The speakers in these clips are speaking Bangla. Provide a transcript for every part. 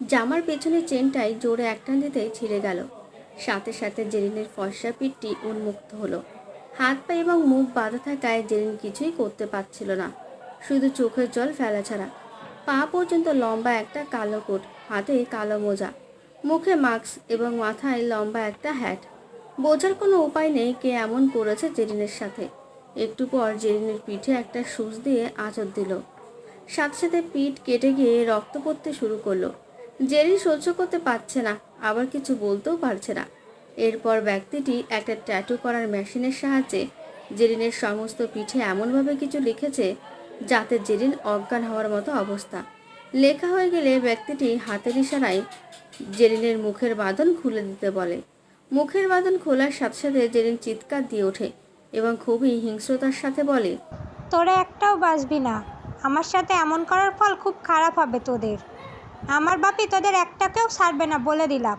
জামার পেছনের চেনটাই জোরে একটান দিতেই ছিঁড়ে গেল। সাথে সাথে জেরিনের ফর্সা পিঠটি উন্মুক্ত হলো। হাত পা এবং মুখ বাঁধা থাকায় জেরিন কিছুই করতে পারছিল না, শুধু চোখের জল ফেলা ছাড়া। পা পর্যন্ত লম্বা একটা কালো কোট, হাতে কালো মোজা, মুখে মাস্ক এবং মাথায় লম্বা একটা হ্যাট। বোঝার কোনো উপায় নেই কে এমন করেছে জেরিনের সাথে। একটু পর জেরিনের পিঠে একটা সুচ দিয়ে আঁচড় দিল। সাথে সাথে পিঠ কেটে গিয়ে রক্ত পড়তে শুরু করলো। জেরিন সহ্য করতে পারছে না, আবার কিছু বলতেও পারছে না। এরপর ব্যক্তিটি একটা ট্যাটু করার মেশিনের সাহায্যে জেরিনের সমস্ত পিঠে এমনভাবে কিছু লিখেছে যাতে জেরিন অজ্ঞান হওয়ার মতো অবস্থা। লেখা হয়ে গেলে ব্যক্তিটি হাতের ইশারায় জেরিনের মুখের বাঁধন খুলে দিতে বলে। মুখের বাঁধন খোলার সাথে সাথে জেরিন চিৎকার দিয়ে ওঠে এবং খুবই হিংস্রতার সাথে বলে, তোরা একটাও বাঁচবি না। আমার সাথে এমন করার ফল খুব খারাপ হবে তোদের। আমার বাপি তোদের একটাকেও ছাড়বে না বলে দিলাম।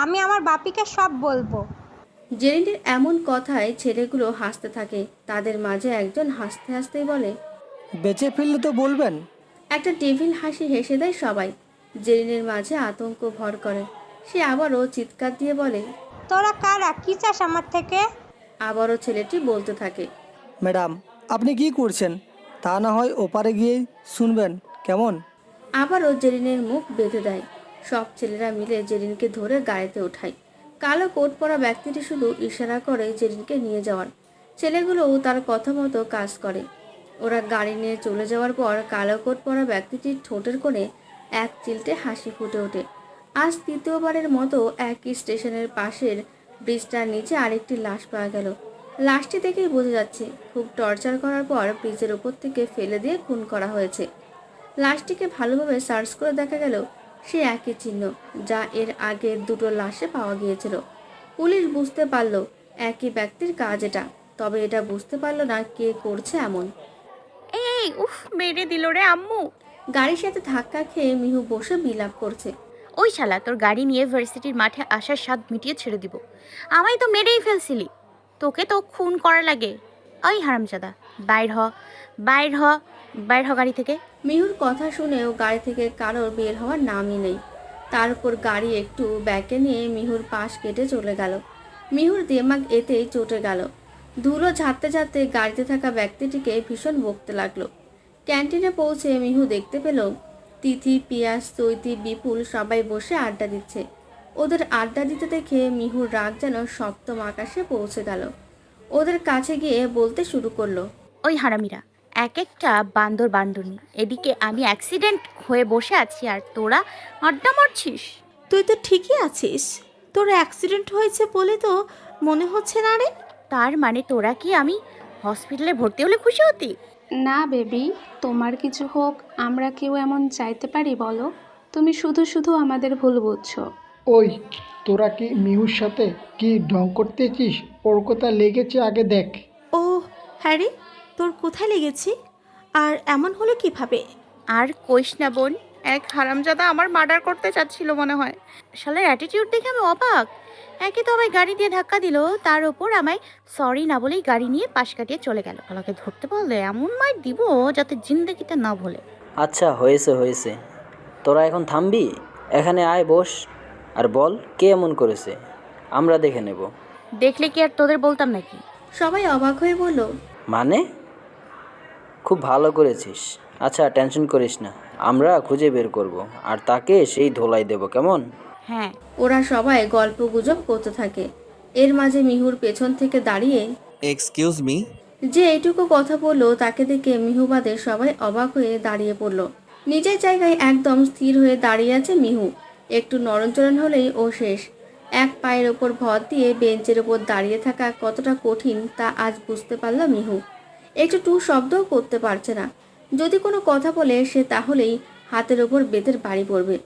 আমি আমার বাপিকে সব বলবো। জেরিনের এমন কথায় ছেলেগুলো হাসতে থাকে। তাদের মাঝে একজন হাসতে হাসতেই বলে, বেঁচে ফিরলে তো বলবেন। একটা টেবিল হাসি হেসে দেয় সবাই। জেরিনের মাঝে আতঙ্ক ভর করে। সে আবারও চিৎকার দিয়ে বলে, তোরা কারা, কি চাস আমার থেকে? আবারও ছেলেটি বলতে থাকে, ম্যাডাম, আপনি কি করছেন? তা না হয় ওপারে গিয়েই শুনবেন, কেমন? আবারও জেরিনের মুখ বেঁধে দেয়। সব ছেলেরা মিলে জেরিনকে ধরে গাড়িতে ওঠায়। কালো কোট পরা ব্যক্তিটি শুধু ইশারা করে জেরিনকে নিয়ে যাওয়ার। ছেলেগুলোও তার কথা মতো কাজ করে। ওরা গাড়ি নিয়ে চলে যাওয়ার পর কালো কোট পরা ব্যক্তিটির ঠোঁটের কোণে এক চিলটে হাসি ফুটে ওঠে। আজ তৃতীয়বারের মতো একই স্টেশনের পাশের ব্রিজটার নিচে আরেকটি লাশ পাওয়া গেল। লাশটি দেখেই বোঝা যাচ্ছে খুব টর্চার করার পর ব্রিজের উপর থেকে ফেলে দিয়ে খুন করা হয়েছে। লাশটিকে ভালোভাবে সার্চ করে দেখা গেল সে একই চিহ্ন যা এর আগে দুটো লাশে পাওয়া গিয়েছিল। পুলিশ বুঝতে পারল একই ব্যক্তির কাজ এটা, তবে এটা বুঝতে পারল না কে করছে এমন। এই উফ, মেরে দিল রে আম্মু। গাড়ির সাথে ধাক্কা খেয়ে মিহু বসে বিলাপ করছে। ওই শালা তোর গাড়ি নিয়ে ভার্সিটির মাঠে আসার স্বাদ মিটিয়ে ছেড়ে দিব। আমায় তো মেরেই ফেলছিলি, তোকে তো খুন করা লাগে। ওই হারামজাদা, বাইর হ, বাইর হ, বাইর হ গাড়ি থেকে। মিহুর কথা শুনেও গাড়ি থেকে কারোর বের হওয়ার নামই নেই। তার উপর গাড়ি একটু ব্যাকে নিয়ে মিহুর পাশ কেটে চলে গেল। মিহুর দেমাগ এতেই চটে গেল। ধুলো ঝাড়তে ঝাড়তে গাড়িতে থাকা ব্যক্তিটিকে ভীষণ বকতে লাগলো। ক্যান্টিনে পৌঁছে মিহু দেখতে পেল তিথি, পিয়াস, চৈতি, বিপুল সবাই বসে আড্ডা দিচ্ছে। ওদের আড্ডা দিতে দেখে মিহুর রাগ যেন সপ্তম আকাশে পৌঁছে গেল। ওদের কাছে গিয়ে বলতে শুরু করলো, ওই হারামিরা, এক একটা বান্দর বান্দরনি, এদিকে আমি অ্যাক্সিডেন্ট হয়ে বসে আছি আর তোরা আড্ডা মারছিস। তুই তো ঠিকই আছিস, তোর অ্যাক্সিডেন্ট হয়েছে বলে তো মনে হচ্ছে না রে। তার মানে তোরা কি আমি হসপিটালে ভর্তি হলে খুশি হতি? না বেবি, তোমার কিছু হোক আমরা কেউ এমন চাইতে পারি বলো? তুমি শুধু শুধু আমাদের ভুল বুঝছো। ওই, তোরা কি মিহুর সাথে কি ঢং করতেছিস? ওর কথা লেগেছে আগে দেখ। ও হ্যাঁ রে, তোর কোথায় লেগেছি? আর এমন হলো কিভাবে? আর কইস না বোন, এক হারামজাদা আমার মার্ডার করতে চাচ্ছিল মনে হয়। শালার অ্যাটিটিউড দেখে আমি অবাক। একে তো আমায় গাড়ি দিয়ে ধাক্কা দিল, তার ওপর আমায় সরি না বলেই গাড়ি নিয়ে পাশ কাটিয়ে চলে গেল। আমাকে ধরতে পারলে এমন মাইর দিব যাতে জিন্দেগিতে না ভোলে। আচ্ছা, হয়েছে হয়েছে, তোরা এখন থামবি? এখানে আয়, বস, আর বল কে এমন করেছে, আমরা দেখে নেব। দেখলে কি আর তোদের বলতাম নাকি? সবাই অবাক হয়ে বলল, মানে? খুব ভালো করেছিস। আচ্ছা, টেনশন করিস না, আমরা খুঁজে বের করব আর তাকে সেই ধোলাই দেব, কেমন? হ্যাঁ। ওরা সবাই গল্প গুজব করতে থাকে। এর মাঝে মিহুর পেছন থেকে দাঁড়িয়ে এক্সকিউজ মি। যে এইটুকু কথা বললো তাকে দেখে মিহু বাদে সবাই অবাক হয়ে দাঁড়িয়ে পড়ল। নিজের জায়গায় একদম স্থির হয়ে দাঁড়িয়ে আছে মিহু। একটু নড়নচড়ন হলেই ও শেষ। এক পায়ের ওপর ভর দিয়ে বেঞ্চের ওপর দাঁড়িয়ে থাকা কতটা কঠিন তা আজ বুঝতে পারল মিহু। একটু টু শব্দও করতে পারছে না। যদি কোনো কথা বলে সে তাহলেই হাতের ওপর বেতের বাড়ি পড়বে।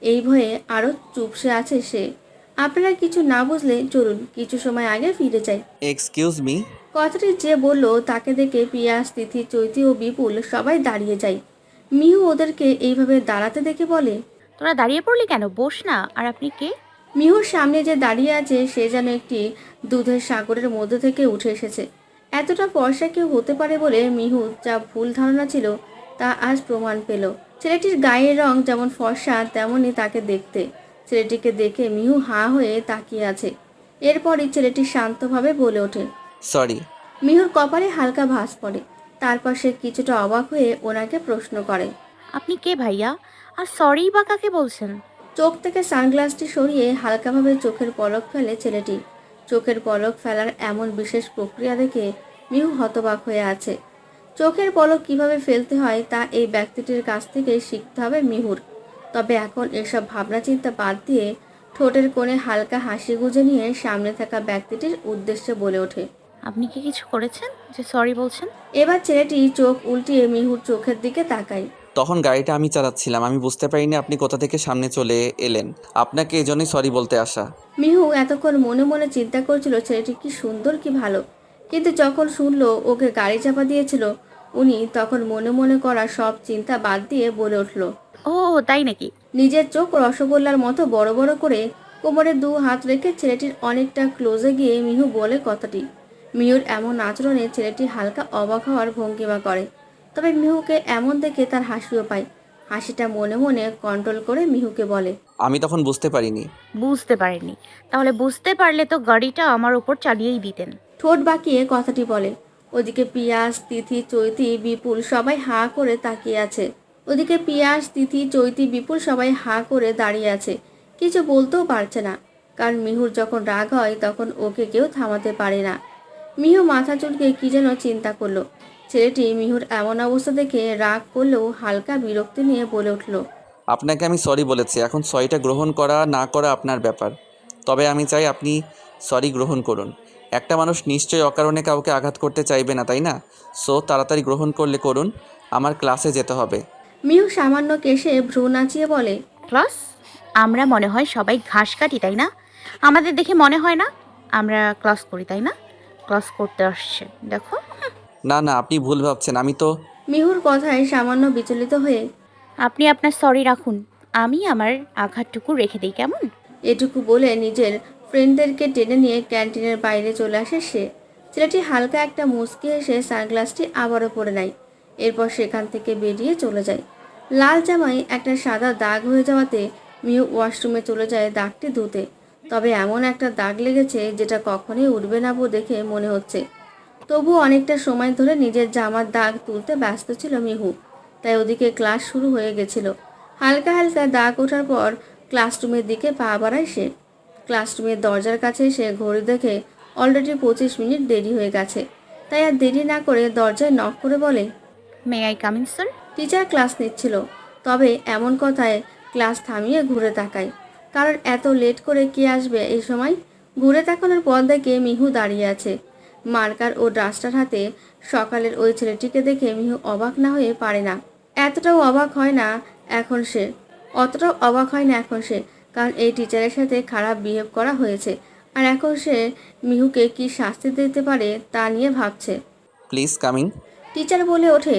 এই ভয়ে আরও চুপসে আছে সে। আপনারা কিছু না বুঝলে চলুন কিছু সময় আগে ফিরে যাই। Excuse me. কথাটি যে বলল তাকে দেখে পিয়াস, তিথি, চৈতি ও বিপুল সবাই দাঁড়িয়ে যায়। মিহু ওদেরকে এইভাবে দাঁড়াতে দেখে বলে, তোরা দাঁড়িয়ে পড়লি কেন? বস না। আর আপনি কে? মিহুর সামনে যে দাঁড়িয়ে আছে সে যেন একটি দুধের সাগরের মধ্যে থেকে উঠে এসেছে। এতটা ফর্সা কেউ হতে পারে বলে মিহু যা ভুল ধারণা ছিল তা আজ প্রমাণ পেল। ছেলেটির গায়ের রং যেমন ফর্সা তেমনই তাকে দেখতে। ছেলেটিকে দেখে মিহু হাঁ হয়ে তাকিয়ে আছে। এরপরই ছেলেটি শান্তভাবে বলে ওঠে। সরি। মিহুর কপালে হালকা ভাঁজ পড়ে। তারপর সে কিছুটা অবাক হয়ে ওনাকে প্রশ্ন করে। আপনি কে ভাইয়া? আর সরি বা কাকে বলছেন? চোখ থেকে সানগ্লাসটি সরিয়ে হালকাভাবে চোখের পলক ফেলে ছেলেটি। চোখের পলক ফেলার এমন বিশেষ প্রক্রিয়া দেখে মিহু হতবাক হয়ে আছে। চোখের পলক কিভাবে ফেলতে হয় তা এই ব্যক্তিটির কাছ থেকে শিখতে হবে মিহুর। তবে এখন এসব ভাবনা চিন্তা বাদ দিয়ে ঠোঁটের কোণে হালকা হাসি গুজে নিয়ে সামনে থাকা ব্যক্তিটির উদ্দেশ্যে বলে ওঠে। আপনি কি কিছু করেছেন যে সরি বলছেন? এবার ছেলেটি চোখ উল্টিয়ে মিহুর চোখের দিকে তাকায়। তখন গাড়িটা আমি চালাচ্ছিলাম, আমি বুঝতে পারিনি আপনি কোথা থেকে সামনে চলে এলেন। আপনাকে এজন্যই সরি বলতে আসা। মিহু এতক্ষণ মনে মনে চিন্তা করছিল ছেলেটি কি সুন্দর কি ভালো, কিন্তু যখন শুনলো ওকে গাড়ি চাপা দিয়েছিল উনি, তখন মনে মনে করা সব চিন্তা বাদ দিয়ে বলে উঠল। ও তাই নাকি? নিজের চোখ রসগোল্লার মতো বড় বড় করে কোমরে 2 হাত রেখে ছেলেটির অনেকটা ক্লোজে গিয়ে মিহু বলে কথাটি। মিহুর এমন আচরণে ছেলেটি হালকা অবাক হওয়ার ভঙ্গিমা করে। তবে মিহুকে এমন দেখে তার হাসিও পায়। হাসিটা মনে মনে কন্ট্রোল করে মিহুকে বলে। আমি তখন বুঝতে পারিনি। বুঝতে পারেননি? তাহলে বুঝতে পারলে তো গাড়িটা আমার উপর চালিয়েই দিতেন। ঠোঁট বাঁকিয়ে কথাটি বলে। ওদিকে পিয়াস, তিথি, চৈতি, বিপুল সবাই হাঁ করে তাকিয়ে আছে। ওদিকে পিয়াস, তিথি, চৈতি, বিপুল সবাই হাঁ করে দাঁড়িয়ে আছে। কিছু বলতেও পারছে না, কারণ মিহুর যখন রাগ হয় তখন ওকে কেউ থামাতে পারে না। মিহু মাথা চুলকে কি যেন চিন্তা করলো। ছেলেটি মিহুর এমন অবস্থা দেখে রাগ করলেও হালকা বিরক্তি নিয়ে বলে উঠল। আপনাকে আমি সরি বলেছি, এখন সরিটা গ্রহণ করা না করা আপনার ব্যাপার। তবে আমি চাই আপনি সরি গ্রহণ করুন। একটা মানুষ নিশ্চয়ই অকারণে কাউকে আঘাত করতে চাইবে না, তাই না? সো তাড়াতাড়ি গ্রহণ করলে করুন, আমার ক্লাসে যেতে হবে। মিহু সামান্য কেশে ভ্রু নাচিয়ে বলে। ক্লাস? আমরা মনে হয় সবাই ঘাস কাটি, তাই না? আমাদের দেখে মনে হয় না আমরা ক্লাস করি, তাই না? ক্লাস করতে আসছে দেখো। না না, আপনি ভুল ভাবছেন। আমি তো মিহুর কথায় সামান্য বিচলিত হয়ে। আপনি আপনার সরি রাখুন, আমি আমার আঘাতটুকু রেখে দিই, কেমন? এটুকু বলে নিজের ফ্রেন্ডদেরকে টেনে নিয়ে ক্যান্টিনের বাইরে চলে আসে সে। ছেলেটি হালকা একটা মুচকি এসে সানগ্লাসটি আবারও পরে নেয়। এরপর সেখান থেকে বেরিয়ে চলে যায়। লাল জামায় একটা সাদা দাগ হয়ে যাওয়াতে মিহু ওয়াশরুমে চলে যায় দাগটি ধুতে। তবে এমন একটা দাগ লেগেছে যেটা কখনোই উঠবে না দেখে মনে হচ্ছে। তবুও অনেকটা সময় ধরে নিজের জামার দাগ তুলতে ব্যস্ত ছিল মিহু। তাই ওদিকে ক্লাস শুরু হয়ে গেছিল। হালকা হালকা দাগ ওঠার পর ক্লাসরুমের দিকে পা বাড়ায় সে। ক্লাসরুমের দরজার কাছে এসে ঘড়ি দেখে অলরেডি 25 মিনিট দেরি হয়ে গেছে। তাই আর দেরি না করে দরজায় নক করে বলে। May I come in sir? Teacher class নিচ্ছিল। তবে এমন কথায় ক্লাস থামিয়ে ঘুরে তাকায়, কারণ এত লেট করে কে আসবে এই সময়। ঘুরে তাকানোর পর দেখে মিহু দাঁড়িয়ে আছে মার্কার ও ডাস্টার হাতে। সকালের ওই ছেলেটিকে দেখে মিহু অবাক না হয়ে পারে না। অতটাও অবাক হয় না এখন সে, কারণ এই টিচারের সাথে খারাপ বিহেভ করা হয়েছে। আর এখন সে মিহুকে কি শাস্তি দিতে পারে তা নিয়ে ভাবছে। Please coming. টিচার বলে ওঠে।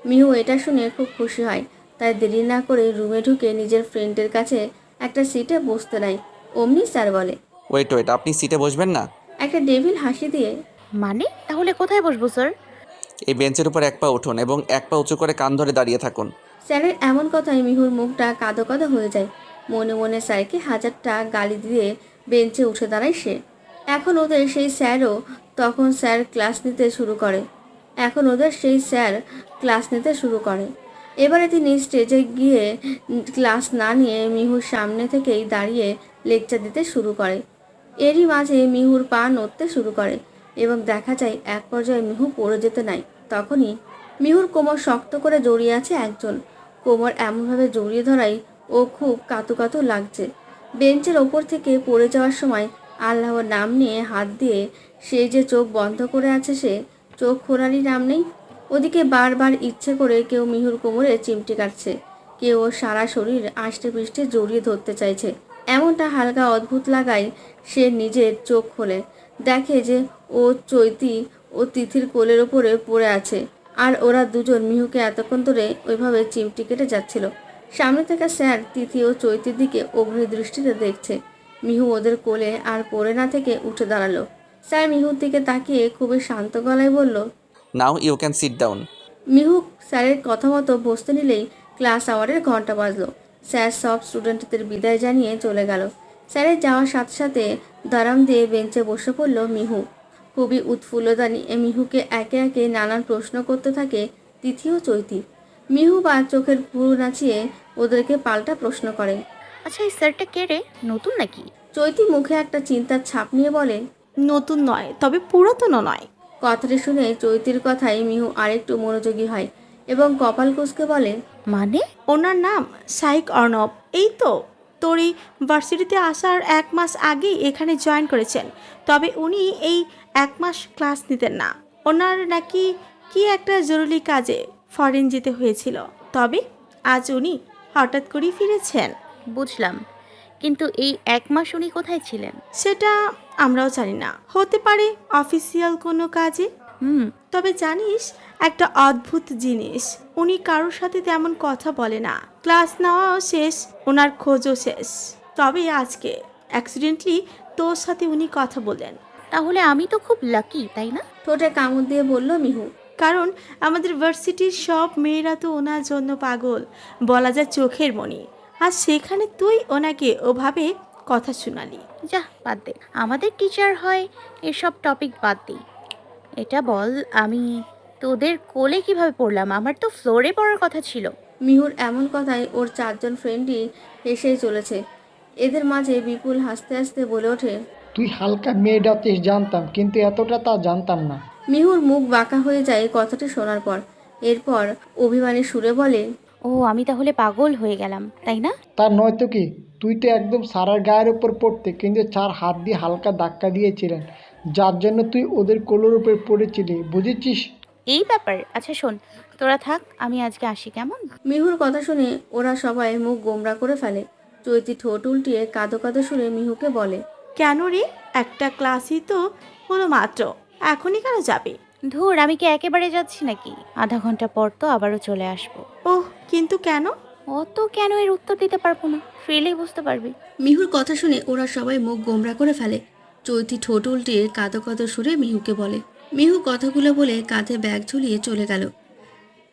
মিহু এটা শুনে খুব খুশি হয়। তাই দেরি না করে রুমে ঢুকে নিজের ফ্রেন্ডের কাছে একটা সিটে বসতে নেয়। অমনি স্যার বলে। ওয়েট, আপনি সিটে বসবেন না? একটা ডেভিল হাসি দিয়ে। মানে তাহলে কোথায় বসবো স্যার? এই বেঞ্চের উপর এক পা উঠুন এবং এক পা উঁচু করে কান ধরে দাঁড়িয়ে থাকুন। স্যারের এমন কথায় মিহুর মুখটা কাঁদো কাঁদো হয়ে যায়। মনে মনে স্যারকে হাজারটা গালি দিয়ে বেঞ্চে উঠে দাঁড়ায় সে। এখন ওদের সেই স্যার ক্লাস নিতে শুরু করে। এবারে তিনি স্টেজে গিয়ে ক্লাস না নিয়ে মিহুর সামনে থেকেই দাঁড়িয়ে লেকচার দিতে শুরু করে। এরই মাঝে মিহুর পা নড়তে শুরু করে এবং দেখা যায় এক পর্যায়ে মিহু পড়ে যেতে নাই। তখনই মিহুর কোমর শক্ত করে জড়িয়ে আছে একজন। কোমর এমনভাবে জড়িয়ে ধরাই ও খুব কাতু কাতু লাগছে। বেঞ্চের ওপর থেকে পড়ে যাওয়ার সময় আল্লাহর নাম নিয়ে হাত দিয়ে সেই যে চোখ বন্ধ করে আছে সে চোখ খোলারই নাম নেই। ওদিকে বারবার ইচ্ছে করে কেউ মিহুর কোমরে চিমটি কাটছে, কেউ ওর সারা শরীর আষ্টে পৃষ্ঠে জড়িয়ে ধরতে চাইছে। এমনটা হালকা অদ্ভুত লাগায় সে নিজের চোখ খোলে, দেখে যে ও চৈতি ও তিথির কোলের ওপরে পড়ে আছে। আর ওরা দুজন মিহুকে এতক্ষণ ধরে ওইভাবে চিমটি কেটে যাচ্ছিল। সামনে থাকা স্যার তিথি ও চৈতির দিকে অগ্নি দৃষ্টিতে দেখছে। মিহু ওদের কোলে আর পড়ে না থেকে উঠে দাঁড়ালো। স্যার মিহুর দিকে তাকিয়ে খুবই শান্ত গলায় বলল। Now you can sit down. Mihu স্যারের কথা মতো বসতে নিলেই ক্লাস আওয়ারের ঘন্টা বাজলো। স্যার সব স্টুডেন্টদের বিদায় জানিয়ে চলে গেল। স্যারের যাওয়ার সাথে সাথে দাঁড়াম দিয়ে বেঞ্চে বসে পড়ল মিহু। খুবই উৎফুল্লতা নিয়ে মিহুকে একে একে নানান প্রশ্ন করতে থাকে তিথি ও চৈতি। মিহু বা চোখের ভুরু নাচিয়ে ওদেরকে পাল্টা প্রশ্ন করে। আচ্ছা, এই স্যারটা কে রে? নতুন নাকি? চৈতি মুখে একটা চিন্তার ছাপ নিয়ে বলে, নতুন নয়, তবে পুরাতনও নয়। কথাটি শুনে চৈতির কথায় মিহু আরেকটু মনোযোগী হয় এবং কপাল কুঁচকে বলে, মানে? ওনার নাম সাইক অর্ণব। এই তো তোর এই ভার্সিটিতে আসার 1 মাস আগেই এখানে জয়েন করেছেন। তবে উনি এই 1 মাস ক্লাস নিতেন না। ওনার নাকি কি একটা জরুরি কাজে ফরেন যেতে হয়েছিল। তবে আজ উনি হঠাৎ করেই ফিরেছেন। বুঝলাম, কিন্তু এই 1 মাস উনি কোথায় ছিলেন? সেটা আমরাও জানি না। হতে পারে অফিসিয়াল কোনো কাজে। তবে জানিস একটা অদ্ভুত জিনিস, উনি কারোর সাথে তেমন কথা বলে না। ক্লাস নেওয়াও শেষ, ওনার খোঁজও শেষ। তবে আজকে অ্যাক্সিডেন্টলি তোর সাথে উনি কথা বললেন। তাহলে আমি তো খুব লাকি, তাই না? ঠোঁটে কামড় দিয়ে বলল মিহু। কারণ আমাদের ভার্সিটির সব মেয়েরা তো ওনার জন্য পাগল, বলা যায় চোখের মণি। আর সেখানে তুই ওনাকে ওভাবে কথা শোনালি। যা, বাদ দে। আমাদের টিচার হয়, এসব টপিক বাদ দিই। এটা বল, আমি তোদের কোলে কিভাবে পড়লাম? আমার তো ফ্লোরে পড়ার কথা ছিল। মিহুর এমন কথায় ওর 4জন ফ্রেন্ডই হেসেই চলেছে। এদের মাঝে বিপুল হাসতে হাসতে বলে ওঠে, তুই হালকা মেয়ে ডাতিস জানতাম, কিন্তু এতটা তা জানতাম না। মিহুর মুখ বাঁকা হয়ে যায় কথাটি শোনার পর। এরপর অভিমানী সুরে বলে, ও, আমি তাহলে পাগল হয়ে গেলাম, তাই না? তা নয়তো কি, তুই তো একদম সারার গায়ের উপর পড়তে, কিন্তু 4 হাত দিয়ে হালকা ধাক্কা দিয়েছিলেন, যার জন্য তুই ওদের কোলের উপর পড়েছিলি, বুঝেছিস? এই ব্যাপার। আচ্ছা শোন, তোরা থাক, আমি আজকে আসি, কেমন? মিহুর কথা শুনে ওরা সবাই মুখ গোমরা করে ফেলে। চৈতি ঠোঁট উল্টিয়ে কাঁদো কাঁদো সুরে মিহুকে বলে, কেন রে? একটা ক্লাসই তো হলো মাত্র, এখনই কেন যাবে? ধুর, আমি কি একেবারে যাচ্ছি নাকি? আধা ঘন্টা পর তো আবারও চলে আসবো। ওহ, কিন্তু কেন? অত কেন এর উত্তর দিতে পারবো না, ফেলেই বুঝতে পারবি। মিহুর কথা শুনে ওরা সবাই মুখ গোমরা করে ফেলে। চৈতি ঠোঁট উল্টিয়ে কাঁদো কাঁদো সুরে মিহুকে বলে। মিহু কথাগুলো বলে কাঁধে ব্যাগ ঝুলিয়ে চলে গেল।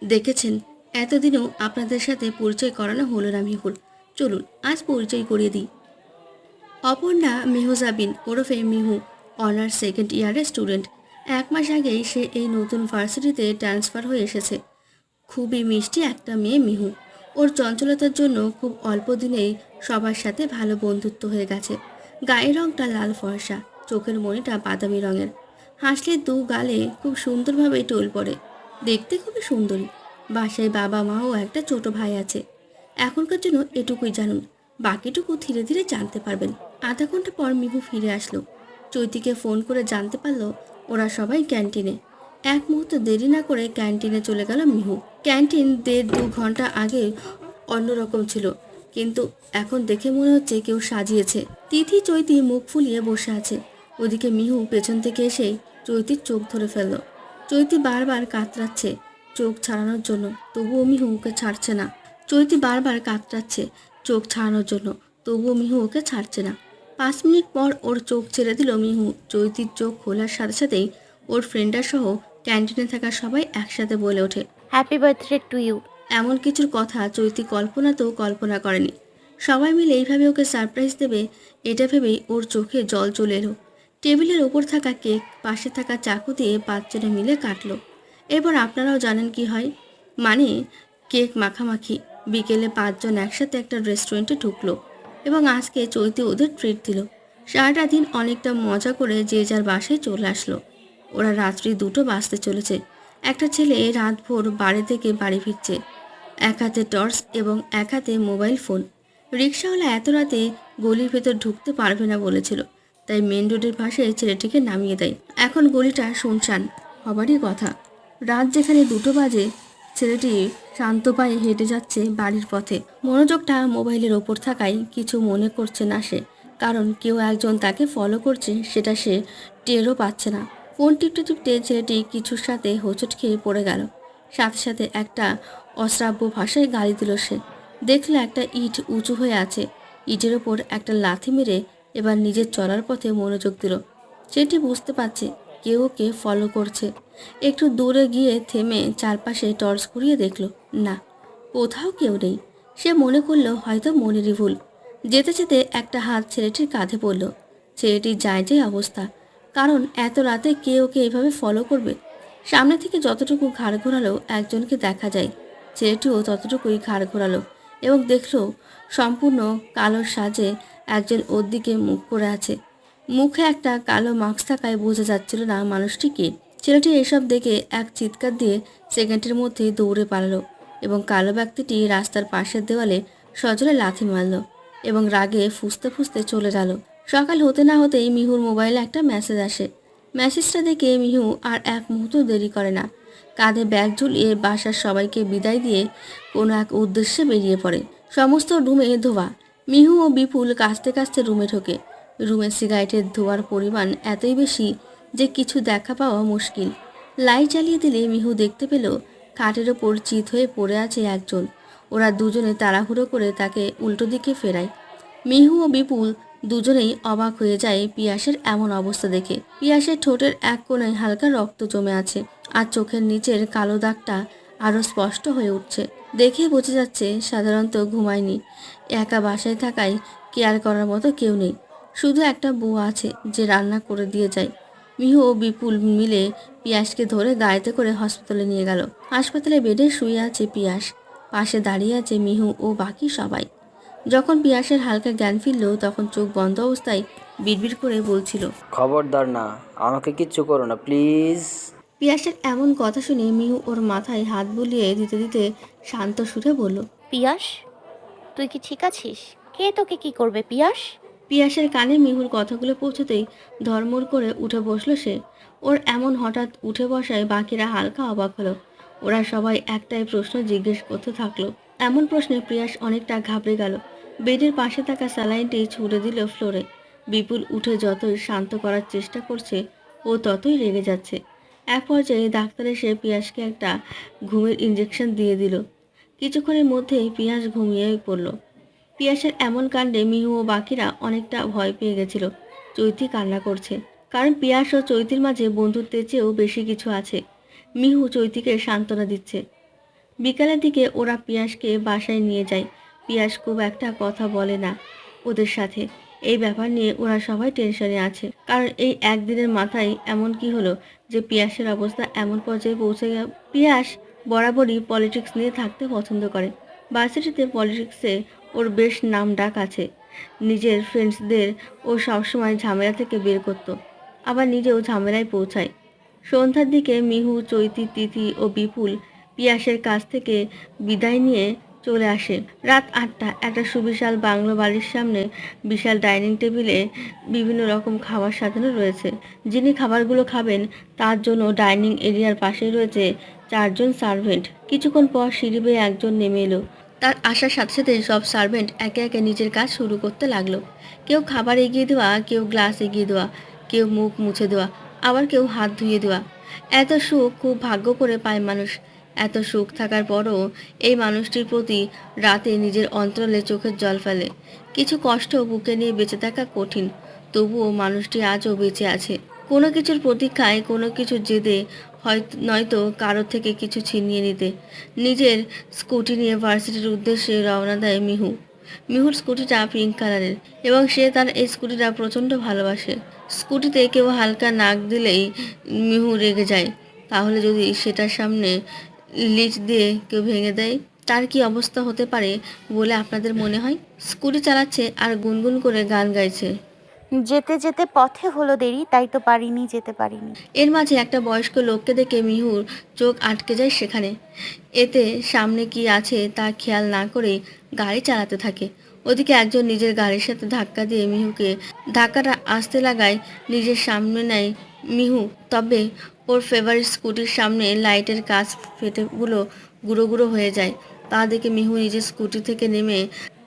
দেখেছেন, এতদিনেও আপনাদের সাথে পরিচয় করানো হলো না মিহুর। চলুন আজ পরিচয় করিয়ে দিই। অপর্ণা মেহজাবিন ওরফে মিহু অনার্স 2nd ইয়ারের স্টুডেন্ট। 1 মাস আগেই সে এই নতুন ভার্সিটিতে ট্রান্সফার হয়ে এসেছে। খুবই মিষ্টি একটা মেয়ে মিহু। ওর চঞ্চলতার জন্য খুব অল্প দিনেই সবার সাথে ভালো বন্ধুত্ব হয়ে গেছে। গায়ের রঙটা লাল ফর্সা, চোখের মণিটা বাদামি রঙের। হাসলে 2 গালে খুব সুন্দরভাবে টোল পড়ে। দেখতে খুবই সুন্দরী। বাসায় বাবা মা ও একটা ছোট ভাই আছে। এখনকার জন্য এটুকুই জানুন, বাকিটুকু ধীরে ধীরে জানতে পারবেন। আধা ঘন্টা পর মিহু ফিরে আসলো। চৈতিকে ফোন করে জানতে পারলো ওরা সবাই ক্যান্টিনে। এক মুহূর্ত দেরি না করে ক্যান্টিনে চলে গেল মিহু। ক্যান্টিন 1.5-2 ঘন্টা আগে অন্যরকম ছিল, কিন্তু এখন দেখে মনে হচ্ছে কেউ সাজিয়েছে। তিথি চৈতি মুখ ফুলিয়ে বসে আছে। ওদিকে মিহু পেছন থেকে এসে চৈতির চোখ ধরে ফেলল। চৈতি বারবার কাতরাচ্ছে চোখ ছাড়ানোর জন্য, তবুও মিহু ওকে ছাড়ছে না। চৈতি বারবার কাতরাচ্ছে চোখ ছাড়ানোর জন্য, তবুও মিহু ওকে ছাড়ছে না। 5 মিনিট পর ওর চোখ ছেড়ে দিল মিহু। চৈতির চোখ খোলার সাথে সাথেই ওর ফ্রেন্ডার সহ ক্যান্টিনে থাকা সবাই একসাথে বলে ওঠে, হ্যাপি বার্থডে টু ইউ। এমন কিছুর কথা চৈতি কল্পনাতেও কল্পনা করেনি। সবাই মিলে এইভাবে ওকে সারপ্রাইজ দেবে, এটা ভেবেই ওর চোখে জল চলে এলো। টেবিলের ওপর থাকা কেক পাশে থাকা চাকু দিয়ে 5 জনে মিলে কাটলো। এবার আপনারাও জানেন কি হয়, মানে কেক মাখামাখি। বিকেলে 5 জন একসাথে একটা রেস্টুরেন্টে ঢুকলো এবং আজকে চৈতি ওদের ট্রিট দিল। সারাটা দিন অনেকটা মজা করে যে যার বাসায় চলে আসলো। ওরা রাত্রি 2টো বাজতে চলেছে। একটা ছেলে রাতভর বাড়ি থেকে বাড়ি ফিরছে, এক হাতে টর্চ এবং এক হাতে মোবাইল ফোন। রিক্সাওয়ালা এত রাতে গলির ভেতর ঢুকতে পারবে না বলেছিল, তাই মেন রোডের পাশে ছেলেটিকে নামিয়ে দেয়। এখন গলিটা শুনশান হবারই কথা। রাত যেখানে 2টো বাজে, ছেলেটি শান্ত পায়ে হেঁটে যাচ্ছে বাড়ির পথে। মনোযোগটা মোবাইলের ওপর থাকায় কিছু মনে করছে না সে, কারণ কেউ একজন তাকে ফলো করছে সেটা সে টেরও পাচ্ছে না। ফোন টিপতে টিপতে ছেলেটি কিছুর সাথে হোঁচট খেয়ে পড়ে গেল। সাথে সাথে একটা অশ্রাব্য ভাষায় গালি দিল সে। দেখলো একটা ইট উঁচু হয়ে আছে, ইটের ওপর একটা লাথি মেরে এবার নিজের চলার পথে মনোযোগ দিল। সেটি বুঝতে পারছে কেউ ওকে ফলো করছে। একটু দূরে গিয়ে থেমে চারপাশে টর্চ ঘুরিয়ে দেখলো, না, কোথাও কেউ নেই। সে মনে করলো হয়তো মনেরই ভুল। যেতে যেতে একটা হাত ছেলেটির কাঁধে পড়ল। ছেলেটির যায় যে অবস্থা, কারণ এত রাতে কে ওকে এইভাবে ফলো করবে। সামনে থেকে যতটুকু ঘাড় ঘোরালো একজনকে দেখা যায়, ছেলেটিও ততটুকুই ঘাড় ঘোরালো এবং দেখলো সম্পূর্ণ কালোর সাজে একজন ওর দিকে মুখ করে আছে। মুখে একটা কালো মাস্ক থাকায় বোঝা যাচ্ছিল না মানুষটি কে। ছেলেটি এসব দেখে এক চিৎকার দিয়ে সেকেন্ডের মধ্যে দৌড়ে পালালো এবং কালো ব্যক্তিটি রাস্তার পাশের দেওয়ালে সজোরে লাথি মারল এবং রাগে ফুঁসতে ফুঁসতে চলে গেল। সকাল হতে না হতেই মিহুর মোবাইলে একটা মেসেজ আসে। মেসেজটা দেখে মিহু আর এক মুহূর্ত দেরি করে না। কাঁধে ব্যাগ ঝুলিয়ে বাসার সবাইকে বিদায় দিয়ে কোনো এক উদ্দেশ্যে বেরিয়ে পড়ে। সমস্ত রুমে ধোয়া। মিহু ও বিপুল কাঁচতে কাঁচতে রুমে ঢোকে। রুমে সিগারেটের ধোঁয়ার পরিমাণ এতই বেশি যে কিছু দেখা পাওয়া মুশকিল। লাইট জ্বালিয়ে দিলে মিহু দেখতে পেল খাটের ওপর চিত হয়ে পড়ে আছে একজন। ওরা দুজনে তাড়াহুড়ো করে তাকে উল্টো দিকে ফেরায়। মিহু ও বিপুল দুজনেই অবাক হয়ে যায় পিয়াসের এমন অবস্থা দেখে। পিয়াসের ঠোঁটের এক কোণায় হালকা রক্ত জমে আছে আর চোখের নিচের কালো দাগটা আরও স্পষ্ট হয়ে উঠছে। দেখে বোঝা যাচ্ছে সাধারণত ঘুমায়নি। একা বাসায় থাকায় কেয়ার করার মতো কেউ নেই, শুধু একটা বউ আছে যে রান্না করে দিয়ে যায়। মিহু ও বিপুল মিলে পিয়াসকে ধরে গাড়িতে করে হসপিটালে নিয়ে গেল। হাসপাতালে বেডে শুয়ে আছে পিয়াস, পাশে দাঁড়িয়ে আছে মিহু ও বাকি সবাই। যখন পিয়াসের হালকা জ্ঞান ফিরল তখন চোখ বন্ধ অবস্থায় বিড়বিড় করে বলছিল, খবরদার না, আমাকে কিচ্ছু করো না প্লিজ। পিয়াসের এমন কথা শুনে মিহু ওর মাথায় হাত বুলিয়ে দিতে দিতে শান্ত সুরে বলল, পিয়াস, তুই কি ঠিক আছিস? কে তোকে কি করবে পিয়াস? পিয়াসের কানে মিহুর কথাগুলো পৌঁছতেই ধর্মর করে উঠে বসলো সে। ওর এমন হঠাৎ উঠে বসায় বাকিরা হালকা অবাক হলো। ওরা সবাই একটাই প্রশ্ন জিজ্ঞেস করতে থাকলো। এমন প্রশ্নে পিয়াস অনেকটা ঘাবড়ে গেল। বেডের পাশে থাকা স্যালাইনটি ছুঁড়ে দিল ফ্লোরে। বিপুল উঠে যতই শান্ত করার চেষ্টা করছে ও ততই রেগে যাচ্ছে। এক পর্যায়ে ডাক্তার এসে পিয়াসকে একটা ঘুমের ইঞ্জেকশন দিয়ে দিল। কিছুক্ষণের মধ্যেই পিয়াস ঘুমিয়ে পড়ল। পিয়াসের এমন কাণ্ডে মিহু ও বাকিরা অনেকটা ভয় পেয়ে গেছিল। চৈতি কান্না করছে, কারণ পিয়াস ও চৈতির মাঝে বন্ধুত্বের চেয়েও বেশি কিছু আছে। মিহু চৈতিকে সান্ত্বনা দিচ্ছে। বিকালের দিকে ওরা পিয়াসকে বাসায় নিয়ে যায়। পিয়াস খুব একটা কথা বলে না ওদের সাথে। এই ব্যাপার নিয়ে ওরা সবাই টেনশনে আছে, কারণ এই একদিনের মাথায় এমন কি হলো যে পিয়াসের অবস্থা এমন পর্যায়ে পৌঁছে গেল। পিয়াস বরাবরই পলিটিক্স নিয়ে থাকতে পছন্দ করে। ভার্সিটিতে পলিটিক্সে ওর বেশ নাম ডাক আছে। নিজের ফ্রেন্ডসদের ও সবসময় ঝামেলা থেকে বের করত, আবার নিজেও ঝামেলায় পৌঁছায়। সন্ধ্যার দিকে মিহু, চৈতি, তিথি ও বিপুল পিয়াসের কাছ থেকে বিদায় নিয়ে চলে আসে। রাত 8টা। একটা সুবিশাল বাংলো বাড়ির সামনে বিশাল ডাইনিং টেবিলে বিভিন্ন রকম খাবার সাজানো রয়েছে। যিনি খাবারগুলো খাবেন তার জন্য ডাইনিং এরিয়ার পাশেই রয়েছে 4 জন সার্ভেন্ট। কিছুক্ষণ পর সিঁড়ি বেয়ে একজন নেমে এলো। তার আসার সাথে সাথে সব সার্ভেন্ট একে একে নিজের কাজ শুরু করতে লাগলো। কেউ খাবার এগিয়ে দেওয়া, কেউ গ্লাস এগিয়ে দেওয়া, কেউ মুখ মুছে দেওয়া, আবার কেউ হাত ধুয়ে দেওয়া। এত সুখ খুব ভাগ্য করে পায় মানুষ। এত সুখ থাকার পরও এই মানুষটির প্রতি রাতে নিজের অন্তরালে চোখের জল ফেলে। কিছু কষ্ট বুকে নিয়ে বেঁচে থাকা কঠিন, তবুও মানুষটি আজও বেঁচে আছে। কোনো কিছুর প্রতীক্ষায়, কোনো কিছুর জেদে, হয়তো নয়তো কারোর থেকে কিছু ছিনিয়ে নিতে। নিজের স্কুটি নিয়ে ভার্সিটির উদ্দেশ্যে রওনা দেয় মিহু। মিহুর স্কুটিটা পিঙ্ক কালারের এবং সে তার এই স্কুটিটা প্রচণ্ড ভালোবাসে। স্কুটিতে কেউ হালকা নাক দিলেই মিহু রেগে যায়। তাহলে যদি সেটার সামনে লিচ দিয়ে কেউ ভেঙে দেয়, তার কি অবস্থা হতে পারে বলে আপনাদের মনে হয়? স্কুটি চালাচ্ছে আর গুনগুন করে গান গাইছে। যেতে যেতে পথে হলো দেরি, তাই তো পারিনি, যেতে পারিনি। এর মাঝে একটা বয়স্ক লোককে দেখে মিহুর চোখ আটকে যায় সেখানে। এতে সামনে কি আছে তা খেয়াল না করেই গাড়ি চালাতে থাকে। ওদিকে একজন নিজের গাড়ির সাথে ধাক্কা দিয়ে মিহুকে ধাক্কাটা আসতে লাগায় নিজের সামনে নেয় মিহু। তবে ওর ফেভারিট স্কুটির সামনে লাইটের কাজ ফেটে গুঁড়ো গুঁড়ো হয়ে যায়। তা দেখে মিহু নিজের স্কুটি থেকে নেমে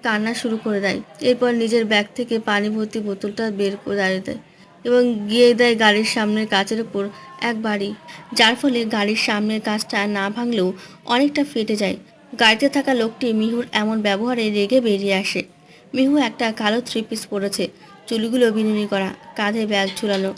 কান্না শুরু করে দেয়। এরপর নিজের ব্যাগ থেকে পানি ভর্তি বোতলটা বের করে দাঁড়িয়ে দেয় এবং গিয়ে দেয় গাড়ির সামনের কাচের ওপর এক বাড়ি, যার ফলে গাড়ির সামনের কাচটা না ভাঙলেও অনেকটা ফেটে যায়। গাড়িতে থাকা লোকটি মিহুর এমন ব্যবহারে রেগে বেরিয়ে আসে। মিহু একটা কালো 3 পিস পরেছে, চুলগুলো বিনুনি করা, কাঁধে ব্যাগ ঝুলানো।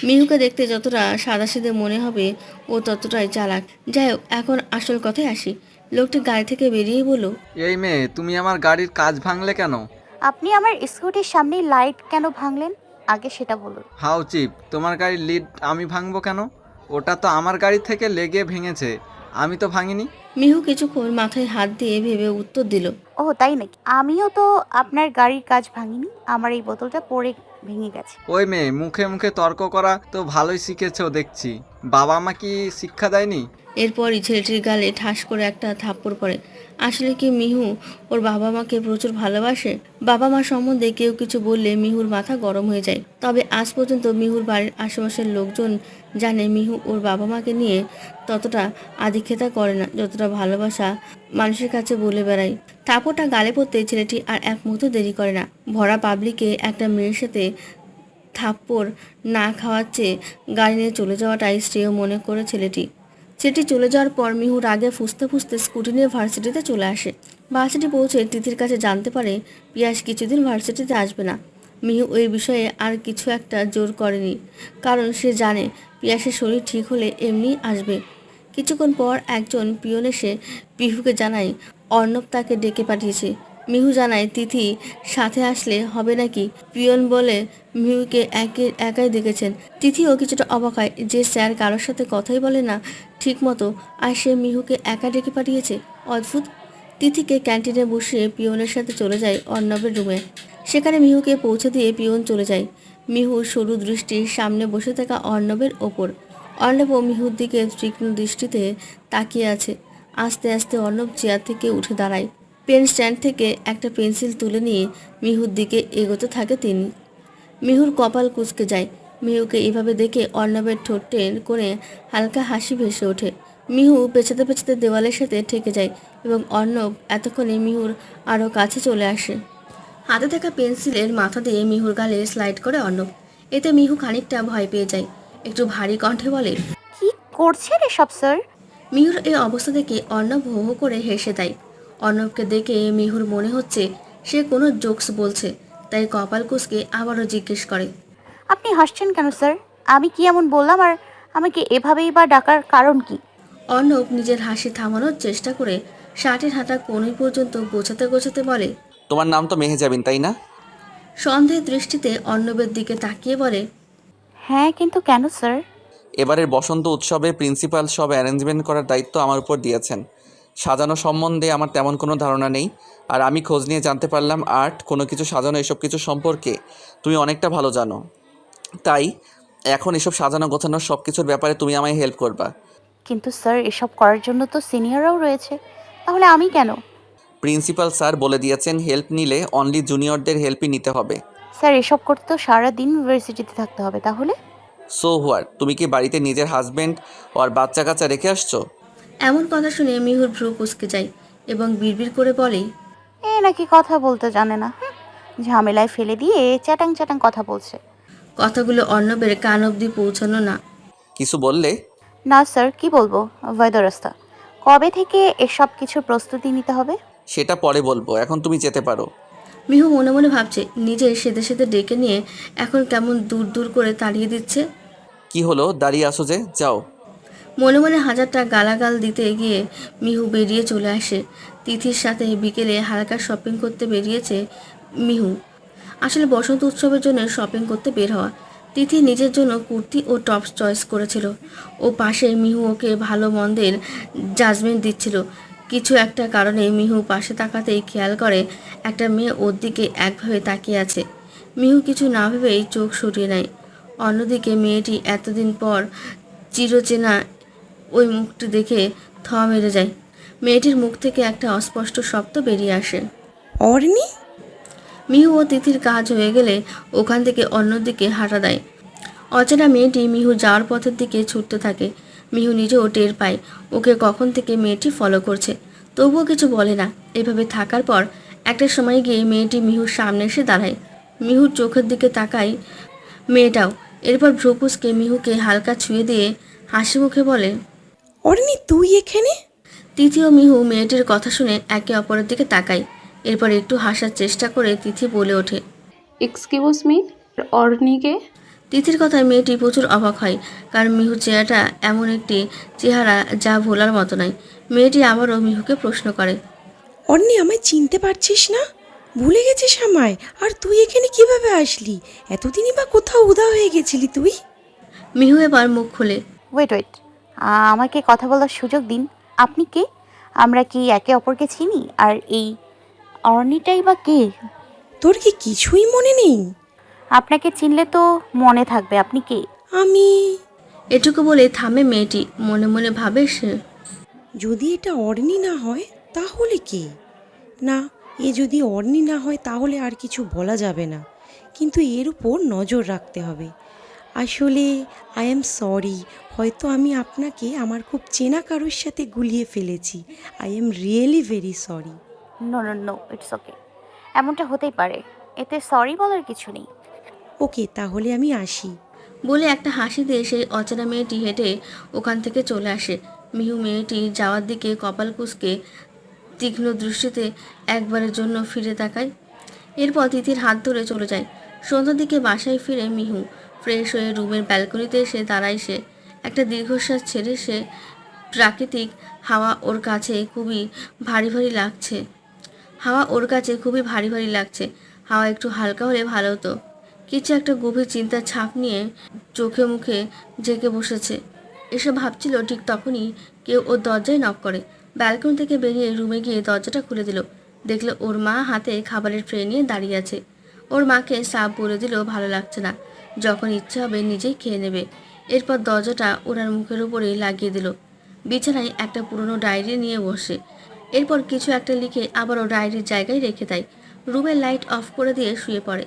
মিহুকে দেখতে যতটা সাদাসিধে মনে হবে ও ততটাই চালাক। যাই হোক, এখন আসল কথায় আসি। লোকটি গাড়ি থেকে বেরিয়ে বলল, এই মেয়ে, তুমি আমার গাড়ির কাজ ভাঙলে কেন? আপনি আমার স্কুটির সামনে লাইট কেন ভাঙলেন আগে সেটা বলুন। হাউ চিপ, তোমার গাড়ির লিড আমি ভাঙবো কেন? ওটা তো আমার গাড়ি থেকে লেগে ভেঙেছে, আমি তো ভাঙিনি। মিহু কিছুক্ষণ মাথায় হাত দিয়ে ভেবে উত্তর দিল, ও তাই নাকি? আমিও তো আপনার গাড়ির কাজ ভাঙিনি, আমার এই বোতলটা পড়ে ভেঙে গেছে। ওই মেয়ে, মুখে মুখে তর্ক করা তো ভালোই শিখেছো দেখছি। বাবা মা কি শিক্ষা দেয়নি? এরপরই ছেলেটির গালে ঠাস করে একটা থাপ্পড় পড়ে। আসলে কি মিহু ওর বাবা মাকে প্রচুর ভালোবাসে? বাবা মা সম্বন্ধে কেউ কিছু বললে মিহুর মাথা গরম হয়ে যায়। তবে আজ পর্যন্ত মিহুর বাড়ির আশেপাশের লোকজন জানে মিহু ওর বাবা মাকে নিয়ে ততটা আধিক্ষেতা করে না, যতটা ভালোবাসা মানুষের কাছে বলে বেড়ায়। থাপ্পড়টা গালে পড়তে ছেলেটি আর এক মুহূর্ত দেরি করে না। ভরা পাবলিকে একটা মেয়ের সাথে থাপ্পড় না খাওয়ার চেয়ে গাড়ি নিয়ে চলে যাওয়াটাই শ্রেয় মনে করে ছেলেটি চলে যাওয়ার পর মিহু রাগে ফুঁসতে ফুঁসতে স্কুটি নিয়ে ভার্সিটিতে চলে আসে। ভার্সিটি পৌঁছে তিথির কাছে জানতে পারে পিয়াস কিছুদিন ভার্সিটিতে আসবে না। মিহু ওই বিষয়ে আর কিছু একটা জোর করেনি, কারণ সে জানে পিয়াসের শরীর ঠিক হলে এমনি আসবে। কিছুক্ষণ পর একজন পিয়ন এসে পিহুকে জানায় অর্ণব তাকে ডেকে পাঠিয়েছে। মিহু জানায় তিথি সাথে আসলে হবে নাকি। পিয়ন বলে মিহুকে একাই দেখেছেন। তিথিও কিছুটা অবাক হয় যে স্যার কারোর সাথে কথাই বলে না ঠিক মতো, আর সে মিহুকে একা ডেকে পাঠিয়েছে। অদ্ভুত। তিথিকে ক্যান্টিনে বসিয়ে পিয়নের সাথে চলে যায় অর্ণবের রুমে। সেখানে মিহুকে পৌঁছে দিয়ে পিয়ন চলে যায়। মিহুর সরু দৃষ্টি সামনে বসে থাকা অর্ণবের ওপর। অর্ণব ও মিহুর দিকে তীক্ষ্ণ দৃষ্টিতে তাকিয়ে আছে। আস্তে আস্তে অর্ণব চেয়ার থেকে উঠে দাঁড়ায়। পেন স্ট্যান্ড থেকে একটা পেন্সিল তুলে নিয়ে মিহুর দিকে এগোতে থাকে তিনি। মিহুর কপাল কুঁচকে যায়। মিহুকে এভাবে দেখে অর্ণবের ঠোঁটের কোণে হালকা হাসি ভেসে ওঠে। মিহু পেছাতে পেছাতে দেওয়ালের সাথে ঠেকে যায় এবং অর্ণব এতক্ষণে মিহুর আরও কাছে চলে আসে। হাতে থাকা পেন্সিলের মাথা দিয়ে মিহুর গালে স্লাইড করে অর্ণব। এতে মিহু খানিকটা ভয় পেয়ে যায়। একটু ভারী কণ্ঠে বলে, কি করছেন এসব স্যার? মিহুর এই অবস্থা দেখে অর্ণব হো হো করে হেসে দেয়। অর্ণবকে দেখে মিহুর মনে হচ্ছে সে কোনো জোকস বলছে, তাই কপাল কুঁচকে আবারও জিজ্ঞেস করে, আপনি হাসছেন কেন স্যার? আমি কি এমন বললাম, আর আমাকে এভাবেই বা ডাকার কারণ কি? অর্ণব নিজের হাসি থামানোর চেষ্টা করে শার্টের হাঁটা কোণে পর্যন্ত গোছাতে গোছাতে বলে, তোমার নাম তো মেহেজাবিন, তাই না? সন্দেহের দৃষ্টিতে অর্ণবের দিকে তাকিয়ে বলে, হ্যাঁ, কিন্তু কেন স্যার? এবারের বসন্ত উৎসবে প্রিন্সিপাল সব অ্যারেঞ্জমেন্ট করার দায়িত্ব আমার উপর দিয়েছেন। সাজানো সম্বন্ধে আমার তেমন কোনো ধারণা নেই, আর আমি খোঁজ নিয়ে জানতে পারলাম আর্ট, কোনো কিছু সাজানো, এসব কিছু সম্পর্কে তুমি অনেকটা ভালো জানো। তাই এখন এসব সাজানো গোছানোর সব কিছুর ব্যাপারে তুমি আমায় হেল্প করবা। কিন্তু স্যার, এসব করার জন্য তো সিনিয়ররাও রয়েছে, তাহলে আমি কেন? প্রিন্সিপাল স্যার বলে দিয়েছেন হেল্প নিলে অনলি জুনিয়রদের হেল্পই নিতে হবে। স্যার, এসব করতে তো সারাদিন ইউনিভার্সিটিতে থাকতে হবে, তাহলে? সো হোয়াট, তুমি কি বাড়িতে নিজের হাজব্যান্ড আর বাচ্চা কাচ্চা রেখে আসছো? এমন কথা শুনে মিহুর ভ্রু কুঁচকে যায় এবং বিড়বিড় করে বলে, এ নাকি কথা বলতে জানে না, ঝামেলায় ফেলে দিয়ে চ্যাটাং চ্যাটাং কথা বলছে। কথাগুলো অর্ণবের কান অবধি পৌঁছানো না। কিছু বললে? না স্যার, কি বলবো, বৈধ রাস্তা। কবে থেকে এসব কিছুর প্রস্তুতি নিতে হবে? সেটা পরে বলবো, এখন তুমি যেতে পারো। মিহু মনে মনে ভাবছে নিজে সেদে সেদে ডেকে নিয়ে এখন কেমন দূর দূর করে তাড়িয়ে দিচ্ছে। কি হলো, দাঁড়িয়ে আসো যে, যাও। মনে মনে হাজারটা গালাগাল দিতে গিয়ে মিহু বেরিয়ে চলে আসে। তিথির সাথে বিকেলে হালকা শপিং করতে বেরিয়েছে মিহু। আসলে বসন্ত উৎসবের জন্য শপিং করতে বের হওয়া। তিথি নিজের জন্য কুর্তি ও টপস চয়েস করেছিল। ও পাশে মিহু ওকে ভালো মন্দের জাজমেন্ট দিচ্ছিল। কিছু একটা কারণে মিহু পাশে তাকাতেই খেয়াল করে একটা মেয়ে ওর দিকে একভাবে তাকিয়ে আছে। মিহু কিছু না ভেবেই চোখ সরিয়ে নেয়। অন্যদিকে মেয়েটি এতদিন পর চিরচেনা ওই মুখটি দেখে থ মেরে যায়। মেয়েটির মুখ থেকে একটা অস্পষ্ট শব্দ বেরিয়ে আসে, অর্নি। মিহু ও তিথির কাজ হয়ে গেলে ওখান থেকে অন্যদিকে হাঁটা দেয়। অচেনা মেয়েটি মিহু যাওয়ার পথের দিকে ছুটতে থাকে। মিহু নিজেও টের পায় ওকে কখন থেকে মেয়েটি ফলো করছে, তবুও কিছু বলে না। এভাবে থাকার পর একটা সময় গিয়ে মেয়েটি মিহুর সামনে এসে দাঁড়ায়। মিহুর চোখের দিকে তাকায় মেয়েটাও। এরপর ভ্রুকুচকে মিহুকে হালকা ছুঁয়ে দিয়ে হাসি মুখে বলে, অর্নি, তুই এখানে? তিথি ও মিহু মেয়েটির কথা শুনে একে অপরের দিকে তাকায়। এরপর একটু হাসার চেষ্টা করে তিথি বলে ওঠে, এক্সকিউজ মি, অর্নিকে? তিথির কথায় মেয়েটি প্রচুর অবাক হয়, কারণ মিহুর চেহারাটা এমন একটি চেহারা যা ভোলার মতো নয়। মেয়েটি আবারও মিহুকে প্রশ্ন করে। অন্নি, আমায় চিনতে পারছিস না? ভুলে গেছিস আমায়? আর তুই এখানে কিভাবে আসলি? এতদিনই বা কোথাও উদা হয়ে গেছিলি তুই? মিহু এবার মুখ খুলে। ওয়েট ওয়েট, আমাকে কথা বলার সুযোগ দিন। আপনি কে? আমরা কি একে অপরকে চিনি? আর এই অর্নিটাই বা কে? তোর কি কিছুই মনে নেই? আপনাকে চিনলে তো মনে থাকবে। আপনি কে? আমি এটুকু বলে থামে মেয়েটি। মনে মনে ভাবে সে। যদি এটা অর্নি না হয় তাহলে কে? না, এ যদি অর্নি না হয় তাহলে আর কিছু বলা যাবে না, কিন্তু এর উপর নজর রাখতে হবে। আসলে আই এম সরি, হয়তো আমি আপনাকে আমার খুব চেনা কারোর সাথে গুলিয়ে ফেলেছি। I am really very sorry. No no no, it's okay. এমনটা হতেই পারে, এতে সরি বলার কিছু নেই। ওকে, তাহলে আমি আসি। বলে একটা হাসি দিয়ে সেই অচেনা মেয়েটি হেঁটে ওখান থেকে চলে আসে। মিহু মেয়েটি যাওয়ার দিকে কপাল কুঁচকে তীক্ষ্ণ দৃষ্টিতে একবারের জন্য ফিরে তাকায়। এরপর তিথির হাত ধরে চলে যায়। সন্ধ্যার দিকে বাসায় ফিরে মিহু ফ্রেশ হয়ে রুমের ব্যালকনিতে এসে দাঁড়ায় সে। একটা দীর্ঘশ্বাস ছেড়ে সে। প্রাকৃতিক হাওয়া ওর কাছে খুবই ভারী ভারী লাগছে। হাওয়া একটু হালকা হলে ভালো হতো। কিছু একটা গভীর চিন্তার ছাপ নিয়ে চোখে মুখে ঝেঁকে বসেছে। এসব ভাবছিল ঠিক তখনই কেউ ওর দরজায় নক করে। ব্যালকনি থেকে বেরিয়ে রুমে গিয়ে দরজাটা খুলে দিল। দেখলো ওর মা হাতে খাবারের ট্রে নিয়ে দাঁড়িয়ে আছে। ওর মাকে সাপ বলে দিলেও ভালো লাগছে না, যখন ইচ্ছে হবে নিজেই খেয়ে নেবে। এরপর দরজাটা ওনার মুখের উপরেই লাগিয়ে দিল। বিছানায় একটা পুরনো ডায়েরি নিয়ে বসে। এরপর কিছু একটা লিখে আবারও ডায়েরির জায়গায় রেখে দেয়। রুমের লাইট অফ করে দিয়ে শুয়ে পড়ে।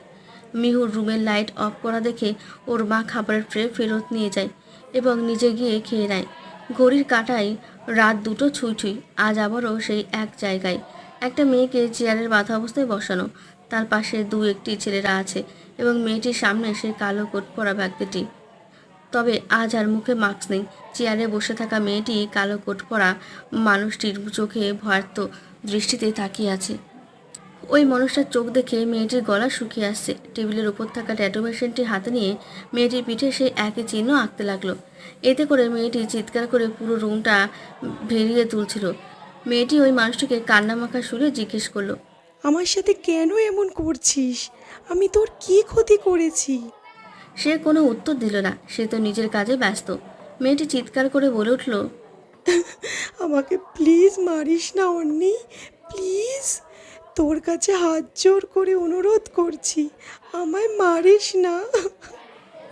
মিহুর রুমের লাইট অফ করা দেখে ওর মা খাবারের ট্রে ফেরত নিয়ে যায় এবং নিজে গিয়ে খেয়ে নেয়। ঘড়ির কাঁটায় রাত 2টো ছুঁই ছুঁই। আজ আবারও সেই এক জায়গায় একটা মেয়েকে চেয়ারের বাঁধা অবস্থায় বসানো। তার পাশে একটি ছেলেরা আছে এবং মেয়েটির সামনে সেই কালো কোট পরা ব্যক্তিটি। তবে আজ আর মুখে মাস্ক নেই। চেয়ারে বসে থাকা মেয়েটি কালো কোট পরা মানুষটির চোখে ভয়ার্ত দৃষ্টিতে তাকিয়ে আছে। ওই মানুষটার চোখ দেখে মেয়েটির গলা শুকিয়ে আসছে। টেবিলের উপর থাকা ট্যাটু মেশিনটি হাতে নিয়ে মেয়েটির পিঠে সেই একই চিহ্ন আঁকতে লাগলো। এতে করে মেয়েটি চিৎকার করে পুরো রুমটা ভেরিয়ে তুলছিল। মেয়েটি ওই মানুষটিকে কান্নামাখা সুরে জিজ্ঞেস করলো। আমার সাথে কেন এমন করছিস? আমি তোর কি ক্ষতি করেছি? সে কোনো উত্তর দিল না, সে তো নিজের কাজে ব্যস্ত। মেয়েটি চিৎকার করে বলে উঠল। আমাকে প্লিজ মারিস না অন্নি, প্লিজ, তোর কাছে হাত জোর করে অনুরোধ করছি, আমায় মারিস না।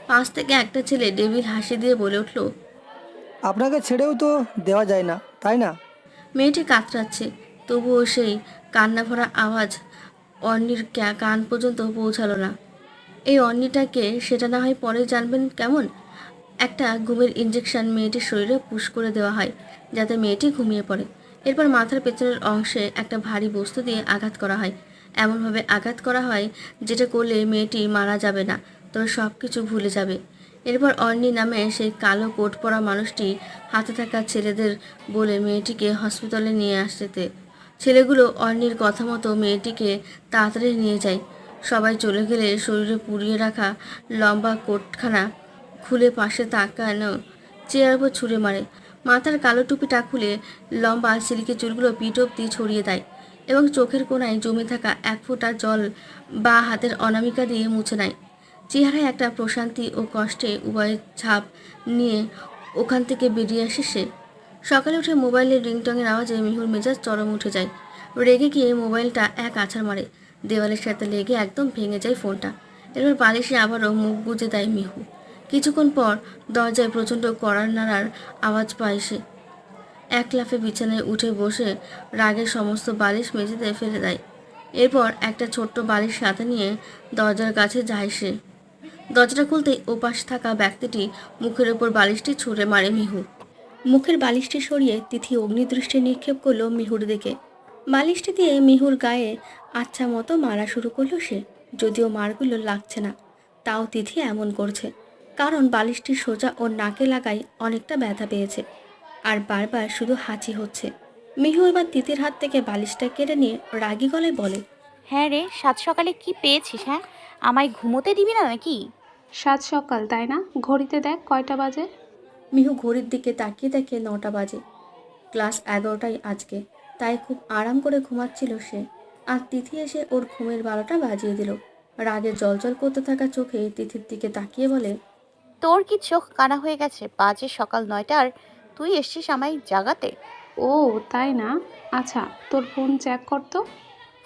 পাশ থেকে একটা ছেলে ডেভিল হাসি দিয়ে বলে উঠল। আপনাকে ছেড়েও তো দেওয়া যায় না, তাই না? মেয়েটি কাতরাচ্ছে, তবুও সেই কান্না ভরা আওয়াজ অন্নির কান পর্যন্ত পৌঁছালো না। এই অন্নিটাকে সেটা না হয় পরে জানবেন কেমন। একটা ঘুমের ইঞ্জেকশন মেয়েটির শরীরে পুশ করে দেওয়া হয় যাতে মেয়েটি ঘুমিয়ে পড়ে। এরপর মাথার পেছনের অংশে একটা ভারী বস্তু দিয়ে আঘাত করা হয়। এমনভাবে আঘাত করা হয় যেটা করলে মেয়েটি মারা যাবে না, তবে সব কিছু ভুলে যাবে। এরপর অর্নি নামে সেই কালো কোট পরা মানুষটি হাতে থাকা ছেলেদের বলে মেয়েটিকে হসপিটালে নিয়ে আসতে। ছেলেগুলো অর্নির কথা মতো মেয়েটিকে তাড়াতাড়ি নিয়ে যায়। সবাই চলে গেলে শরীরে পুড়িয়ে রাখা লম্বা কোটখানা খুলে পাশে তাকানো চেয়ার উপর ছুঁড়ে মারে। মাথার কালো টুপিটা খুলে লম্বা সিল্কি চুলগুলো পিঠ অব্দি ছড়িয়ে দেয় এবং চোখের কোণায় জমে থাকা এক ফোঁটা জল বা হাতের অনামিকা দিয়ে মুছে নেয়। চেহারায় একটা প্রশান্তি ও কষ্টে উভয় ছাপ নিয়ে ওখান থেকে বেরিয়ে আসে সে। সকালে উঠে মোবাইলের রিংটংয়ের আওয়াজে মিহুর মেজাজ চরম উঠে যায়। রেগে গিয়ে মোবাইলটা এক আছাড় মারে। দেওয়ালের সাথে লেগে একদম ভেঙে যায় ফোনটা। এরপর বালিশে আবারও মুখ গুজে দেয় মিহু। কিছুক্ষণ পর দরজায় প্রচণ্ড কড়ার নাড়ার আওয়াজ পায় সে। এক লাফে বিছানায় উঠে বসে রাগের সমস্ত বালিশ মেঝেতে ফেলে দেয়। এরপর একটা ছোট্ট বালিশ সাথে নিয়ে দরজার কাছে যায় সে। দরজাটা খুলতেই ওপাশ থাকা ব্যক্তিটি মুখের ওপর বালিশটি ছুঁড়ে মারে মিহু। মুখের বালিশটি সরিয়ে তিথি অগ্নিদৃষ্টি নিক্ষেপ করলো মিহুর দিকে। বালিশটি দিয়ে মিহুর গায়ে আচ্ছা মতো মারা শুরু করলো সে। যদিও মারগুলো লাগছে না, তাও তিথি এমন করছে কারণ বালিশটি সোজা ওর নাকে লাগাই অনেকটা ব্যথা পেয়েছে আর বারবার শুধু হাঁচি হচ্ছে। মিহু এবার তিথির হাত থেকে বালিশটা কেড়ে নিয়ে রাগী গলায় বলে। হ্যাঁ রে, সাত সকালে কি পেয়েছিস? হ্যাঁ, আমায় ঘুমোতে দিবি না নাকি? সাত সকাল তাই না? ঘড়িতে দেখ কয়টা বাজে। মিহু ঘড়ির দিকে তাকিয়ে দেখে 9টা বাজে। ক্লাস 11টাই আজকে, তাই খুব আরাম করে ঘুমাচ্ছিল সে। আর তিথি এসে ওর ঘুমের 12টা বাজিয়ে দিল। রাগে জলজল করতে থাকা চোখে তিথির দিকে তাকিয়ে বলে, তোর কি চোখ কানা হয়ে গেছে? বাজে সকাল 9টা আর তুই এসছিস আমায় জাগাতে? ও তাই না? আচ্ছা তোর ফোন চেক কর তো।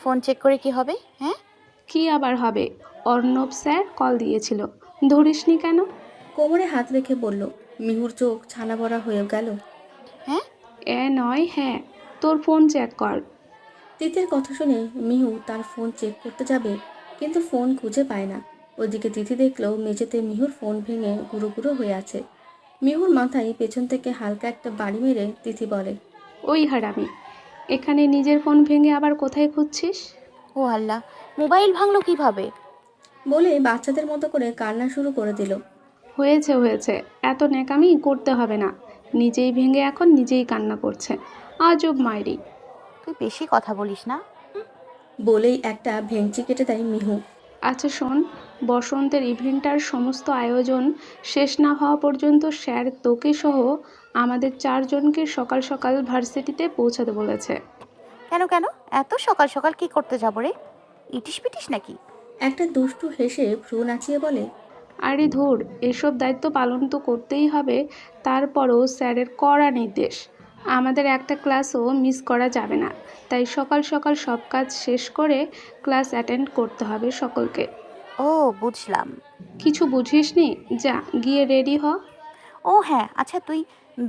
ফোন চেক করে কি হবে? হ্যাঁ, কি আবার হবে? অর্ণব স্যার কল দিয়েছিল, ধরিসনি কেন? কোমরে হাত রেখে বলল। মিহুর চোখ ছানা ভরা হয়ে গেল। হ্যাঁ, এ নয় হ্যাঁ, তোর ফোন চেক কর। তিথির কথা শুনে মিহু তার ফোন চেক করতে যাবে, কিন্তু ফোন খুঁজে পায় না। ওদিকে তিথি দেখলো মেঝেতে মিহুর ফোন ভেঙে গুঁড়ো গুঁড়ো হয়ে আছে। মিহুর মাথায় পেছন থেকে হালকা একটা বাড়ি মেরে তিথি বলে, ওই হারামি, এখানে নিজের ফোন ভেঙে আবার কোথায় খুঁজছিস? ও আল্লাহ, মোবাইল ভাঙলো কিভাবে? বলে বাচ্চাদের মতো করে কান্না শুরু করে দিল। হয়েছে হয়েছে, এত ন্যাকামি করতে হবে না। নিজেই ভেঙে এখন নিজেই কান্না করছে, আজব মাইরি। তুই বেশি কথা বলিস না। বলেই একটা ভেঙচি কেটে দেয় মিহু। আচ্ছা শোন, বসন্তের ইভেন্টটার সমস্ত আয়োজন শেষ না হওয়া পর্যন্ত স্যার তোকে সহ আমাদের 4 জনকে সকাল সকাল ভার্সিটিতে পৌঁছাতে বলেছে। কেন কেন? এত সকাল সকাল কি করতে যাবো রে? ইটিস পিটিস নাকি? একটা দুষ্টু হেসে ভ্রু নাচিয়ে বলে, আরে ধুর, এসব দায়িত্ব পালন তো করতেই হবে। তারপরও স্যারের কড়া নির্দেশ, আমাদের একটা ক্লাসও মিস করা যাবে না। তাই সকাল সকাল সব কাজ শেষ করে ক্লাস অ্যাটেন্ড করতে হবে সকলকে। ও বুঝলাম। কিছু বুঝিসনি? যা গিয়ে রেডি হ। ও হ্যাঁ, আচ্ছা তুই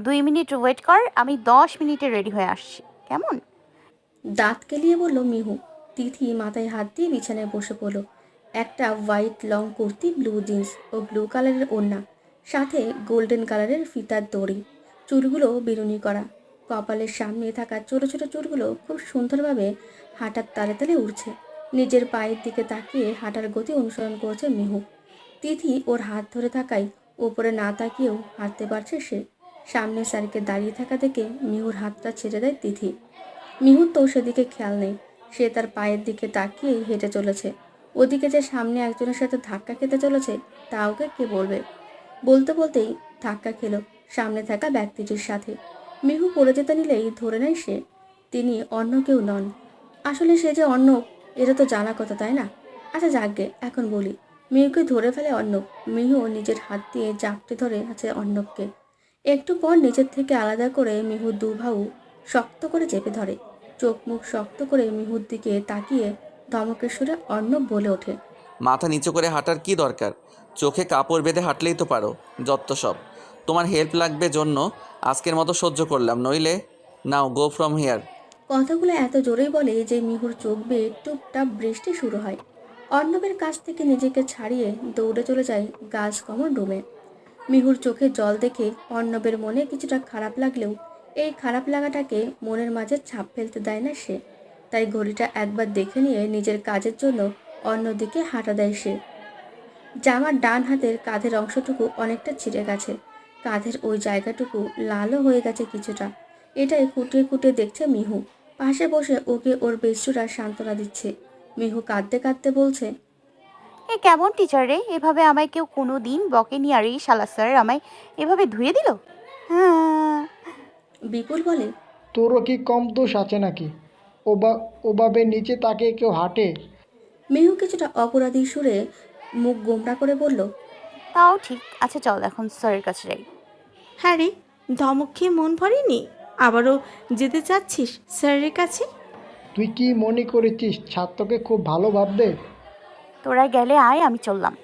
2 মিনিট ওয়েট কর, আমি 10 মিনিটে রেডি হয়ে আসছি, কেমন? দাঁত কেলিয়ে বলল মিহু। তিথি মাথায় হাত দিয়ে বিছানায় বসে পড়ল। একটা white long kurti, blue jeans ও ব্লু কালারের ওড়না, সাথে গোল্ডেন কালারের ফিতার দড়ি। চুলগুলো বিরুনি করা, কপালের সামনে থাকা ছোট ছোট চুলগুলো খুব সুন্দরভাবে হাঁটার তালে তালে উড়ছে। নিজের পায়ের দিকে তাকিয়ে হাঁটার গতি অনুসরণ করছে মিহু। তিথি ওর হাত ধরে থাকায় উপরে না তাকিয়েও হাঁটতে পারছে সে। সামনে স্যারকে দাঁড়িয়ে থাকা দেখে মিহুর হাতটা ছেড়ে দেয় তিথি। মিহুর তো সেদিকে খেয়াল নেই, সে তার পায়ের দিকে তাকিয়েই হেঁটে চলেছে। ওদিকে যে সামনে একজনের সাথে ধাক্কা খেতে চলেছে তা ওকে কে বলবে। বলতে বলতেই ধাক্কা খেলো সামনে থাকা ব্যক্তিটির সাথে। মিহু পড়ে যেতে নিলেই ধরে নেয় সে তিনি অন্য কেউ নন। আসলে সে যে অর্ণব এটা তো জানা কথা, তাই না? আচ্ছা যাকগে, এখন বলি। মিহুকে ধরে ফেলে অর্ণব। মিহু নিজের হাত দিয়ে জাপটে ধরে আছে অর্ণবকে। একটু পর নিজের থেকে আলাদা করে মিহুর দুবাহু শক্ত করে চেপে ধরে। চোখ মুখ শক্ত করে মিহুর দিকে তাকিয়ে ধমকের সুরে অর্ণব বলে ওঠে, মাথা নিচু করে হাঁটার কি দরকার? চোখে কাপড় বেঁধে হাঁটলেই তো পারো, যত সব। তোমার হেল্প লাগবে জন্য আজকের মতো সহ্য করলাম, নইলে নাও গো ফ্রম হিয়ার। কথাগুলো এত জোরেই বলে যে মিহুর চোখ বেয়ে টুপটাপ বৃষ্টি শুরু হয়। অর্ণবের কাছ থেকে নিজেকে ছাড়িয়ে দৌড়ে চলে যায় গার্লস কমন রুমে। মিহুর চোখে জল দেখে অর্ণবের মনে কিছুটা খারাপ লাগলেও এই খারাপ লাগাটাকে মনের মাঝে ছাপ ফেলতে দেয় না সে। তাই ঘড়িটা একবার দেখে নিয়ে নিজের কাজের জন্য অন্যদিকে হাঁটা দেয় সে। জামার ডান হাতের কাঁধের অংশটুকু অনেকটা ছিঁড়ে গেছে, কাঁধের ওই জায়গাটুকু লালও হয়ে গেছে কিছুটা। এটাই খুঁটিয়ে খুঁটিয়ে দেখছে মিহু। পাশে বসে ওকে ওর বেষ্টুরা সান্ত্বনা দিচ্ছে। মিহু কাঁদতে কাঁদতে বলছে, এ কেমন টিচার রে? এভাবে আমায় কেউ কোনো দিন বকেনি, আর এই শালা স্যার আমায় এভাবে ধুয়ে দিল। হ্যাঁ। বিপুল বলে, তোরও কি কম দোষ আছে নাকি? ওভাবে নিচে তাকিয়ে কেউ হাঁটে? মিহু কিছুটা অপরাধী সুরে মুখ গোমড়া করে বলল, তাও ঠিক আছে, চল এখন স্যারের কাছে যাই। হ্যাঁ রে, ধমক খেয়ে মন ভরেনি? আবারও যেতে চাচ্ছিস স্যারের কাছে? তুই কি মনে করেছিস ছাত্রকে খুব ভালো ভাববে? তোরা গেলে আয়, আমি চললাম।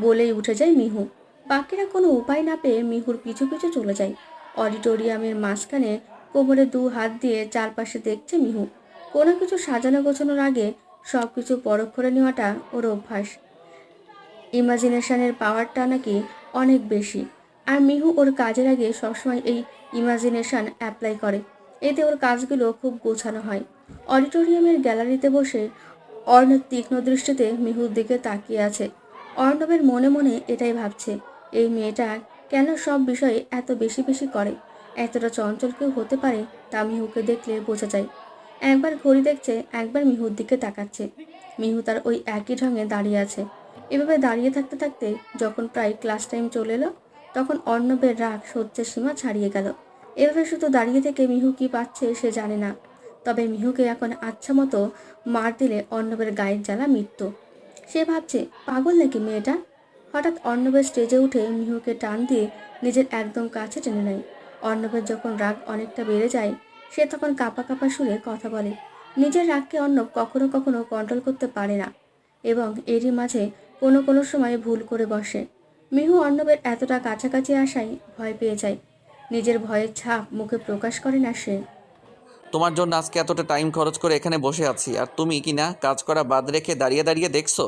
বলেই উঠে যায় মিহু। বাকিরা কোনো উপায় না পেয়ে মিহুর পিছু পিছু চলে যায়। অডিটোরিয়ামের মাঝখানে কোমরে 2 হাত দিয়ে চারপাশে দেখছে মিহু। কোনো কিছু সাজানো গোছানোর আগে সব কিছু পরখ করে নেওয়াটা ওর অভ্যাস। ইমাজিনেশনের পাওয়ারটা নাকি অনেক বেশি, আর মিহু ওর কাজের আগে সবসময় এই ইমাজিনেশন অ্যাপ্লাই করে। এতে ওর কাজগুলো খুব গোছানো হয়। অডিটোরিয়ামের গ্যালারিতে বসে অর্ণব তীক্ষ্ণ দৃষ্টিতে মিহুর দিকে তাকিয়ে আছে। অর্ণবের মনে মনে এটাই ভাবছে, এই মেয়েটা কেন সব বিষয়ে এত বেশি বেশি করে। এতটা চঞ্চল কেউ হতে পারে তা মিহুকে দেখলে বোঝা যায়। একবার ঘড়ি দেখছে, একবার মিহুর দিকে তাকাচ্ছে। মিহু তার ওই একই ঢঙে দাঁড়িয়ে আছে। এভাবে দাঁড়িয়ে থাকতে থাকতে যখন প্রায় ক্লাস টাইম চলে এলো, তখন অর্ণবের রাগ সহ্যের সীমা ছাড়িয়ে গেল। এভাবে শুধু দাঁড়িয়ে থেকে মিহু কি পাচ্ছে সে জানে না, তবে মিহুকে এখন আচ্ছা মতো মার দিলে অর্ণবের গায়ের জ্বালা মৃত্যু। সে ভাবছে পাগল নাকি মেয়েটা। হঠাৎ অর্ণবের স্টেজে উঠে মিহুকে টান দিয়ে নিজের একদম কাছে টেনে নেয়। অর্ণবের যখন রাগ অনেকটা বেড়ে যায়, সে তখন কাঁপা কাঁপা সুরে কথা বলে। নিজের রাগকে অর্ণব কখনো কখনো কন্ট্রোল করতে পারে না এবং এরই মাঝে কোনো কোনো সময় ভুল করে বসে। মিহু অর্ণবের এতটা কাছাকাছি আসায় ভয় পেয়ে যায়। নিজের ভয়ের ছাপ মুখে প্রকাশ করে না সে। তোমার জন্য আজকে এতটা টাইম খরচ করে এখানে বসে আছি, আর তুমি কি না কাজ করা বাদ রেখে দাঁড়িয়ে দাঁড়িয়ে দেখছো?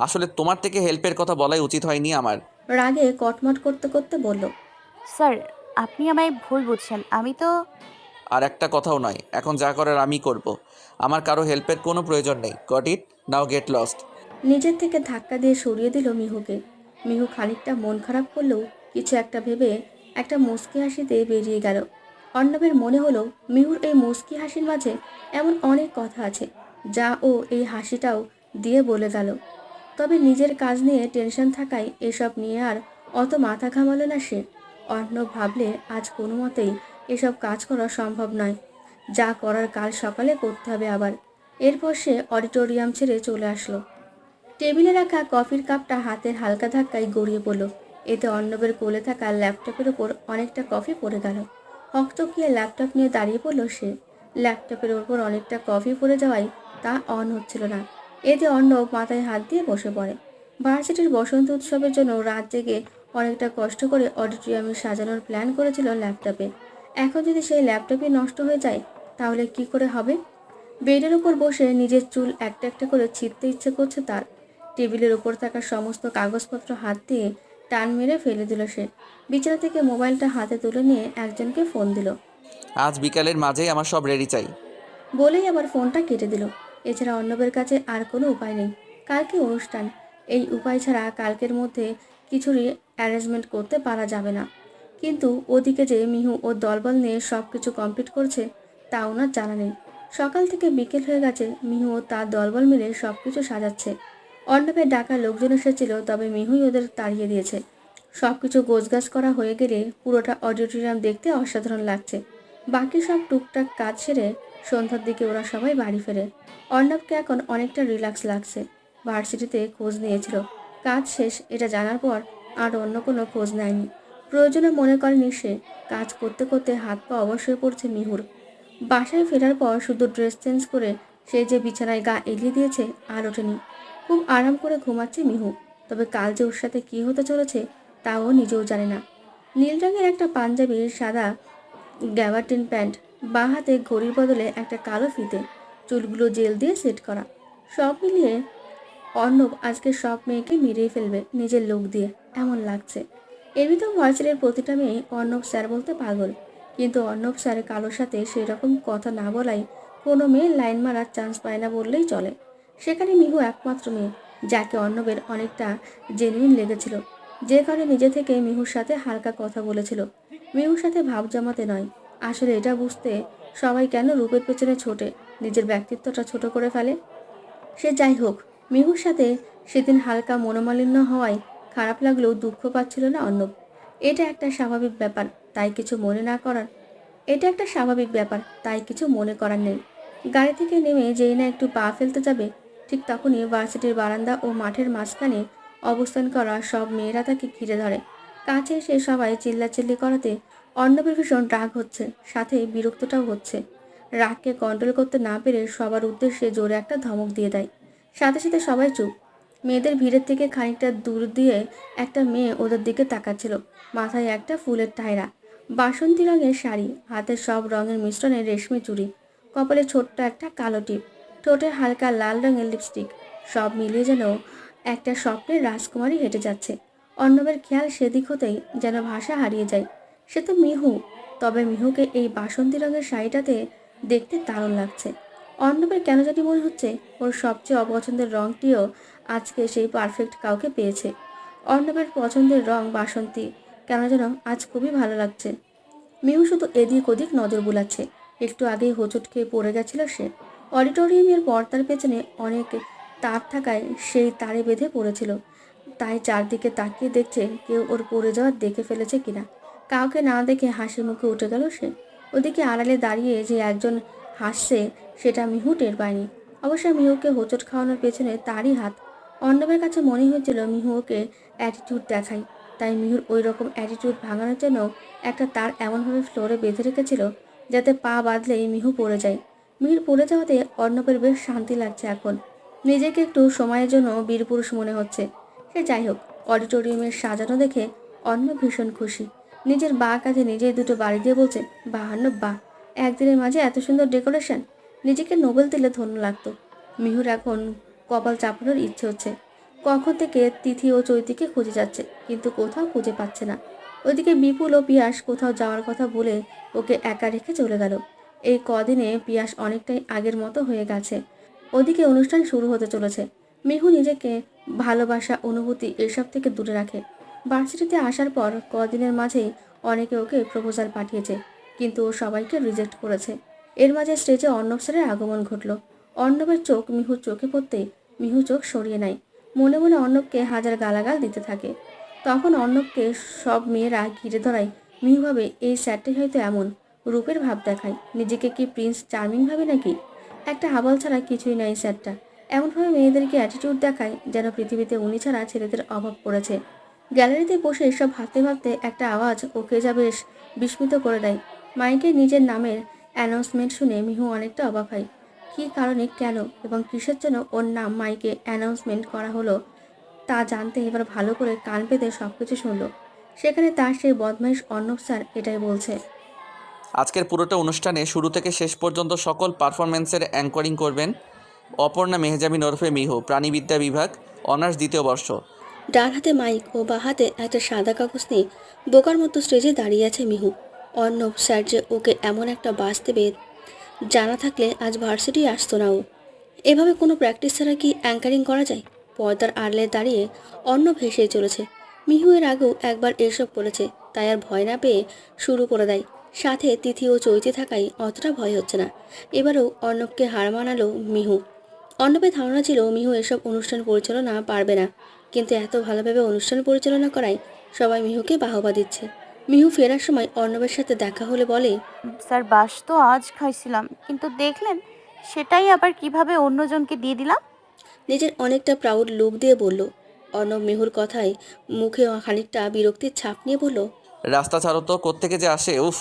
আসলে তোমার থেকে হেল্পের কথা বলাই উচিত হয়নি আমার। রাগে কটমট করতে করতে বলল, স্যার, আপনি আমায় ভুল বুঝছেন। আমি তো আর একটা কথাও নয়, এখন যা করার আমি করব। আমার কারো হেল্পের কোনো প্রয়োজন নেই। Got it? Now get lost. নিজের থেকে ধাক্কা দিয়ে সরিয়ে দিল মিহুকে। মিহু খানিকটা মন খারাপ করলেও কিছু একটা ভেবে একটা মুচকি হাসিতে বেরিয়ে গেল। অর্ণবের মনে হলো মিহুর এই মুচকি হাসির মাঝে এমন অনেক কথা আছে যা ও এই হাসিটাও দিয়ে বলে গেল। তবে নিজের কাজ নিয়ে টেনশন থাকায় এসব নিয়ে আর অত মাথা ঘামালো না সে। অর্ণব ভাবলে আজ কোনো মতেই এসব কাজ করা সম্ভব নয়, যা করার কাল সকালে করতে হবে আবার। এরপর সে অডিটোরিয়াম ছেড়ে চলে আসলো। টেবিলে রাখা কফির কাপটা হাতের হালকা ধাক্কায় গড়িয়ে পড়ল। এতে অর্ণবের কোলে থাকা ল্যাপটপের ওপর অনেকটা কফি পড়ে গেল। হকচকিয়ে ল্যাপটপ নিয়ে দাঁড়িয়ে পড়ল সে। ল্যাপটপের ওপর অনেকটা কফি পড়ে যাওয়ায় তা অন হচ্ছিল না। এতে অর্ণব মাথায় হাত দিয়ে বসে পড়ে। ভার্সিটির বসন্ত উৎসবের জন্য রাত জেগে অনেকটা কষ্ট করে অডিটোরিয়ামে সাজানোর প্ল্যান করেছিল ল্যাপটপে। এখন যদি সেই ল্যাপটপই নষ্ট হয়ে যায় তাহলে কি করে হবে? বেডের উপর বসে নিজের চুল একটা একটা করে ছিঁড়তে ইচ্ছে করছে তার। টেবিলের উপর থাকা সমস্ত কাগজপত্র হাত দিয়ে টান মেরে ফেলে দিল সে। বিছানা থেকে মোবাইলটা হাতে তুলে নিয়ে একজনকে ফোন দিল। আজ বিকালের মাঝেই আমার সব রেডি চাই। বলেই আবার ফোনটা কেটে দিল। এছাড়া অর্ণবের কাছে আর কোনো উপায় নেই। কালকে অনুষ্ঠান, এই উপায় ছাড়া কালকের মধ্যে কিছুরই অ্যারেঞ্জমেন্ট করতে পারা যাবে না। কিন্তু ওদিকে যে মিহু ও দলবল নিয়ে সব কিছু কমপ্লিট করছে তা ওনার জানা নেই। সকাল থেকে বিকেল হয়ে গেছে, মিহু ও তার দলবল মিলে সব কিছু সাজাচ্ছে। অর্ণবের ডাকা লোকজন এসেছিল, তবে মিহুই ওদের তাড়িয়ে দিয়েছে। সব কিছু গোছগাছ করা হয়ে গেলে পুরোটা অডিটোরিয়াম দেখতে অসাধারণ লাগছে। বাকি সব টুকটাক কাজ সেরে সন্ধ্যার দিকে ওরা সবাই বাড়ি ফেরে। অর্ণবকে এখন অনেকটা রিল্যাক্স লাগছে। ভার্সিটিতে খোঁজ নিয়েছিল, কাজ শেষ এটা জানার পর আর অন্য কোনো খোঁজ নেয়নি। প্রয়োজনে মনে করেনি সে। কাজ করতে করতে হাত পা অবশ হয়ে পড়ছে মিহুর। বাসায় ফেরার পর শুধু ড্রেস চেঞ্জ করে সে যে বিছানায় গা এলিয়ে দিয়েছে আর ওঠেনি। খুব আরাম করে ঘুমাচ্ছে মিহু। তবে কাল যে ওর সাথে কী হতে চলেছে তাও নিজেও জানে না। নীল রঙের একটা পাঞ্জাবি, সাদা গ্যাবার্টিন প্যান্ট, বাঁ হাতে ঘড়ির বদলে একটা কালো ফিতে, চুলগুলো জেল দিয়ে সেট করা। সব মিলিয়ে অর্ণব আজকে সব মেয়েকে মিরিয়ে ফেলবে নিজের লোক দিয়ে, এমন লাগছে। এর ভিতর ভার্সিটির প্রতিটা মেয়ে অর্ণব স্যার বলতে পাগল। কিন্তু অর্ণব স্যার কারোর সাথে সেই রকম কথা না বলায় কোনো মেয়ে লাইন মারার চান্স পায় না বললেই চলে। সেখানে মিহু একমাত্র মেয়ে যাকে অর্ণবের অনেকটা জেনুইন লেগেছিল, যে কারণে নিজে থেকে মিহুর সাথে হালকা কথা বলেছিল। মিহুর সাথে ভাব জমাতে নয়, আসলে এটা বুঝতে সবাই কেন রূপের পেছনে ছোটে, নিজের ব্যক্তিত্বটা ছোট করে ফেলে। সে যাই হোক, মিহুর সাথে সেদিন হালকা মনোমালিন্য হওয়ায় খারাপ লাগলেও দুঃখ পাচ্ছিল না অর্ণব। এটা একটা স্বাভাবিক ব্যাপার, তাই কিছু মনে না করার এটা একটা স্বাভাবিক ব্যাপার তাই কিছু মনে করার নেই। গাড়ি থেকে নেমে যেই না একটু পা ফেলতে যাবে, ঠিক তখনই ভার্সিটির বারান্দা ও মাঠের মাঝখানে অবস্থান করা সব মেয়েরা তাকে ঘিরে ধরে। কাছে এসে সবাই চিল্লাচিল্লি করাতে অর্ণবের ভীষণ রাগ হচ্ছে, সাথে বিরক্তটাও হচ্ছে। রাগকে কন্ট্রোল করতে না পেরে সবার উদ্দেশ্যে জোরে একটা ধমক দিয়ে দেয়। সাথে সাথে সবাই চুপ। মেয়েদের ভিড়ের থেকে খানিকটা দূর দিয়ে একটা মেয়ে ওদের দিকে তাকাচ্ছিল। মাথায় একটা ফুলের টায়রা, বাসন্তী রঙের শাড়ি, হাতে সব রঙের মিশ্রণে রেশমি চুড়ি, কপালে ছোট্ট একটা কালো টিপ, ঠোঁটে হালকা লাল রঙের লিপস্টিক। সব মিলিয়ে যেন একটা স্বপ্নের রাজকুমারী হেঁটে যাচ্ছে। অর্ণবের খেয়াল সেদিক হতেই যেন ভাষা হারিয়ে যায়। সে তো মিহু, তবে মিহুকে এই বাসন্তী রঙের শাড়িটাতে দেখতে দারুণ লাগছে। অর্ণবের কেন জানি মনে হচ্ছে ওর সবচেয়ে অপছন্দের রঙটিও আজকে সেই পারফেক্ট কাউকে পেয়েছে। অর্ণবের পছন্দের রং বাসন্তী, কেন যেন আজ খুবই ভালো লাগছে। মিহু শুধু এদিক ওদিক নজর বুলাচ্ছে। একটু আগেই হোঁচট খেয়ে পড়ে গেছিল সে। অডিটোরিয়ামের পর্দার পেছনে অনেক তার থাকায় সেই তারে বেঁধে পড়েছিল। তাই চারদিকে তাকিয়ে দেখছে কেউ ওর পড়ে যাওয়ার দেখে ফেলেছে কিনা। কাউকে না দেখে হাসি মুখে উঠে গেল সে। ওদিকে আড়ালে দাঁড়িয়ে যে একজন হাসছে সেটা মিহু টের পায়নি। অবশ্য মিহুকে হোঁচট খাওয়ানোর পেছনে তারই হাত। অর্ণবের কাছে মনে হয়েছিল মিহু ওকে অ্যাটিটিউড দেখায়, তাই মিহুর ওই রকম অ্যাটিটিউড ভাঙানোর জন্য একটা তার এমনভাবে ফ্লোরে বেঁধে রেখেছিল যাতে পা বাঁধলেই মিহু পড়ে যায়। মিহুর পড়ে যাওয়াতে অর্ণবের বেশ শান্তি লাগছে এখন। নিজেকে একটু সময়ের জন্য বীরপুরুষ মনে হচ্ছে। সে যাই হোক, অডিটোরিয়ামের সাজানো দেখে অর্ণব ভীষণ খুশি। নিজের কাঁধে নিজেই দুটো বাড়ি দিয়ে বলছে, বাহ অর্ণব বাহ, একদিনের মাঝে এত সুন্দর ডেকোরেশন। নিজেকে নোবেল দিলে ধন্য লাগতো। মিহুর এখন কপাল চাপানোর ইচ্ছে হচ্ছে। কখন থেকে তিথি ও চৈতিকে খুঁজে যাচ্ছে, কিন্তু কোথাও খুঁজে পাচ্ছে না। ওইদিকে বিপুল ও পিয়াস কোথাও যাওয়ার কথা বলে ওকে একা রেখে চলে গেল। এই কদিনে পিয়াস অনেকটাই আগের মতো হয়ে গেছে। ওদিকে অনুষ্ঠান শুরু হতে চলেছে। মিহু নিজেকে ভালোবাসা, অনুভূতি এসব থেকে দূরে রাখে। ভার্সিটিতে আসার পর কদিনের মাঝেই অনেকে ওকে প্রপোজাল পাঠিয়েছে, কিন্তু ও সবাইকে রিজেক্ট করেছে। এর মাঝে স্টেজে অর্ণব স্যারের আগমন ঘটল। অর্ণবের চোখ মিহুর চোখে পড়তেই মিহু চোখ সরিয়ে নেয়। মনে মনে অর্ণবকে হাজার গালাগাল দিতে থাকে। তখন অর্ণবকে সব মেয়েরা ঘিরে ধরায় মিহু ভাবে এই স্যারটাই হয়তো এমন রূপের ভাব দেখায়। নিজেকে কি প্রিন্স চার্মিং ভাবে নাকি? একটা হাবল ছাড়া কিছুই নাই স্যারটা। এমনভাবে মেয়েদেরকে অ্যাটিটিউড দেখায় যেন পৃথিবীতে উনি ছাড়া ছেলেদের অভাব পড়েছে। গ্যালারিতে বসে এসব ভাবতে ভাবতে একটা আওয়াজ ওকে যা বেশ বিস্মিত করে দেয়। মাইকে নিজের নামের অ্যানাউন্সমেন্ট শুনে মিহু অনেকটা অবাক হয়। কী কারণে, কেন এবং কিসের জন্য ওর নাম মাইকে অ্যানাউন্সমেন্ট করা হলো তা জানতে এবার ভালো করে কান পেতে সব কিছু শুনল। সেখানে তার সেই বদমাইশ অর্ণব স্যার এটাই বলছে। আজকের পুরোটা অনুষ্ঠানে শুরু থেকে শেষ পর্যন্ত সকল পারফরমেন্সের অ্যাঙ্করিং করবেন অপর্ণা মেহজাবিন ওরফে মিহু, প্রাণীবিদ্যা বিভাগ, অনার্স 2য় বর্ষ। ডান হাতে মাইক ও বা হাতে একটা সাদা কাগজ নিয়ে বোকার মতো স্টেজে দাঁড়িয়ে আছে মিহু। অর্ণব স্যার যে ওকে এমন একটা বাস দেবে জানা থাকলে আজ ভার্সিটি আসতো না ও। এভাবে কোনো প্র্যাকটিস ছাড়া কি অ্যাঙ্কারিং করা যায়? পর্দার আড়লে দাঁড়িয়ে অর্ণব হেসেই চলেছে। মিহু এর আগেও একবার এসব করেছে, তাই আর ভয় না পেয়ে শুরু করে দেয়। সাথে তিথি ও চৈতি থাকায় অতটা ভয় হচ্ছে না। এবারেও অর্ণবকে হার মানালো মিহু। অর্ণবের ধারণা ছিল মিহু এসব অনুষ্ঠান পরিচালনা পারবে না, কিন্তু এত ভালোভাবে অনুষ্ঠান পরিচালনা করায় সবাই মিহুকে বাহবা দিচ্ছে। মিহু ফেরার সময় অর্ণবের সাথে দেখা হলে বলে, স্যার বাস তো আজ খাইছিলাম, কিন্তু দেখলেন সেটাই আবার কিভাবে অন্যজনকে দিয়ে দিলাম। নিজের অনেকটা প্রাউড লুক দিয়ে বলল। অর্ণব মিহুর কথায় মুখে খানিকটা বিরক্তির ছাপ নিয়ে বলল, রাস্তা ছাড়ো তো, কোত্থেকে যে আসে, উফ।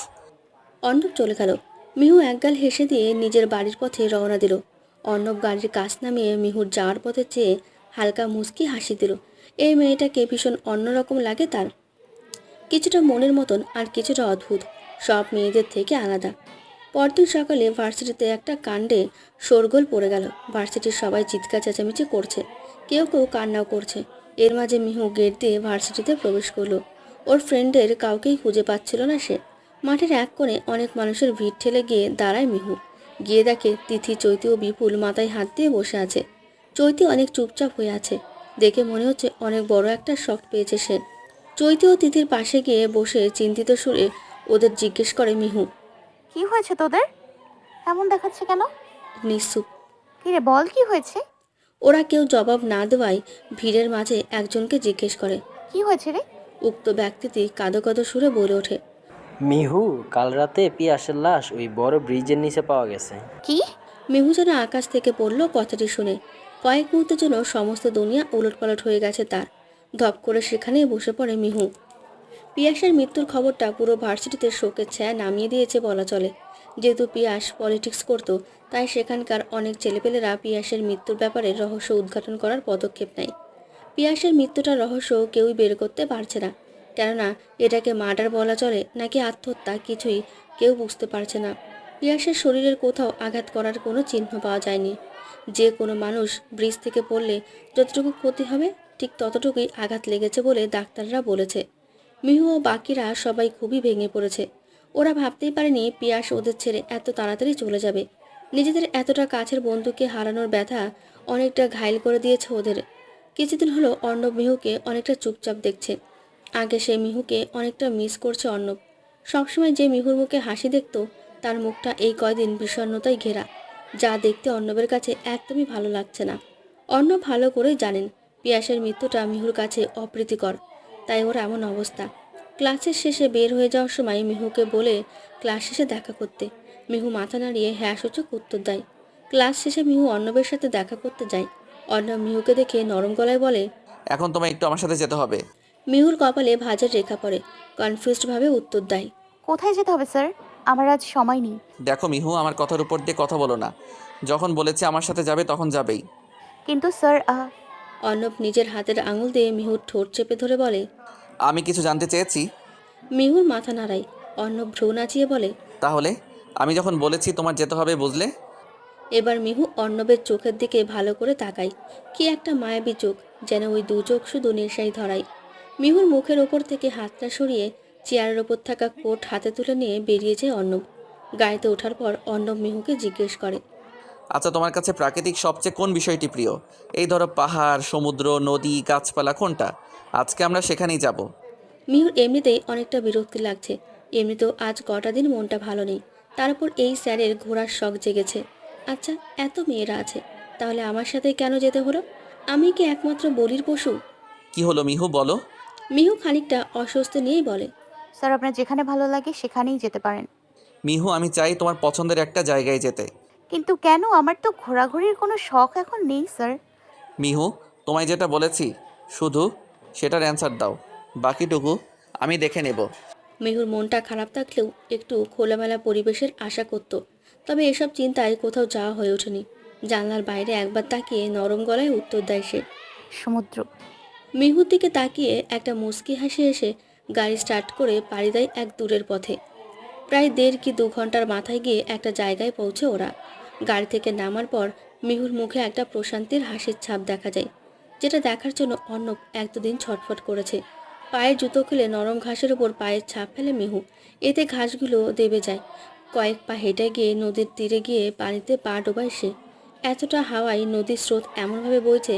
অর্ণব চলে গেল। মিহু একগাল হেসে দিয়ে নিজের বাড়ির পথে রওনা দিল। অর্ণব গাড়ির কাছ নামিয়ে মিহুর যাওয়ার পথে চেয়ে হালকা মুচকি হাসি দিল। এই মেয়েটাকে ভীষণ অন্যরকম লাগে তার। কিছুটা মনের মতন আর কিছুটা অদ্ভুত, সব মেয়েদের থেকে আলাদা। পরদিন সকালে ভার্সিটিতে একটা কাণ্ডে শোরগোল পড়ে গেল। ভার্সিটির সবাই চিৎকার চেঁচামেচি করছে, কেউ কেউ কান্নাও করছে। এর মাঝে মিহু গেট দিয়ে ভার্সিটিতে প্রবেশ করলো। ওর ফ্রেন্ডের কাউকেই খুঁজে পাচ্ছিল না সে। মাঠের এক কোণে অনেক মানুষের ভিড় ঠেলে গিয়ে দাঁড়ায় মিহু। গিয়ে দেখে তিথি, চৈতি ও বিপুল মাথায় হাত দিয়ে বসে আছে। চৈতি অনেক চুপচাপ হয়ে আছে। দেখে মনে হচ্ছে অনেক বড় একটা শক পেয়েছে সে। চৈতি ও তিথির পাশে গিয়ে বসে চিন্তিত সুরে ওদের জিজ্ঞেস করে মিহু। কি হয়েছে তোদের? এমন দেখাচ্ছে কেন? নিশ্চুপ। কিরে বল, কি হয়েছে? ওরা কেউ জবাব না দেওয়ায় ভিড়ের মাঝে একজনকে জিজ্ঞেস করে। কি হয়েছে রে? উক্ত ব্যক্তিটি কাঁদো কাঁদো সুরে বলে ওঠে, মিহু, কাল রাতে পিয়াসের লাশ ওই বড় ব্রিজের নিচে পাওয়া গেছে। কি? মিহু যেন আকাশ থেকে পড়ল কথাটি শুনে। কয়েক মুহূর্তের জন্য সমস্ত দুনিয়া উলটপালট হয়ে গেছে তার। ধপ করে সেখানেই বসে পড়ে মিহু। পিয়াসের মৃত্যুর খবরটা পুরো ভার্সিটিতে শোকের ছায়া নামিয়ে দিয়েছে বলা চলে। যেহেতু পিয়াস পলিটিক্স করত, তাই সেখানকার অনেক ছেলেপেলেরা পিয়াসের মৃত্যুর ব্যাপারে রহস্য উদ্ঘাটন করার পদক্ষেপ নেয়। পিয়াসের মৃত্যুটার রহস্য কেউই বের করতে পারছে না, কেননা এটাকে মার্ডার বলা চলে নাকি আত্মহত্যা কিছুই কেউ বুঝতে পারছে না। পিয়াসের শরীরের কোথাও আঘাত করার কোনো চিহ্ন পাওয়া যায়নি। যে কোনো মানুষ ব্রিজ থেকে পড়লে যতটুকু ক্ষতি হবে ঠিক ততটুকুই আঘাত লেগেছে বলে ডাক্তাররা বলেছে। মিহু ও বাকিরা সবাই খুবই ভেঙে পড়েছে। ওরা ভাবতেই পারেনি পিয়াস ওদের ছেড়ে এত তাড়াতাড়ি চলে যাবে। নিজেদের এতটা কাছের বন্ধুকে হারানোর ব্যথা অনেকটা ঘায়েল করে দিয়েছে ওদের। কিছুদিন হলো অর্ণব মিহুকে অনেকটা চুপচাপ দেখছে। আগে সে মিহুকে অনেকটা মিস করছে অর্ণব। সবসময় যে মিহুর মুখে হাসি দেখত, তার মুখটা এই কয়দিন বিষণ্ণতায় ঘেরা, যা দেখতে অর্ণবের কাছে একদমই ভালো লাগছে না। অন্য ভালো করেই জানেন পিয়াসের মৃত্যুটা মিহুর কাছে অপ্রীতিকর, তাই ওর এমন অবস্থা। ক্লাসের শেষে বের হয়ে যাওয়ার সময় মিহুকে বলে ক্লাস শেষে দেখা করতে। মিহু মাথা নাড়িয়ে হ্যাঁ সূচক উত্তর দেয়। ক্লাস শেষে মিহু অর্ণবের সাথে দেখা করতে যায়। অর্ণব মিহুকে দেখে নরম গলায় বলে, এখন তোমায় একটু আমার সাথে যেতে হবে। মিহুর কপালে ভাঁজের রেখা পড়ে। কনফিউজডভাবে উত্তর দেয়, কোথায় যেতে হবে স্যার? আমার আজ সময় নেই। দেখো মিহু, আমার কথার উপর দিয়ে কথা বলো না। যখন বলেছে আমার সাথে যাবে তখন যাবেই। কিন্তু স্যার অর্ণব নিজের হাতের আঙুল দিয়ে মিহুর ঠোঁট চেপে ধরে বলে। আমি কিছু জানতে চেয়েছি। মিহুর মাথা নাড়ায়। অর্ণব ভ্রু নাচিয়ে বলে, তাহলে আমি যখন বলেছি তোমার যেতে হবে, বুঝলে? এবার মিহু অর্ণবের চোখের দিকে ভালো করে তাকায়। কি একটা মায়াবী চোখ, যেন ওই দু চোখ শুধু নেশাই ধরায়। মিহুর মুখের ওপর থেকে হাতটা সরিয়ে চেয়ারের ওপর থাকা কোট হাতে তুলে নিয়ে বেরিয়ে যায় অর্ণব। গাড়িতে ওঠার পর অর্ণব মিহুকে জিজ্ঞেস করে, আচ্ছা, তোমার কাছে প্রাকৃতিক সবচেয়ে কোন বিষয়টি প্রিয়? এই ধরো পাহাড়, সমুদ্র, নদী, গাছপালা, কোনটা? আজকে আমরা সেখানেই যাব। মিহুর এমনিতেই অনেকটা বিরক্তি লাগছে। এমনিতেও আজ কটা দিন মনটা ভালো নেই, তার উপর এই স্যারের ঘোরার শখ জেগেছে। আচ্ছা, এত মেয়েরা আছে, তাহলে আমার সাথে কেন যেতে হলো? আমি কি একমাত্র বলির পশু? কি হলো মিহু, বলো। মিহু খানিকটা অস্বস্তি নিয়েই বলে, স্যার আপনার যেখানে ভালো লাগে সেখানেই যেতে পারেন। মিহু, আমি চাই তোমার পছন্দের একটা জায়গায় যেতে। কিন্তু কেন? আমার তো ঘোরাঘুরির কোনো শখ এখন নেই স্যার। মিহু, তোমায় যেটা বলেছি শুধু সেটার অ্যান্সার দাও, বাকিটুকু আমি দেখে নেব। মিহুর মনটা খারাপ থাকলেও একটু খোলামেলা পরিবেশের আশা করত, তবে এসব চিন্তায় কোথাও যাওয়া হয়ে ওঠেনি। জানলার বাইরে একবার তাকিয়ে নরম গলায় উত্তর দেয় সে, সমুদ্র। মিহুর দিকে তাকিয়ে একটা মুচকি হাসি এসে গাড়ি স্টার্ট করে পাড়ি দেয় এক দূরের পথে। প্রায় 1.5 কি 2 ঘন্টার মাথায় গিয়ে একটা জায়গায় পৌঁছে ওরা। গাড়ি থেকে নামার পর মিহুর মুখে একটা প্রশান্তির হাসির ছাপ দেখা যায়, যেটা দেখার জন্য অর্ণব এক দুদিন ছটফট করেছে। পায়ের জুতো খুলে নরম ঘাসের উপর পায়ের ছাপ ফেলে মিহু, এতে ঘাসগুলো দেবে যায়। কয়েক পা হেঁটে গিয়ে নদীর তীরে গিয়ে পানিতে পা ডোবায় সে। এতটা হাওয়ায় নদীর স্রোত এমনভাবে বইছে,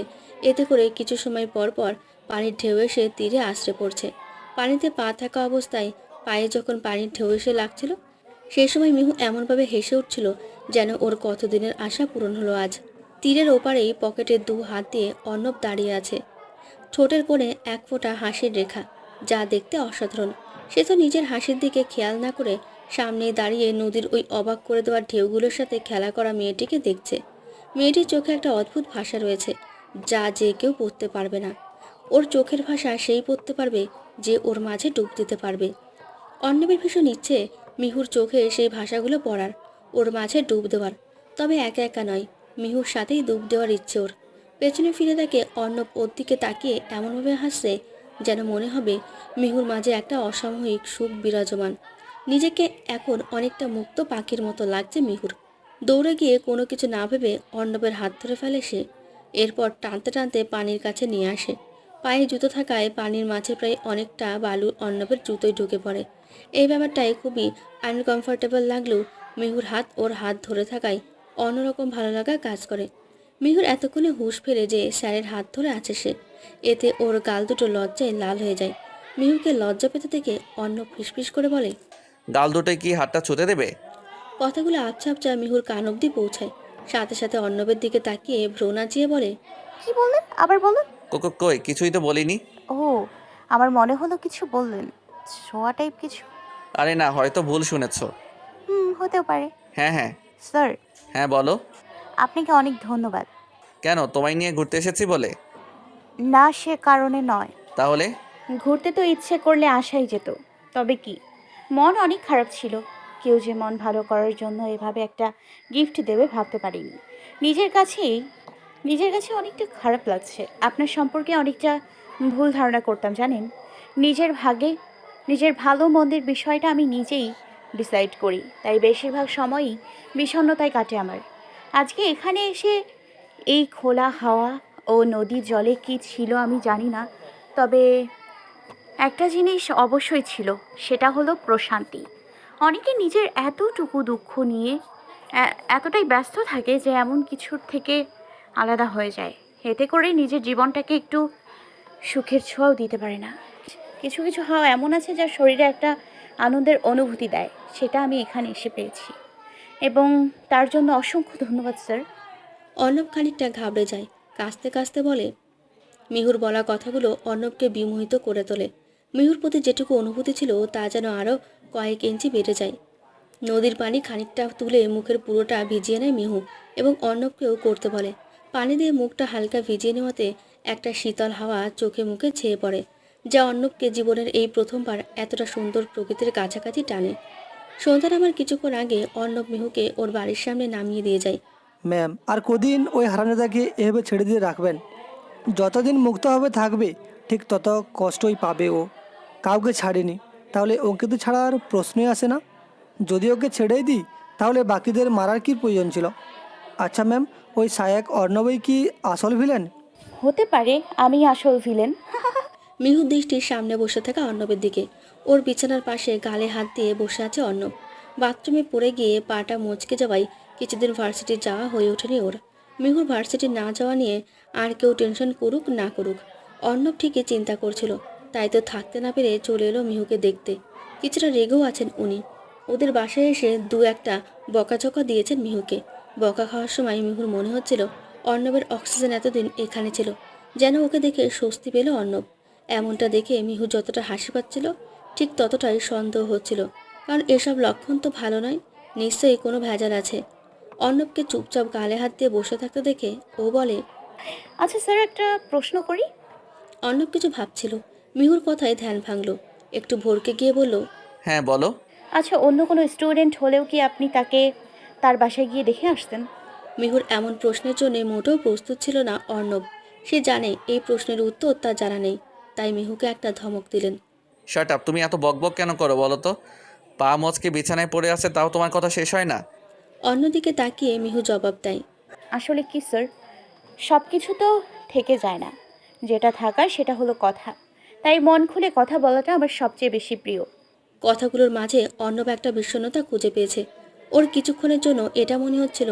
এতে করে কিছু সময় পর পর পানির ঢেউ এসে তীরে আশ্রে পড়ছে। পানিতে পা থাকা অবস্থায় পায়ে যখন পানির ঢেউ এসে লাগছিল, সেই সময় মিহু এমনভাবে হেসে উঠছিল যেন ওর কতদিনের আশা পূরণ হলো আজ। তীরের ওপারেই পকেটে 2 হাত দিয়ে অর্ণব দাঁড়িয়ে আছে। ঠোঁটের কোণে এক ফোঁটা হাসির রেখা, যা দেখতে অসাধারণ। সে তো নিজের হাসির দিকে খেয়াল না করে সামনেই দাঁড়িয়ে নদীর ওই অবাক করে দেওয়ার ঢেউগুলোর সাথে খেলা করা মেয়েটিকে দেখছে। মেয়েটির চোখে একটা অদ্ভুত ভাষা রয়েছে, যা যে কেউ পড়তে পারবে না। ওর চোখের ভাষা সেই পড়তে পারবে যে ওর মাঝে ডুব দিতে পারবে। অর্ণবের ভীষণ ইচ্ছে মিহুর চোখে সেই ভাষাগুলো পড়ার, ওর মাঝে ডুব দেওয়ার। তবে একা একা নয়, মিহুর সাথেই ডুব দেওয়ার ইচ্ছে ওর। পেছনে ফিরে দেখে অর্ণব ওর দিকে তাকিয়ে এমনভাবে হাসছে যেন মনে হবে মিহুর মাঝে একটা অসাময়িক সুখ বিরাজমান। নিজেকে এখন অনেকটা মুক্ত পাখির মতো লাগছে মিহুর। দৌড়ে গিয়ে কোনো কিছু না ভেবে অর্ণবের হাত ধরে ফেলে সে। এরপর টানতে টানতে পানির কাছে নিয়ে আসে। পায়ে জুতো থাকায় পানির মাঝে প্রায় অনেকটা বালু অর্ণবের জুতোয় ঢুকে পড়ে। এই ব্যাপারটাই খুবই আনকমফোর্টেবল লাগলেও মিহুর হাত ওর হাত ধরে থাকায় অন্যরকম ভালো লাগা কাজ করে। মিহুর এতক্ষণে হুঁশ ফেরে যে স্যারের হাত ধরে আছে সে, এতে ওর গাল দুটো লজ্জায় লাল হয়ে যায়। মিহুকে লজ্জা পেতে দেখে অর্ণব ফিসফিস করে বলে, গাল দুটোয় কি হাতটা ছুঁতে দেবে? কথাগুলো আবছা আবছা মিহুর কান অব্দি পৌঁছায়। সাথে সাথে অর্ণবের দিকে তাকিয়ে ভ্রু নাচিয়ে বলে, কি বললেন? আবার বলুন। কই, কিছুই তো বলিনি। ও, আমার মনে হলো কিছু বললেন, ছোঁয়া টাইপ কিছু। আরে না, হয়তো ভুল শুনেছ। হতেও পারে। হ্যাঁ হ্যাঁ। স্যার, হ্যাঁ বলো। আপনাকে অনেক ধন্যবাদ। কেন, তোমায় নিয়ে ঘুরতে এসেছি বলে? না, সে কারণে নয়। তাহলে? ঘুরতে তো ইচ্ছে করলে আসাই যেত, তবে কি, মন অনেক খারাপ ছিল। কেউ যে মন ভালো করার জন্য এভাবে একটা গিফট দেবে ভাবতে পারিনি। নিজের কাছে অনেকটা খারাপ লাগছে। আপনার সম্পর্কে অনেকটা ভুল ধারণা করতাম জানেন। নিজের ভালো মন্দের বিষয়টা আমি নিজেই ডিসাইড করি, তাই বেশিরভাগ সময়ই বিষণ্ণতায় কাটে আমার। আজকে এখানে এসে এই খোলা হাওয়া ও নদীর জলে কি ছিল আমি জানি না, তবে একটা জিনিস অবশ্যই ছিল, সেটা হলো প্রশান্তি। অনেকে নিজের এতটুকু দুঃখ নিয়ে এতটাই ব্যস্ত থাকে যে এমন কিছুর থেকে আলাদা হয়ে যায়। এতে করে নিজের জীবনটাকে একটু সুখের ছোঁয়াও দিতে পারে না। কিছু কিছু হাওয়া এমন আছে যা শরীরে একটা আনন্দের অনুভূতি দেয়, সেটা আমি এখানে এসে পেয়েছি, এবং তার জন্য অসংখ্য ধন্যবাদ স্যার। অর্ণব খানিকটা ঘাবড়ে যায়, কাঁচতে কাঁচতে বলে। মিহুর বলা কথাগুলো অর্ণবকে বিমোহিত করে তোলে। মিহুর প্রতি যেটুকু অনুভূতি ছিল তা যেন আরও কয়েক ইঞ্চি বেড়ে যায়। নদীর পানি খানিকটা তুলে মুখের পুরোটা ভিজিয়ে নেয় মিহু এবং অর্ণবকেও করতে বলে। পানি দিয়ে মুখটা হালকা ভিজিয়ে নেওয়াতে একটা শীতল হাওয়া চোখে মুখে ছেয়ে পড়ে, যা অর্ণবকে জীবনের এই প্রথমবার এতটা সুন্দর প্রকৃতির কাছাকাছি টানে। সন্ধ্যা নামার কিছুক্ষণ আগে অর্ণব মিহুকে ওর বাড়ির সামনে নামিয়ে দিয়ে যায়। ম্যাম, আর কদিন ওই হারামজাদাকে এভাবে ছেড়ে দিয়ে রাখবেন? যতদিন মুক্তভাবে থাকবে ঠিক তত কষ্টই পাবে ও। কাউকে ছাড়েনি, তাহলে ওকে তো ছাড়ার প্রশ্নই আসে না। যদি ওকে ছেড়েই দিই তাহলে বাকিদের মারার কী প্রয়োজন ছিল? আচ্ছা ম্যাম, ওই সায়াক অর্ণবই কি আসল ভিলেন? হতে পারে আমি আসল ভিলেন। মিহুর দৃষ্টির সামনে বসে থাকা অর্ণবের দিকে। ওর বিছানার পাশে গালে হাত দিয়ে বসে আছে অর্ণব। বাথরুমে পড়ে গিয়ে পাটা মচকে যাওয়ায় কিছুদিন ভার্সিটি যাওয়া হয়ে ওঠেনি ওর। মিহুর ভার্সিটি না যাওয়া নিয়ে আর কেউ টেনশন করুক না করুক, অর্ণব ঠিকই চিন্তা করছিল। তাই তো থাকতে না পেরে চলে এলো মিহুকে দেখতে। কিছুটা রেগেও আছেন উনি। ওদের বাসায় এসে দু একটা বকাঝকা দিয়েছেন মিহুকে। বকা খাওয়ার সময় মিহুর মনে হচ্ছিল অর্ণবের অক্সিজেন এতদিন এখানে ছিল, যেন ওকে দেখে স্বস্তি পেল অর্ণব। এমনটা দেখে মিহু যতটা হাসি পাচ্ছিল ঠিক ততটাই সন্দেহ হচ্ছিল, কারণ এসব লক্ষণ তো ভালো নয়। নিশ্চয়ই কোনো ভেজাল আছে। অর্ণবকে চুপচাপ গালে হাত দিয়ে বসে থাকতে দেখে ও বলে, আচ্ছা স্যার, একটা প্রশ্ন করি। অর্ণব কিছু ভাবছিল। মিহুর কথায় ধ্যান ভাঙল। একটু ভরকে গিয়ে বলল, হ্যাঁ বলো। আচ্ছা, অন্য কোনো স্টুডেন্ট হলেও কি আপনি তাকে তার বাসায় গিয়ে দেখে আসতেন? মিহুর এমন প্রশ্নের জন্য মোটেও প্রস্তুত ছিল না অর্ণব। সে জানে এই প্রশ্নের উত্তর তার জানা নেই, তাই মিহুকে একটা ধমক দিলেন। শাট আপ, তুমি এত বকবক কেন করো বলো তো? পা মচকে বিছানায় পড়ে আছে, তাও তোমার কথা শেষ হয় না? অন্যদিকে তাকিয়ে মিহু জবাব দেয়, আসলে কি স্যার, সব কিছু তো থেকে যায় না। যেটা থাকার সেটা হলো কথা। তাই মন খুলে কথা বলাটা আমার সবচেয়ে বেশি প্রিয়। কথাগুলোর মাঝে অর্ণব একটা বিষণ্ণতা খুঁজে পেয়েছে। ওর কিছুক্ষণের জন্য এটা মনে হচ্ছিল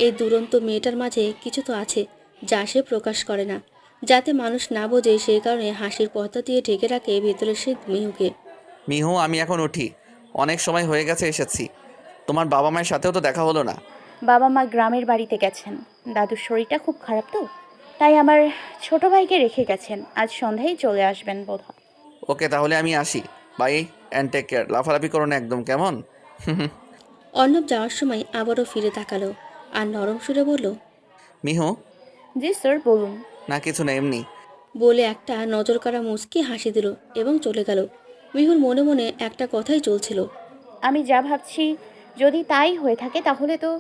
এই দুরন্ত মেয়েটার মাঝে কিছু তো আছে যা সে প্রকাশ করে না, যাতে মানুষ না বোঝে। সেই কারণে হাসির পর্দা দিয়ে ঢেকে রাখে ভেতরে সে মিহুকে। মিহু, আমি এখন উঠি। অনেক সময় হয়ে গেছে এসেছি। তোমার বাবা মায়ের সাথেও তো দেখা হলো না। বাবা মা গ্রামের বাড়িতে গেছেন। দাদুর শরীরটা খুব খারাপ তো, তাই আমার ছোট ভাইকে রেখে গেছেন। আজ সন্ধ্যায় চলে আসবেন বোধহয়। ওকে, তাহলে আমি আসি। Bye and take care. লাফালাফি করো না একদম, কেমন? অর্ণব যাওয়ার সময় আবারও ফিরে তাকালো আর নরম সুরে বলল, মিহু। জি স্যার, বলুন। না কিছু না, এমনি। বলে একটা নজর কাড়া মুচকি হাসি দিল এবং চলে গেল। মিহুর মনে মনে একটা কথাই চলছিল, আমি যা ভাবছি যদি তাই হয়ে থাকে তাহলে তো।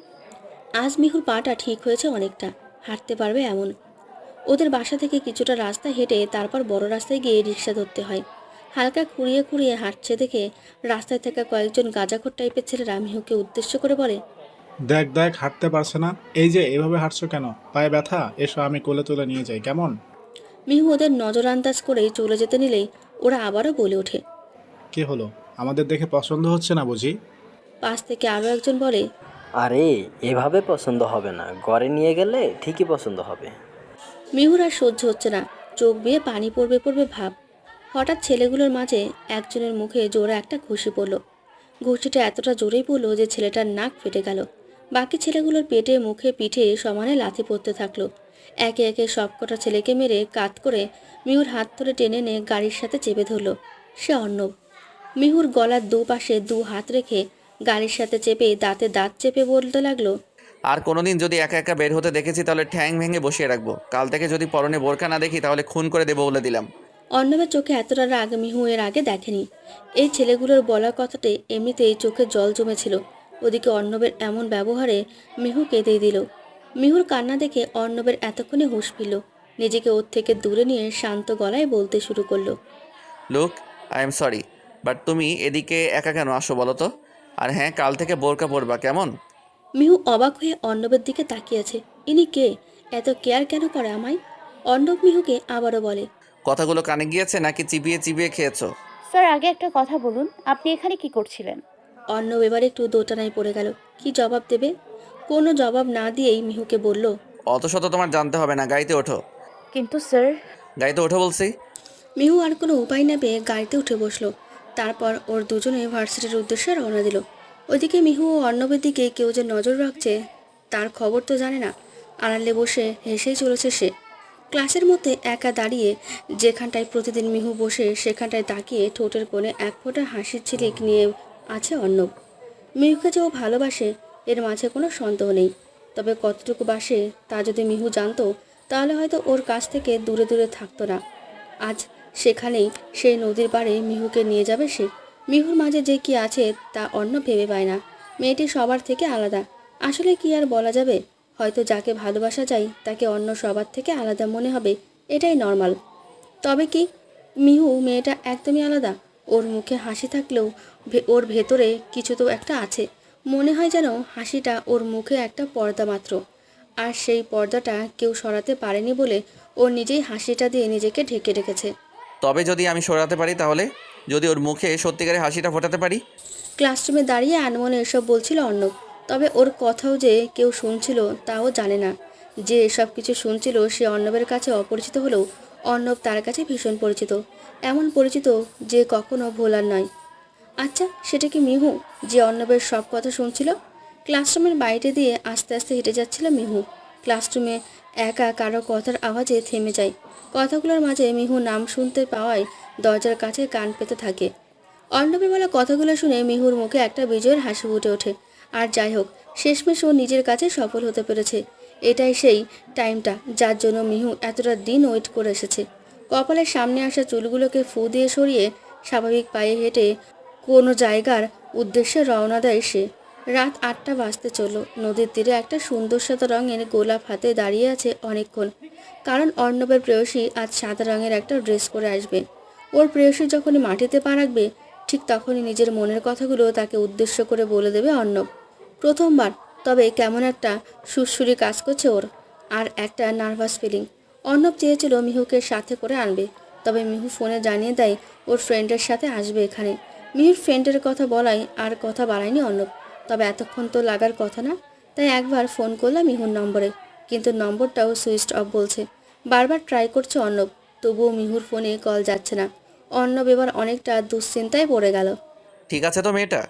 আজ মিহুর পাটা ঠিক হয়েছে অনেকটা, হাঁটতে পারবে এমন। ওদের বাসা থেকে কিছুটা রাস্তা হেঁটে তারপর বড় রাস্তায় গিয়ে রিক্সা ধরতে হয়। হালকা খুঁড়িয়ে খুঁড়িয়ে হাঁটছে দেখে রাস্তায় থাকা কয়েকজন গাঁজাখোর টাইপের ছেলেরা মিহুকে উদ্দেশ্য করে বলে, দেখ দেখ, হাঁটতে পারছে না, এই যে এভাবে হাঁটছো কেন? পায়ে ব্যথা? এসো আমি কোলে তুলে নিয়ে যাই, কেমন? মিহু ওদের নজর আন্দাজ করেই চলে যেতে নিলেই ওরা আবারও বলে ওঠে, কি হলো, আমাদের দেখে পছন্দ হচ্ছে না বুঝি? পাশ থেকে আরও একজন বলে, আরে এভাবে পছন্দ হবে না, ঘরে নিয়ে গেলে ঠিকই পছন্দ হবে। মিহুর আর সহ্য হচ্ছে না, চোখ বেয়ে পানি পড়বে পড়বে ভাব। হঠাৎ ছেলেগুলোর মাঝে একজনের মুখে জোরে একটা ঘুষি পড়ল। ঘুষিটা এতটা জোরেই পড়ল যে ছেলেটার নাক ফেটে গেল। বাকি ছেলেগুলোর পেটে মুখে পিঠে সমানে লাথি পড়তে থাকলো। একে একে সবকটা ছেলেকে মেরে কাত করে মিহুর হাত ধরে টেনে এনে গাড়ির সাথে চেপে ধরল সে অর্ণব। মিহুর গলার দুপাশে দু হাত রেখে গাড়ির সাথে চেপে দাঁতে দাঁত চেপে বলতে লাগলো, আর কোনোদিন যদি একা একা বের হতে দেখেছি তাহলে ঠ্যাং ভেঙে বসিয়ে রাখবো। কাল থেকে যদি পরনে বোরকা না দেখি তাহলে খুন করে দেবো বলে দিলাম। অর্ণবের চোখে এতটা রাগ মিহু এর আগে দেখেনি। এই ছেলেগুলোর বলা কথাতে এমনিতেই চোখে জল জমেছিল, ওদিকে অর্ণবের এমন ব্যবহারে মিহু কেঁদেই দিল। মিহুর কান্না দেখে অর্ণবের এতক্ষণে হুঁশ ফিরল। নিজেকে ওর থেকে দূরে নিয়ে শান্ত গলায় বলতে শুরু করলো, look, I am sorry, but তুমি এদিকে একা কেন আসো বলো তো? আর হ্যাঁ, কাল থেকে বোরকা পরবা, কেমন? মিহু অবাক হয়ে অর্ণবের দিকে তাকিয়ে আছে। ইনি কে? এত কেয়ার কেন করে আমায়? অর্ণব মিহুকে আবারও বলে, কথাগুলো কানে গিয়েছে নাকি চিবিয়ে চিবিয়ে খেয়েছো? স্যার, আগে একটা কথা বলুন, আপনি এখানে কি করছিলেন? অর্ণব এবার একটু দোটানায় পড়ে গেল। কি জবাব দেবে? কোনো জবাব না দিয়েই মিহুকে বলল, অত শত তোমার জানতে হবে না, গাড়িতে ওঠো। কিন্তু স্যার। গাড়িতে ওঠো বলছি। মিহু আর কোনো উপায় না পেয়ে গাড়িতে উঠে বসলো। তারপর ওর দুজনে ভার্সিটির উদ্দেশ্যে রওনা দিল। ওইদিকে মিহু ও অর্ণবের দিকে কেউ যে নজর রাখছে তার খবর তো জানে না। আড়ালে বসে হেসেই চলেছে সে। ক্লাসের মধ্যে একা দাঁড়িয়ে যেখানটায় প্রতিদিন মিহু বসে সেখানটায় তাকিয়ে ঠোঁটের কোণে এক ফোঁটা হাসির ঝিলিক নিয়ে আছে অর্ণব। মিহুকে যে ও ভালোবাসে এর মাঝে কোনো সন্দেহ নেই, তবে কতটুকু বাসে তা যদি মিহু জানতো তাহলে হয়তো ওর কাছ থেকে দূরে দূরে থাকতো না। আজ সেখানেই সেই নদীর পাড়ে মিহুকে নিয়ে যাবে সে। মিহুর মাঝে যে কি আছে তা অর্ণব ভেবে পায় না। মেয়েটি সবার থেকে আলাদা। আসলে কি আর বলা যাবে, হয়তো যাকে ভালোবাসা যায় তাকে অন্য সবার থেকে আলাদা মনে হবে, এটাই নর্মাল। তবে কি মিহু মেয়েটা একদমই আলাদা? ওর মুখে হাসি থাকলেও ওর ভেতরে কিছু তো একটা আছে। মনে হয় যেন হাসিটা ওর মুখে একটা পর্দা মাত্র, আর সেই পর্দাটা কেউ সরাতে পারেনি বলে ও নিজেই হাসিটা দিয়ে নিজেকে ঢেকে রেখেছে। তবে যদি আমি সরাতে পারি, তাহলে যদি ওর মুখে সত্যিকারের হাসিটা ফোটাতে পারি। ক্লাসরুমে দাঁড়িয়ে আনমনে এসব বলছিল অর্ণব, তবে ওর কথাও যে কেউ শুনছিল তাও জানে না। যে এসব কিছু শুনছিল সে অর্ণবের কাছে অপরিচিত হলেও অর্ণব তার কাছে ভীষণ পরিচিত, এমন পরিচিত যে কখনো ভোলার নয়। আচ্ছা, সেটা কি মিহু যে অর্ণবের সব কথা শুনছিল? ক্লাসরুমের বাইরে দিয়ে আস্তে আস্তে হেঁটে যাচ্ছিল মিহু। ক্লাসরুমে একা কারো কথার আওয়াজে থেমে যায়। কথাগুলোর মাঝে মিহু নাম শুনতে পাওয়ায় দরজার কাছে কান পেতে থাকে। অর্ণবের বলা কথাগুলো শুনে মিহুর মুখে একটা বিজয়ের হাসি ফুটে ওঠে। আর যাই হোক, শেষমেশ ও নিজের কাছে সফল হতে পেরেছে। এটাই সেই টাইমটা যার জন্য মিহু এতটা দিন ওয়েট করে এসেছে। কপালের সামনে আসা চুলগুলোকে ফু দিয়ে সরিয়ে স্বাভাবিক পায়ে হেঁটে কোনো জায়গার উদ্দেশ্যে রওনা দেয় সে। রাত 8টা বাজতে চলল। নদীর তীরে একটা সুন্দর সাদা রঙের গোলাপ হাতে দাঁড়িয়ে আছে অনেকক্ষণ, কারণ অর্ণবের প্রেয়সী আজ সাদা রঙের একটা ড্রেস পরে আসবে। ওর প্রেয়সী যখনই মাটিতে পা রাখবে ঠিক তখনই নিজের মনের কথাগুলো তাকে উদ্দেশ্য করে বলে দেবে অর্ণব। প্রথমবার, তবে কেমন একটা সুরসুরি কাজ করছে ওর, আর একটা নার্ভাস ফিলিং। অর্ণব চেয়েছিল মিহুকে সাথে করে আনবে, তবে মিহু ফোনে জানিয়ে দেয় ওর ফ্রেন্ডের সাথে আসবে এখানে। মিহুর ফ্রেন্ডের কথা বলাই আর কথা বাড়ায়নি অর্ণব, তবে এতক্ষণ তো লাগার কথা না। তাই একবার ফোন করলাম মিহুর নম্বরে, কিন্তু নম্বরটাও সুইচড অফ বলছে। বারবার ট্রাই করছে অর্ণব, তবুও মিহুর ফোনে কল যাচ্ছে না। অর্ণব এবার অনেকটা দুশ্চিন্তায় পড়ে গেল। ঠিক আছে তো মেয়েটা?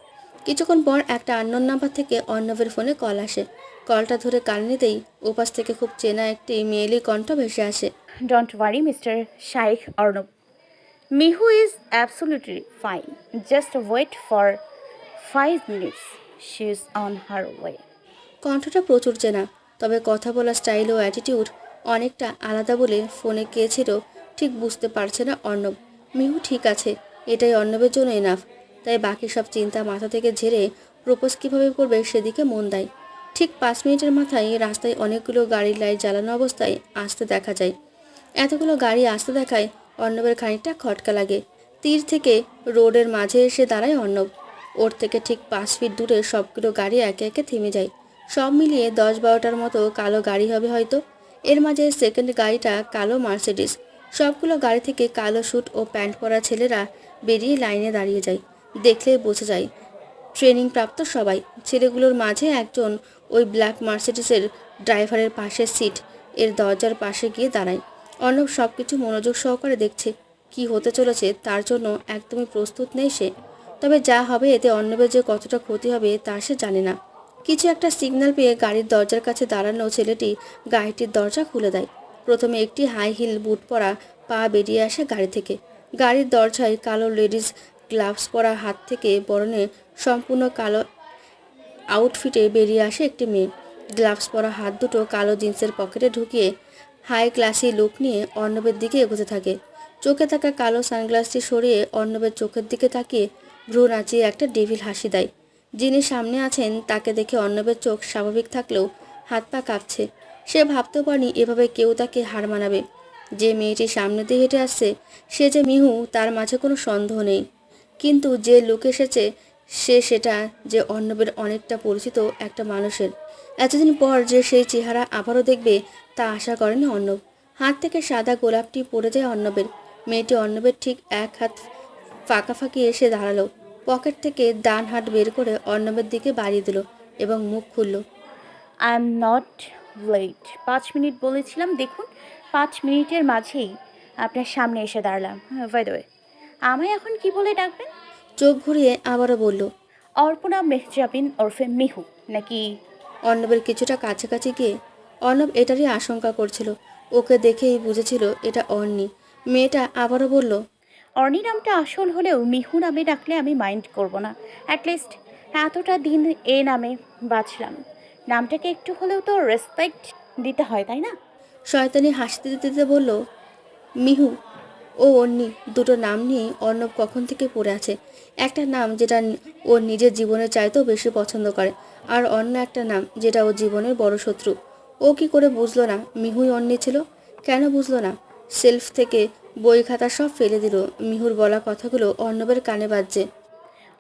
কিছুক্ষণ পর একটা আননোন নাম্বার থেকে অর্ণবের ফোনে কল আসে। কলটা ধরে কান নিতেই ওপাশ থেকে খুব চেনা একটি মেয়েলি কণ্ঠ ভেসে আসে। Don't worry mister Shaikh Arnab, Mihu is absolutely fine, just wait for 5 minutes, she is on her way. কণ্ঠটা প্রচুর চেনা, তবে কথা বলার স্টাইল ও অ্যাটিটিউড অনেকটা আলাদা বলে ফোনে কে ছিল ঠিক বুঝতে পারছে না অর্ণব। মিহু ঠিক আছে, এটাই অর্ণবের জন্য এনাফ। তাই বাকি সব চিন্তা মাথা থেকে ঝেড়ে প্রপোজ কীভাবে করবে সেদিকে মন দেয়। ঠিক 5 মিনিটের মাথায় রাস্তায় অনেকগুলো গাড়ির লাইট জ্বালানো অবস্থায় আসতে দেখা যায়। এতগুলো গাড়ি আসতে দেখায় অর্ণবের খানিকটা খটকা লাগে। তীর থেকে রোডের মাঝে এসে দাঁড়ায় অর্ণব। ওর থেকে ঠিক 5 ফিট দূরে সবগুলো গাড়ি একে একে থেমে যায়। সব মিলিয়ে 10-12টার মতো কালো গাড়ি হবে হয়তো। এর মাঝে সেকেন্ড গাড়িটা কালো মার্সিডিজ। সবগুলো গাড়ি থেকে কালো স্যুট ও প্যান্ট পরা ছেলেরা বেরিয়ে লাইনে দাঁড়িয়ে যায়। দেখলেই বোঝা যায় ট্রেনিং প্রাপ্ত সবাই। ছেলেগুলোর মাঝে একজন ওই ব্ল্যাক মার্সিডিজের ড্রাইভারের পাশের সিট এর দরজার পাশে গিয়ে দাঁড়ায়। অর্ণব সব কিছু মনোযোগ সহকারে দেখছে। কি হতে চলেছে তার জন্য একদমই প্রস্তুত নেই সে। তবে যা হবে এতে অর্ণবের যে কতটা ক্ষতি হবে তা সে জানে না। কিছু একটা সিগন্যাল পেয়ে গাড়ির দরজার কাছে দাঁড়ানো ছেলেটি গাড়িটির দরজা খুলে দেয়। প্রথমে একটি হাই হিল বুট পরা পা বেরিয়ে আসে গাড়ি থেকে। গাড়ির দরজায় কালো লেডিস গ্লাভস পরা হাত থেকে বরণে সম্পূর্ণ কালো আউটফিটে বেরিয়ে আসে একটি মেয়ে। গ্লাভস পরা হাত দুটো কালো জিন্সের পকেটে ঢুকিয়ে হাই ক্লাসি লুক নিয়ে অর্ণবের দিকে এগোতে থাকে। চোখে থাকা কালো সানগ্লাসটি সরিয়ে অর্ণবের চোখের দিকে তাকিয়ে ভ্রু নাচিয়ে একটা ডেভিল হাসি দেয়। যিনি সামনে আছেন তাকে দেখে অর্ণবের চোখ স্বাভাবিক থাকলেও হাত পা কাঁপছে। সে ভাবতেও পারেনি এভাবে কেউ তাকে হার মানাবে। যে মেয়েটি সামনে দিয়ে হেঁটে আসছে সে যে মিহু তার মাঝে কোনো সন্দেহ নেই, কিন্তু যে লুক এসেছে সেটা যে অর্ণবের অনেকটা পরিচিত একটা মানুষের। এতদিন পর যে সেই চেহারা আবারও দেখবে তা আশা করেনি অর্ণব। হাত থেকে সাদা গোলাপটি পড়ে যায় অর্ণবের। মেয়েটি অর্ণবের ঠিক এক হাত ফাঁকাফাঁকি এসে দাঁড়ালো। পকেট থেকে ডান হাত বের করে অর্ণবের দিকে বাড়িয়ে দিল এবং মুখ খুলল। I am not late, 5 minute বলেছিলাম, দেখুন 5 মিনিটের মাঝেই আপনার সামনে এসে দাঁড়ালাম। বাই দ্য ওয়ে, আমায় এখন কি বলে ডাকবেন? চোখ ঘুরিয়ে আবারও বলল, অর্পণা মেহজাবিন ওরফে মিহু নাকি? অর্ণবের কিছুটা কাছাকাছি গিয়ে অর্ণব এটারই আশঙ্কা করছিল। ওকে দেখেই বুঝেছিল এটা অর্ণি। মেয়েটা আবারও বলল, অর্ণি নামটা আসল হলেও মিহু নামে ডাকলে আমি মাইন্ড করব না। অ্যাটলিস্ট এতটা দিন এ নামে বাঁচলাম, নামটাকে একটু হলেও তো রেসপেক্ট দিতে হয়, তাই না? শয়তানি হাসতে দিতে দিতে বলল, মিহু ও অন্নি দুটো নাম নিয়ে অর্ণব কখন থেকে পড়ে আছে। একটা নাম যেটা ওর নিজের জীবনের চাইতেও বেশি পছন্দ করে, আর অন্য একটা নাম যেটা ওর জীবনের বড় শত্রু। ও কি করে বুঝলো না মিহুই অন্নি ছিল? কেন বুঝলো না? সেলফ থেকে বই খাতা সব ফেলে দিল। মিহুর বলা কথাগুলো অর্ণবের কানে বাজছে।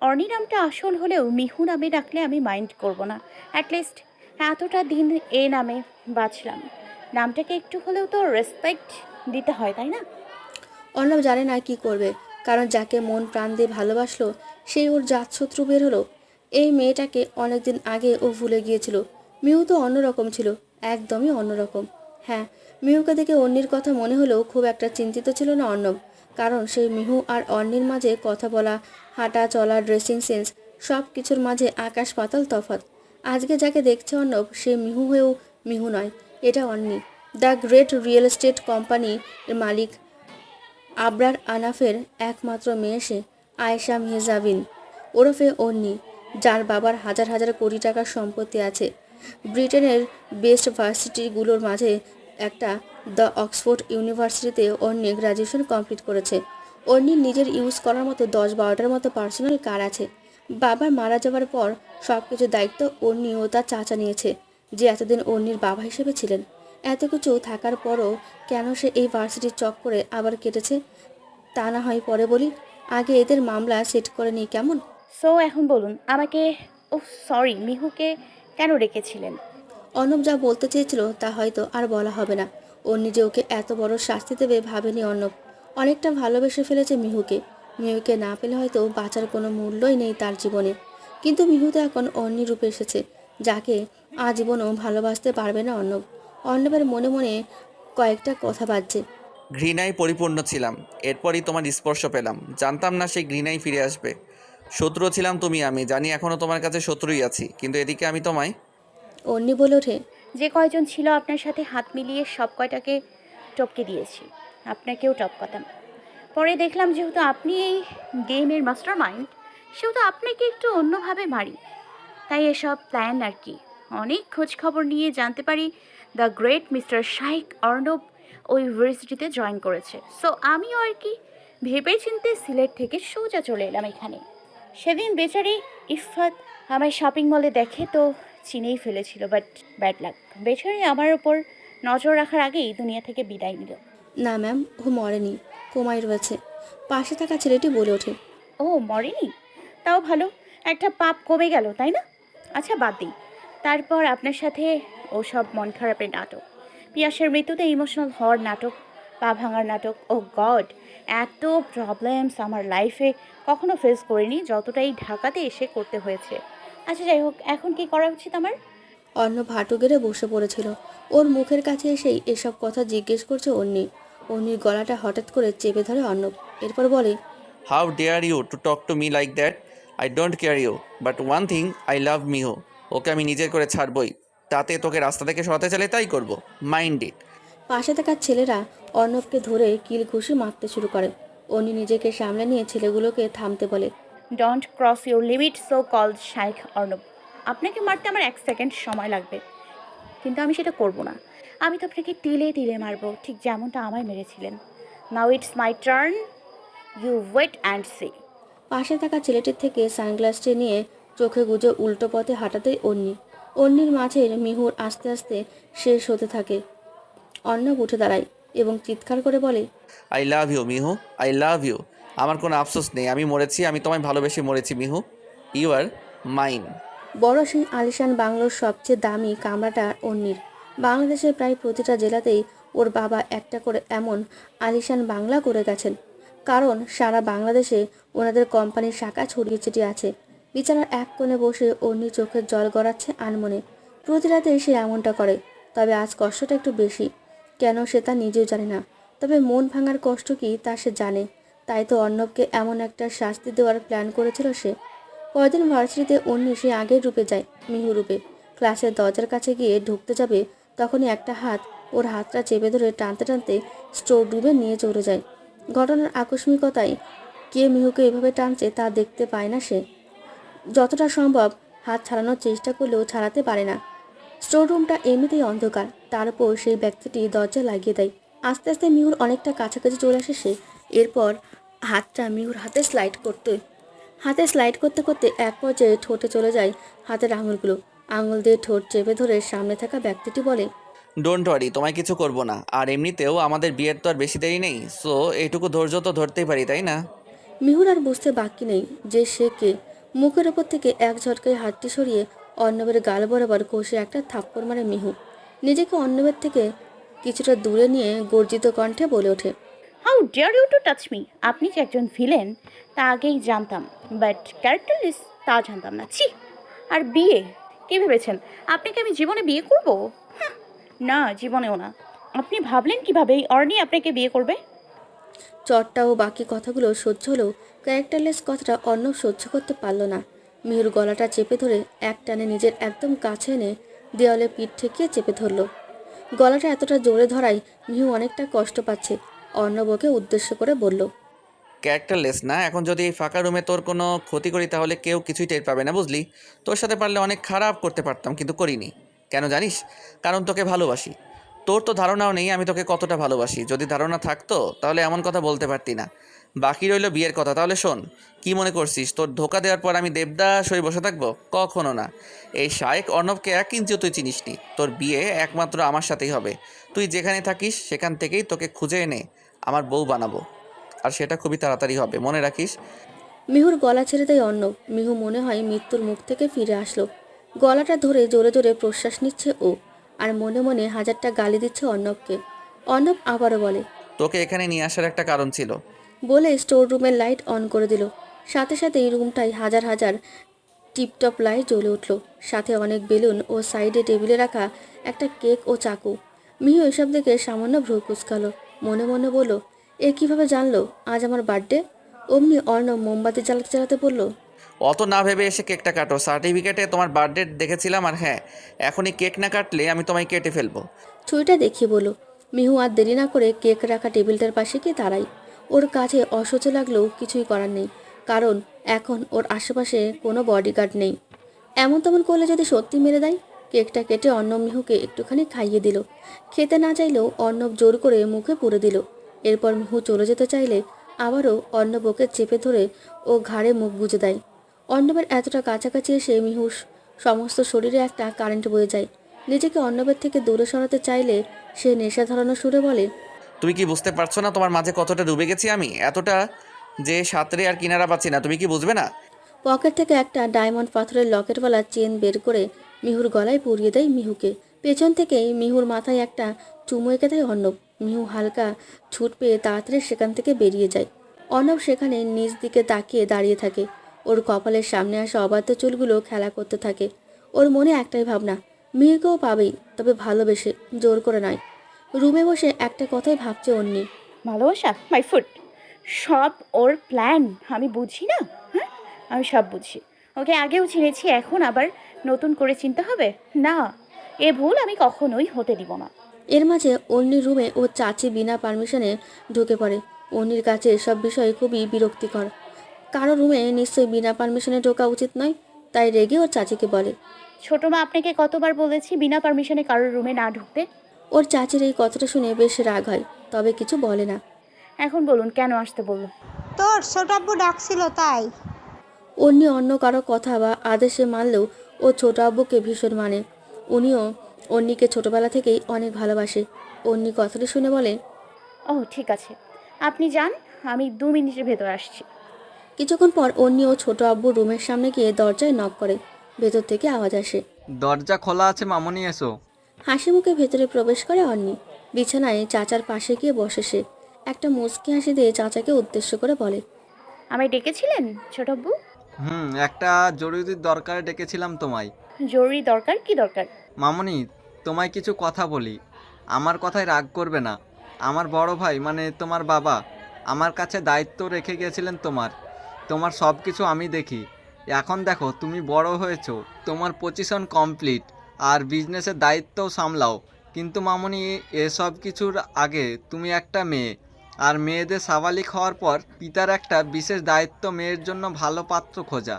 অর্ণি নামটা আসল হলেও মিহু নামে ডাকলে আমি মাইন্ড করব না। অ্যাটলিস্ট এতটা দিন এ নামে বাঁচলাম, নামটাকে একটু হলেও তো রেসপেক্ট দিতে হয়, তাই না? অর্ণব জানে না কি করবে, কারণ যাকে মন প্রাণ দিয়ে ভালোবাসলো সেই ওর জাতশত্রু বের হলো। এই মেয়েটাকে অনেকদিন আগে ও ভুলে গিয়েছিল। মিহু তো অন্যরকম ছিল, একদমই অন্যরকম। হ্যাঁ, মিহুকে দেখে অন্যির কথা মনে হলেও খুব একটা চিন্তিত ছিল না অর্ণব, কারণ সেই মিহু আর অন্যির মাঝে কথা বলা, হাঁটা চলা, ড্রেসিং সেন্স সব কিছুর মাঝে আকাশ পাতাল তফাৎ। আজকে যাকে দেখছে অর্ণব সে মিহু হয়েও মিহু নয়, এটা অন্যি, দ্য গ্রেট রিয়েল এস্টেট কোম্পানির মালিক আবরার আনাফের একমাত্র মেয়ে সে, আয়েশা মেহজাবিন ওরফে অন্নি, যার বাবার হাজার হাজার কোটি টাকার সম্পত্তি আছে। ব্রিটেনের বেস্ট ভার্সিটিগুলোর মাঝে একটা দ্য অক্সফোর্ড ইউনিভার্সিটিতে অন্নি গ্র্যাজুয়েশন কমপ্লিট করেছে। অন্নির নিজের ইউজ করার মতো 10-12টার মতো পার্সোনাল কার আছে। বাবার মারা যাওয়ার পর সব কিছুর দায়িত্ব অন্নি ও তার চাচা নিয়েছে, যে এতদিন অন্নির বাবা হিসেবে ছিলেন। এত কিছু থাকার পরও কেন সে এই ভার্সিটির চক্করে আবার কেটেছে তা না হয় পরে বলি, আগে এদের মামলা সেট করে নিই কেমন? সো এখন বলুন আমাকে, ও সরি, মিহুকে কেন রেখেছিলেন? অর্ণব যা বলতে চেয়েছিল তা হয়তো আর বলা হবে না। ওর নিজে ওকে এত বড় শাস্তি দেবে ভাবেনি অর্ণব। অনেকটা ভালোবেসে ফেলেছে মিহুকে। মিহুকে না পেলে হয়তো বাঁচার কোনো মূল্যই নেই তার জীবনে। কিন্তু মিহু তো এখন অন্যি রূপে এসেছে, যাকে আজীবনও ভালোবাসতে পারবে না অর্ণব। অর্ণবের মনে মনে কয়েকটা কথা বাজছে। ঘৃণায় পরিপূর্ণ ছিলাম, এরপরই তোমার স্পর্শ পেলাম। জানতাম না সেই ঘৃণাই ফিরে আসবে। শত্রু ছিলাম তুমি, আমি জানি এখনও তোমার কাছে শত্রুই আছি, কিন্তু এদিকে আমি তোমায়। অন্যি বলে ওঠে, যে কয়জন ছিল আপনার সাথে হাত মিলিয়ে সব কয়টাকে টপকে দিয়েছি, আপনাকেও টপকাতাম। পরে দেখলাম যেহেতু আপনি এই গেমের মাস্টার মাইন্ড, সেহেতু আপনাকে একটু অন্যভাবে মারি। তাই এসব প্ল্যান আর কি। অনেক খোঁজ খবর নিয়ে জানতে পারি দ্য গ্রেট মিস্টার শাইক অর্ণব ওই ইউনিভার্সিটিতে জয়েন করেছে। সো আমিও আর কি ভেবে চিনতে সিলেট থেকে সোজা চলে এলাম এখানে। সেদিন বেচারি ইফাত আমায় শপিং মলে দেখে তো চিনেই ফেলেছিল, বাট ব্যাড লাক, বেচারি আমার ওপর নজর রাখার আগেই দুনিয়া থেকে বিদায় নিল। না ম্যাম, ও মরেনি, কোমায় রয়েছে। পাশে থাকা ছেলেটি বলে ওঠে, ও মরেনি? তাও ভালো, একটা পাপ কমে গেল, তাই না? আচ্ছা বাদ দিই। তারপর আপনার সাথে ওসব মন খারাপের নাটক, পিয়াসের মৃত্যুতে ইমোশনাল হওয়ার নাটক, পা ভাঙার নাটক, ও গড, এত প্রবলেমস আমার লাইফে কখনো ফেস করিনি যতটাই ঢাকাতে এসে করতে হয়েছে। আচ্ছা যাই হোক, এখন কি করা উচিত আমার? অর্ণব হাঁটু গেড়ে বসে পড়েছিল। ওর মুখের কাছে এসেই এসব কথা জিজ্ঞেস করছে অন্যি। অন্যির গলাটা হঠাৎ করে চেপে ধরে অর্ণব, এরপর বলে, how dare you to talk to me like that? I don't care you, but one thing, I love Mihu. Okay আমি নিজের করে ছাড়বই, তাতে তোকে রাস্তা থেকে সরাতে চাইলে তাই করবো, মাইন্ড ইট। পাশে থাকা ছেলেরা অর্ণবকে ধরে কিল ঘুষি মারতে শুরু করে। অন্যি নিজেকে সামলে নিয়ে ছেলেগুলোকে থামতে বলে, don't cross your limit so called Shaikh Arnab. আপনাকে মারতে আমার 1 সেকেন্ড সময় লাগবে, কিন্তু আমি সেটা করব না। আমি তো আপনাকে তিলে তিলে মারবো, ঠিক যেমনটা আমায় মেরেছিলেন। Now it's my turn, you wait and see. পাশে থাকা ছেলেটির থেকে সানগ্লাসটি নিয়ে চোখে গুজে উল্টো পথে হাঁটাতেই অন্যির মাঝের মিহুর আস্তে আস্তে শেষ হতে থাকে। অর্ণব উঠে দাঁড়ায় এবং চিৎকার করে বলে, I love you Mihu, I love you. আমার কোনো আফসোস নেই, আমি মরেছি, আমি তোমায় ভালোবেসে মরেছি মিহু। You are mine. বড় সেই আলিশান বাংলোর সবচেয়ে দামি কামরাটা অন্যির। বাংলাদেশের প্রায় প্রতিটা জেলাতেই ওর বাবা একটা করে এমন আলিশান বাংলা করে গেছেন, কারণ সারা বাংলাদেশে ওনাদের কোম্পানির শাখা ছড়িয়ে ছিটিয়ে আছে। বিচারার এক কোণে বসে অন্যি চোখের জল গড়াচ্ছে আনমনে। প্রতি রাতে সে এমনটা করে, তবে আজ কষ্টটা একটু বেশি। কেন সে তা নিজেও জানে না, তবে মন ভাঙার কষ্ট কি তা সে জানে। তাই তো অর্ণবকে এমন একটা শাস্তি দেওয়ার প্ল্যান করেছিল সে। পরদিন ভার্সিটিতে অন্যি সে আগের রূপে যায়, মিহু রূপে। ক্লাসের দরজার কাছে গিয়ে ঢুকতে যাবে, তখনই একটা হাত ওর হাতটা চেপে ধরে টানতে টানতে স্টোর রুমে নিয়ে চলে যায়। ঘটনার আকস্মিকতায় কে মিহুকে এভাবে টানছে তা দেখতে পায় না সে। যতটা সম্ভব হাত ছাড়ানোর চেষ্টা করলেও ছাড়াতে পারে না। স্টোর রুমটা এমনিতেই অন্ধকার, তার উপর সেই ব্যক্তিটি দরজা লাগিয়ে দেয়। আস্তে আস্তে মিহুর অনেকটা কাছাকাছি চলে আসে সে। এরপর হাতটা মিহুর হাতে স্লাইড করতে করতে এক পর্যায়ে ঠোঁটে চলে যায় হাতের আঙুলগুলো। আঙুল দিয়ে ঠোঁট চেপে ধরে সামনে থাকা ব্যক্তিটি বলে, ডোন্ট ওয়ারি, তোমায় কিছু করব না। আর এমনিতেও আমাদের বিয়ের তো আর বেশি দেরি নেই, সো এইটুকু ধৈর্য তো ধরতেই পারি, তাই না? মিহুর আর বুঝতে বাকি নেই যে সে কে। মুখের ওপর থেকে এক ঝটকায় হাতটি সরিয়ে অর্ণবের গাল বরাবর কষে একটা থাপ্পড় মারে মিহু। নিজেকে অর্ণবের থেকে কিছুটা দূরে নিয়ে গর্জিত কণ্ঠে বলে ওঠে, how dare you to touch me. আপনি যে একজন ভিলেন তা আগেই জানতাম, বাট ক্যারেক্টারলেস তা জানতাম না। ছি। আর বিয়ে কে ভেবেছেন আপনি কি আমি জীবনে বিয়ে করব? হাহ, না, জীবনেও না। আপনি ভাবলেন কিভাবে এই অর্ণি আপনাকে বিয়ে করবে? চটটা ও বাকি কথাগুলো সহ্য হলেও ক্যারেক্টারলেস কথাটা অর্ণব সহ্য করতে পারল না। মিহুর গলাটা চেপে ধরে এক টানে নিজের একদম কাছে এনে দেওয়ালে পিঠ ঠেকিয়ে চেপে ধরল। গলাটা এতটা জোরে ধরায় মিহু অনেকটা কষ্ট পাচ্ছে। অর্ণব ওকে উদ্দেশ্য করে বলল, ক্যারেক্টারলেস না, এখন যদি এই ফাঁকা রুমে তোর কোনো ক্ষতি করি তাহলে কেউ কিছুই টের পাবে না, বুঝলি? তোর সাথে পারলে অনেক খারাপ করতে পারতাম, কিন্তু করিনি। কেন জানিস? কারণ তোকে ভালোবাসি। তোর তো ধারণাও নেই আমি তোকে কতটা ভালোবাসি। যদি ধারণা থাকতো তাহলে এমন কথা বলতে পারতি না। বাকি রইল বিয়ের কথা। তাহলে শোন, কি মনে করছিস তোর ধোকা দেওয়ার পর আমি দেবদাস হয়ে বসে থাকবো? কখনো না। এই শায়েক অর্ণবকে 1 ইঞ্চিও তুই চিনিসনি। তোর বিয়ে একমাত্র আমার সাথেই হবে। তুই যেখানে থাকিস সেখান থেকেই তোকে খুঁজে এনে আমার বউ বানাবো, আর সেটা খুবই তাড়াতাড়ি হবে, মনে রাখিস। মিহুর গলা ছেড়ে দেয় অর্ণব। মিহু মনে হয় মৃত্যুর মুখ থেকে ফিরে আসলো। গলাটা ধরে জোরে জোরে প্রশ্বাস নিচ্ছে ও, আর মনে মনে হাজারটা গালি দিচ্ছে অর্ণবকে। অর্ণব আবারও বলে, তোকে এখানে নিয়ে আসার একটা কারণ ছিল। বলে স্টোর রুমের লাইট অন করে দিল। সাথে সাথেই রুমটায় হাজার হাজার টিপটপ লাইট জ্বলে উঠল, সাথে অনেক বেলুন ও সাইডে টেবিলে রাখা একটা কেক ও চাকু। মিহু এসব দেখে সামান্য ভ্রু কুচকালো। মনে মনে বলল, এ কিভাবে জানলো আজ আমার বার্থডে? অমনি অর্ণব মোমবাতি জ্বালাতে জ্বালাতে বলল, অত না ভেবে এসে কেকটা কাটো। সার্টিফিকেটে তোমার বার্থডে দেখেছিলাম, আর হ্যাঁ, এখনই কেক না কাটলে আমি তোমায় কেটে ফেলবো। ছুরিটা দেখিয়ে বলল। মিহু আর দেরি না করে কেক রাখা টেবিলটার পাশে গিয়ে দাঁড়ায়। ওর কাছে অসহ্য লাগলেও কিছুই করার নেই, কারণ এখন ওর আশেপাশে কোনো বডিগার্ড নেই। এমন তেমন করলে যদি সত্যি মেরে দেয়। কেকটা কেটে অর্ণব মিহুকে একটুখানি খাইয়ে দিল। খেতে না চাইলেও অর্ণব জোর করে মুখে পুরে দিল। এরপর মিহু চলে যেতে চাইলে আবারও অর্ণব ওকে চেপে ধরে ও ঘাড়ে মুখ গুজে দেয়। অর্ণবের এতটা কাছাকাছি এসে মিহুর সমস্ত শরীরে একটা কারেন্ট বয়ে যায়। নিজেকে অর্ণবের থেকে দূরে সরাতে চাইলে সে নেশা ধরানো সুরে বলে, তুমি কি বুঝতে পারছো না তোমার মাঝে কতটা ডুবে গেছি আমি? এতটা যে সাঁতরে আর কিনারা পাচ্ছি না, তুমি কি বুঝবে না? পকেট থেকে একটা ডায়মন্ড পাথরের লকেটওয়ালা চেন বের করে মিহুর গলায় পরিয়ে দেয় মিহুকে। পেছন থেকেই মিহুর মাথায় একটা চুমু এঁকে দেয় অর্ণব। মিহু হালকা ছুট পেয়ে তাড়াতাড়ি সেখান থেকে বেরিয়ে যায়। অর্ণব সেখানে নিজ দিকে তাকিয়ে দাঁড়িয়ে থাকে। ওর কপালের সামনে আসা অবাধ্য চুলগুলো খেলা করতে থাকে। ওর মনে একটাই ভাবনা, মিহুকেও পাবেই, তবে ভালোবেসে, জোর করে নয়। রুমে বসে একটা কথাই ভাবছে অন্যি। ভালোবাসা মাই ফুড। সব ওর প্ল্যান আমি বুঝি না? হ্যাঁ, আমি সব বুঝি। ওকে আগেও চিনেছি, এখন আবার নতুন করে চিনতে হবে? না, এ ভুল আমি কখনোই হতে দিব না। এর মাঝে অন্যির রুমে ও চাচি বিনা পারমিশনে ঢুকে পড়ে। অন্যির কাছে এসব বিষয় খুবই বিরক্তিকর। কারো রুমে নিশ্চয়ই বিনা পারমিশনে ঢোকা উচিত নয়। তাই রেগে ওর চাচিকে বলে, ছোট মা, আপনাকে কতবার বলেছি বিনা পারমিশনে কারোর রুমে না ঢুকতে? ওর চাচির এই কথাটা শুনে বেশ রাগ হয়, তবে কিছু বলে না। এখন বলুন কেন আসতে বললো? তোর ছোটাব্বু ডাকছিল তাই। অন্য অন্য কারো কথা বা আদেশে মানলেও ও ছোট আব্বুকে ভীষণ মানে। উনিও অন্যিকে ছোটবেলা থেকেই অনেক ভালোবাসে। অন্যি কথাটা শুনে বলে, ও ঠিক আছে, আপনি যান, আমি 2 মিনিটের ভেতর আসছি। কিছুক্ষণ পর অন্যি ও ছোট আব্বুর রুমের সামনে গিয়ে দরজায় নক করে। ভেতর থেকে আওয়াজ আসে, দরজা খোলা আছে মামনি, এসো। হাসি মুখে ভেতরে প্রবেশ করে অন্যি। বিছানায় চাচার পাশে গিয়ে বসে সে। একটা মুচকি হাসি দিয়ে চাচাকে উদ্দেশ্য করে বলে, আমায় ডেকেছিলেন ছোটব্বু? একটা জরুরি দরকারে ডেকেছিলাম তোমায়। জরুরি দরকার? কি দরকার? মামনি, তোমায় কিছু কথা বলি। আমার কথায় রাগ করবে না। আমার বড় ভাই মানে তোমার বাবা আমার কাছে দায়িত্ব রেখে গেছিলেন তোমার সব কিছু আমি দেখি। এখন দেখো তুমি বড় হয়েছো, তোমার পজিশন কমপ্লিট, আর বিজনেসের দায়িত্বও সামলাও। কিন্তু মামনি, এসব কিছুর আগে তুমি একটা মেয়ে, আর মেয়েদের স্বাভাবিক হওয়ার পর পিতার একটা বিশেষ দায়িত্ব মেয়ের জন্য ভালো পাত্র খোঁজা।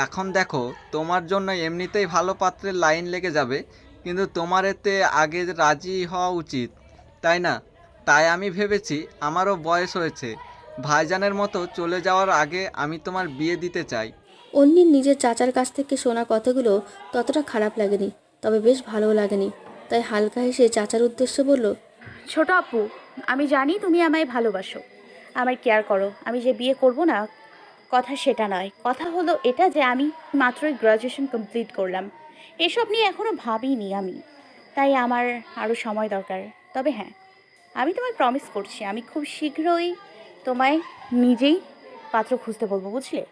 এখন দেখো, তোমার জন্য এমনিতেই ভালো পাত্রের লাইন লেগে যাবে, কিন্তু তোমার এতে আগে রাজি হওয়া উচিত, তাই না? তাই আমি ভেবেছি, আমারও বয়স হয়েছে, ভাইজানের মতো চলে যাওয়ার আগে আমি তোমার বিয়ে দিতে চাই। অন্যির নিজের চাচার কাছ থেকে শোনা কথাগুলো ততটা খারাপ লাগেনি, তবে বেশ ভালোও লাগেনি। তাই হালকা হেসে চাচার উদ্দেশ্যে বলল, ছোট আপু, আমি জানি তুমি আমায় ভালোবাসো, আমার কেয়ার করো। আমি যে বিয়ে করব না, কথা সেটা নয়। কথা হলো এটা যে আমি মাত্রই গ্র্যাজুয়েশন কমপ্লিট করলাম, এসব নিয়ে এখনও ভাবিনি আমি, তাই আমার আরও সময় দরকার। তবে হ্যাঁ, আমি তোমায় প্রমিস করছি, আমি খুব শীঘ্রই তোমায় নিজেই পাত্র খুঁজতে বলবো, বুঝলে?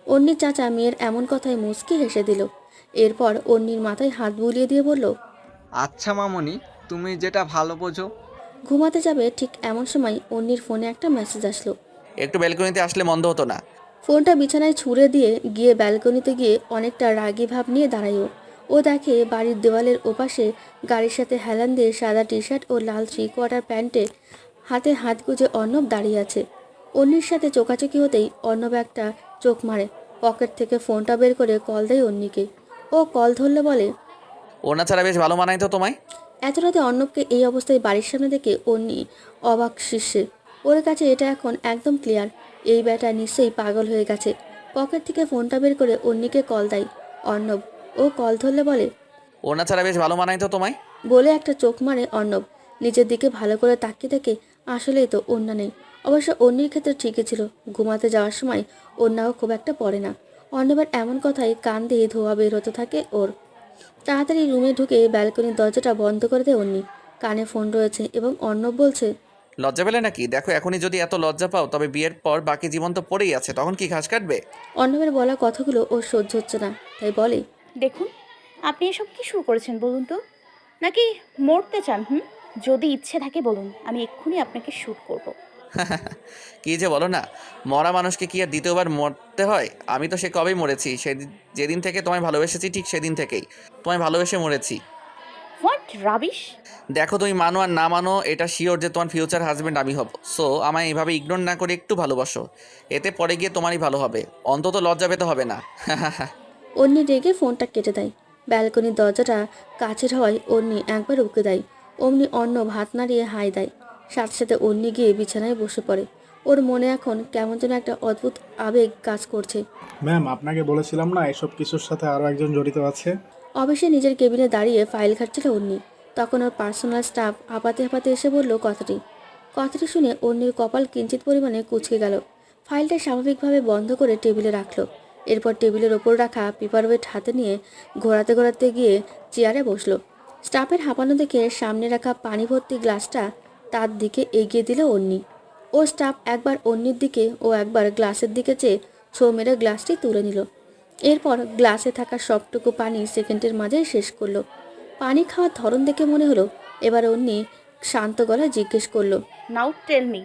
অন্যির চাচা মেয়ের এমন কথায় মুচকি হেসে দিল। এরপর অন্যির মাথায় হাত বুলিয়ে দিয়ে বলল, আচ্ছা মামনি, তুমি যেটা ভালো বোঝো। ঘুমাতে যাবে ঠিক এমন সময় অন্যির ফোনে একটা মেসেজ আসলো। একটু ব্যালকনিতে আসলে মন্দ হতো না। ফোনটা বিছানায় ছুঁড়ে দিয়ে গিয়ে ব্যালকনিতে গিয়ে অনেকটা রাগী ভাব নিয়ে দাঁড়ায় ও দেখে বাড়ির দেওয়ালের ওপাশে গাড়ির সাথে হেলান দিয়ে সাদা টি শার্ট ও লাল 3/4 প্যান্টে হাতে হাত গুজে অর্ণব দাঁড়িয়ে আছে। অন্যির সাথে চোখাচোখি হতেই অর্ণব একটা চোখ মারে, পকেট থেকে ফোনটা বের করে কল দেয় অন্যিকে। ও কল ধরলে বলে, ওনা ছাড়া বেশ ভালো মানায় তো তোমায়। এত রাতে অর্ণবকে এই অবস্থায় বাড়ির সামনে দেখে অন্যি অবাক শীর্ষে। ওর কাছে এটা এখন একদম ক্লিয়ার, এই ব্যাটা নিশ্চয়ই পাগল হয়ে গেছে। পকেট থেকে ফোনটা বের করে অন্যিকে কল দেয় অর্ণব। ও কল ধরলে বলে, ওনা ছাড়া বেশ ভালো মানায় তো তোমায়। বলে একটা চোখ মারে অর্ণব। নিজের দিকে ভালো করে তাকিয়ে দেখে আসলেই তো ওড়না নেই। অবশ্য অন্যের ক্ষেত্রে ঠিকই ছিল, ঘুমাতে যাওয়ার সময় ওড়নাও খুব একটা পড়ে না। অর্ণবের এমন কথায় কান দিয়ে ধোয়া বের হতে থাকে ওর। তাড়াতাড়ি রুমে ঢুকে ব্যালকনির দরজাটা বন্ধ করে দেয় অন্যি। কানে ফোন রয়েছে এবং অর্ণব বলছে, লজ্জা পেলে নাকি? দেখো, এখনই যদি এত লজ্জা পাও তবে বিয়ের পর বাকি জীবন তো পড়েই আছে, তখন কি ঘাস কাটবে? অর্ণবের বলা কথাগুলো ওর সহ্য হচ্ছে না, তাই বলে, দেখুন, আপনি এসব কি শুরু করেছেন বলুন তো? নাকি মরতে চান? যদি ইচ্ছে থাকে বলুন, আমি এক্ষুনি আপনাকে শ্যুট করব। কি যে বলো না, মরা মানুষকে কি আর দ্বিতীয়বার মরতে হয়? আমি তো সে কবেই মরেছি, সেদিন যেদিন থেকে তোমায় ভালোবেসেছি ঠিক সেদিন থেকেই তোমায় ভালোবেসে মরেছি। What rubbish! দেখো, তুমি মানো আর না মানো, এটা শিওর যে তোমার ফিউচার হাজব্যান্ড আমি হব। সো আমায় এইভাবে ইগনোর না করে একটু ভালোবাসো, এতে পরে গিয়ে তোমারই ভালো হবে, অন্তত লজ্জা পেতে হবে না। অন্যি রেগে ফোনটা কেটে দেয়। ব্যালকনির দরজাটা কাছের হওয়ায় অন্যি একবার উকে দেয়। অমনি অর্ণব হাত নাড়িয়ে হাই দেয়। সাথে সাথে অন্যি গিয়ে বিছানায় বসে পড়ে। ওর মনে এখন কেমন যেন একটা অদ্ভুত আবেগ কাজ করছে। ম্যাম, আপনাকে বলেছিলাম না এসব কিছুর সাথে আরও একজন জড়িত আছে। অবশ্যই নিজের কেবিনে দাঁড়িয়ে ফাইল ঘাটছিল অন্যি। তখন ওর পার্সোনাল স্টাফ হাঁপাতে হাঁপাতে এসে বলল কথাটি শুনে অন্যির কপাল কিঞ্চিত পরিমাণে কুঁচকে গেল। ফাইলটা স্বাভাবিকভাবে বন্ধ করে টেবিলে রাখলো। এরপর টেবিলের ওপর রাখা পেপারওয়েট হাতে নিয়ে ঘোরাতে ঘোরাতে গিয়ে চেয়ারে বসলো। স্টাফের হাঁপানো দেখে সামনে রাখা পানি ভর্তি গ্লাসটা তার দিকে এগিয়ে দিল অন্যি। ও স্টাফ একবার অন্যির দিকে ও একবার গ্লাসের দিকে চেয়ে ছো মেরে গ্লাসটি তুলে নিল। এরপর গ্লাসে থাকা সবটুকু পানি সেকেন্ডের মাঝেই শেষ করলো। পানি খাওয়ার ধরন দেখে মনে হলো এবার অন্যি শান্ত গলায় জিজ্ঞেস করলো, নাও টেল মি,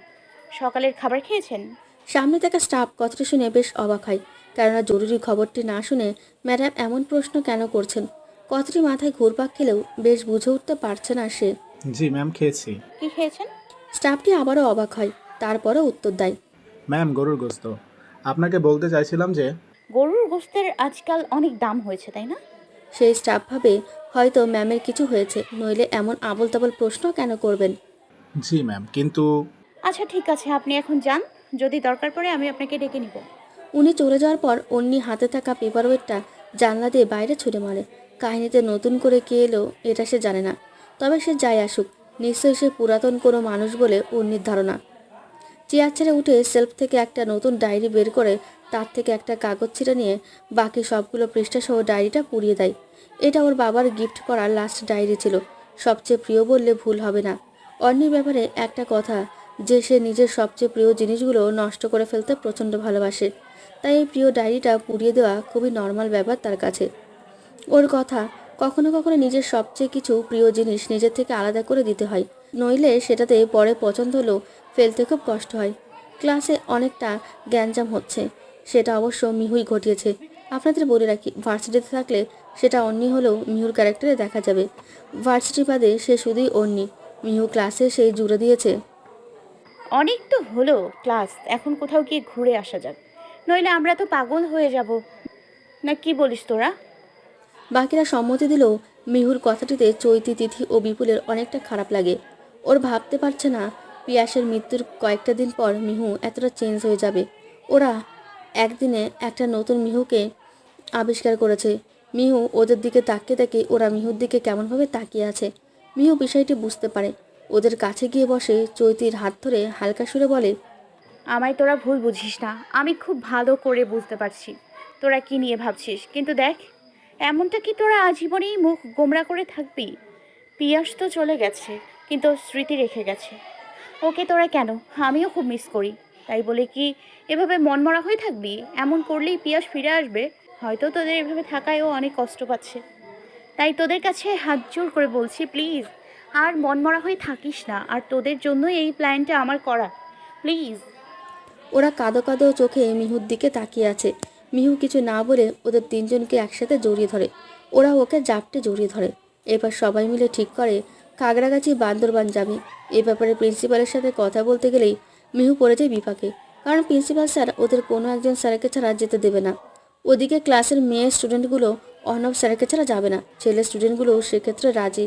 সকালের খাবার খেয়েছেন? সামনে থাকা স্টাফ কথাটা শুনে বেশ অবাক হয়, কেননা জরুরি খবরটি না শুনে ম্যাডাম এমন প্রশ্ন কেন করছেন। কথাটি মাথায় ঘুরপাক খেলেও বেশ বুঝে উঠতে পারছে না সে। জি ম্যাম, খেয়েছি। কি খেয়েছেন? স্টাফটি আবারও অবাক হয়, তারপরও উত্তর দেয়, ম্যাম, গরুর গোস্ত। আপনাকে বলতে চাইছিলাম যে গরুর গোশতের আজকাল অনেক দাম হয়েছে, তাই না? সেই স্টাফ ভাবে হয়তো ম্যামের কিছু হয়েছে, নইলে এমন আবল তাবল প্রশ্ন কেন করবেন। জি ম্যাম, কিন্তু আচ্ছা ঠিক আছে, আপনি এখন যান, যদি দরকার পড়ে আমি আপনাকে ডেকে নিব। উনি চলে যাওয়ার পর অন্যি হাতে থাকা পেপারওয়েটটা জানলা দিয়ে বাইরে ছুড়ে মারে। কাহিনীতে নতুন করে কে এলো এটা সে জানে না, তবে সে যাই আসুক নিশ্চয়ই সে পুরাতন কোনো মানুষ বলে অন্যির ধারণা। চেয়ার ছেড়ে উঠে সেলফ থেকে একটা নতুন ডায়েরি বের করে তার থেকে একটা কাগজ ছিঁড়ে নিয়ে বাকি সবগুলো পৃষ্ঠাসহ ডায়েরিটা পুড়িয়ে দেয়। এটা ওর বাবার গিফট করা লাস্ট ডায়েরি ছিল, সবচেয়ে প্রিয় বললে ভুল হবে না। অন্যের ব্যাপারে একটা কথা, যে সে নিজের সবচেয়ে প্রিয় জিনিসগুলো নষ্ট করে ফেলতে প্রচণ্ড ভালোবাসে, তাই এই প্রিয় ডায়েরিটা পুড়িয়ে দেওয়া খুবই নর্মাল ব্যাপার তার কাছে। ওর কথা, কখনো কখনো নিজের সবচেয়ে কিছু প্রিয় জিনিস নিজের থেকে আলাদা করে দিতে হয়, নইলে সেটাতে পরে পছন্দ হলেও ফেলতে খুব কষ্ট হয়। ক্লাসে অনেকটা গ্যাঞ্জাম হচ্ছে, সেটা অবশ্য মিহুই ঘটিয়েছে। আপনাদের বলে রাখি, ভার্সিটিতে থাকলে সেটা অন্যি হলেও মিহুর ক্যারেক্টারে দেখা যাবে। ভার্সিটি বাদে সে শুধুই অন্যি। মিহু ক্লাসে সেই জুড়ে দিয়েছে। অনেক তো হলো ক্লাস, এখন কোথাও গিয়ে ঘুরে আসা যাক, নইলে আমরা তো পাগল হয়ে যাব। না কি বলিস তোরা? বাকিরা সম্মতি দিলেও মিহুর কথাটিতে চৈতি, তিথি ও বিপুলের অনেকটা খারাপ লাগে। ওর ভাবতে পারছে না পিয়াসের মৃত্যুর কয়েকটা দিন পর মিহু এতটা চেঞ্জ হয়ে যাবে। ওরা একদিনে একটা নতুন মিহুকে আবিষ্কার করেছে। মিহু ওদের দিকে তাকিয়ে তাকিয়ে ওরা মিহুর দিকে কেমনভাবে তাকিয়ে আছে। মিহু বিষয়টি বুঝতে পারে। ওদের কাছে গিয়ে বসে চৈতির হাত ধরে হালকা সুরে বলে, আমায় তোরা ভুল বুঝিস না, আমি খুব ভালো করে বুঝতে পারছি তোরা কি নিয়ে ভাবছিস। কিন্তু দেখ, এমনটা কি তোরা আজীবনেই মুখ গোমরা করে থাকবি? পিয়াস তো চলে গেছে, কিন্তু স্মৃতি রেখে গেছে। ওকে তোরা কেন, আমিও খুব মিস করি। তাই বলে কি এভাবে মনমরা হয়ে থাকবি? এমন করলেই পিয়াস ফিরে আসবে। হয়তো তোদের এভাবে থাকায়ও অনেক কষ্ট পাচ্ছে। তাই তোদের কাছে হাত জোর করে বলছি, প্লিজ আর মনমরা হয়ে থাকিস না। আর তোদের জন্যই এই প্ল্যানটা আমার করা, প্লিজ। ওরা কাঁদো কাঁদো চোখে মিহুর দিকে তাকিয়ে আছে। মিহু কিছু না বলে ওদের তিনজনকে একসাথে জড়িয়ে ধরে। ওরা ওকে জাপটে জড়িয়ে ধরে। এবার সবাই মিলে ঠিক করে কাগড়াগাছি বান্দরবান যাবে। এ ব্যাপারে প্রিন্সিপালের সাথে কথা বলতে গেলেই মিহু পড়ে যায় বিপাকে। কারণ প্রিন্সিপাল স্যার ওদের কোনো একজন স্যারকে ছাড়া যেতে দেবে না। ওদিকে ক্লাসের মেয়ে স্টুডেন্টগুলো অর্ণব স্যারকে ছাড়া যাবে না। ছেলে স্টুডেন্টগুলো সেক্ষেত্রে রাজি।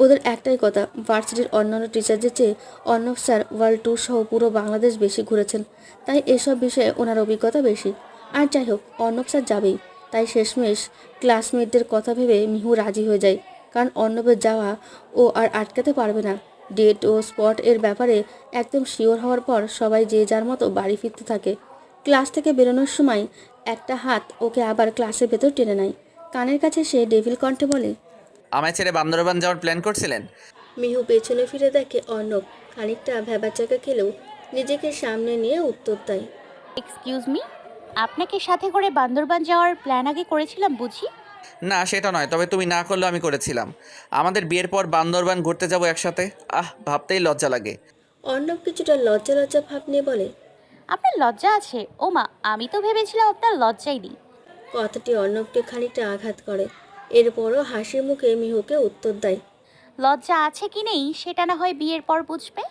ওদের একটাই কথা, ভার্সিটির অন্যান্য টিচারদের চেয়ে অর্ণব স্যার ওয়ার্ল্ড ট্যুর সহ পুরো বাংলাদেশ বেশি ঘুরেছেন। তাই এসব বিষয়ে ওনার অভিজ্ঞতা বেশি। আর যাই হোক, অর্ণব স্যার যাবেই। তাই শেষমেশ ক্লাসমেটদের কথা ভেবে মিহু রাজি হয়ে যায়। কারণ অর্ণবের যাওয়া ও আর আটকাতে পারবে না। ডেট ও স্পট এর ব্যাপারে একদম শিওর হওয়ার পর সবাই যে যার মতো বাড়ি ফিরতে থাকে। ক্লাস থেকে বেরোনোর সময় একটা হাত ওকে আবার ক্লাসের ভেতর টেনে নেয়। কানের কাছে সে ডেভিল কণ্ঠে বলে, আমায় ছেড়ে বান্দরবান যাওয়ার প্ল্যান করছিলেন? মিহু পেছনে ফিরে দেখে অর্ণব খানিকটা ভ্যাবাচাকা খেলেও নিজেকে সামনে নিয়ে উত্তর দেয়, এক্সকিউজ মি, আপনাকে সাথে করে বান্দরবান যাওয়ার প্ল্যান আগে করেছিলাম বুঝি? না সেটা নয়, তবে তুমি না করলেও আমি করেছিলাম। আমাদের বিয়ের পর বান্দরবান ঘুরতে যাব একসাথে। ভাবতেই লজ্জা লাগে। অর্ণব কিছুটা লজ্জা লজ্জা ভাব নিয়ে বলে, আপনার লজ্জা আছে? ও মা, আমি তো ভেবেছিলাম আপনার লজ্জাই নেই। কথাটি অর্ণবকে খানিকটা আঘাত করে। এরপরও হাসি মুখে মিহুকে উত্তর দেয়, লজ্জা আছে কি নেই সেটা না হয় বিয়ের পর বুঝবে।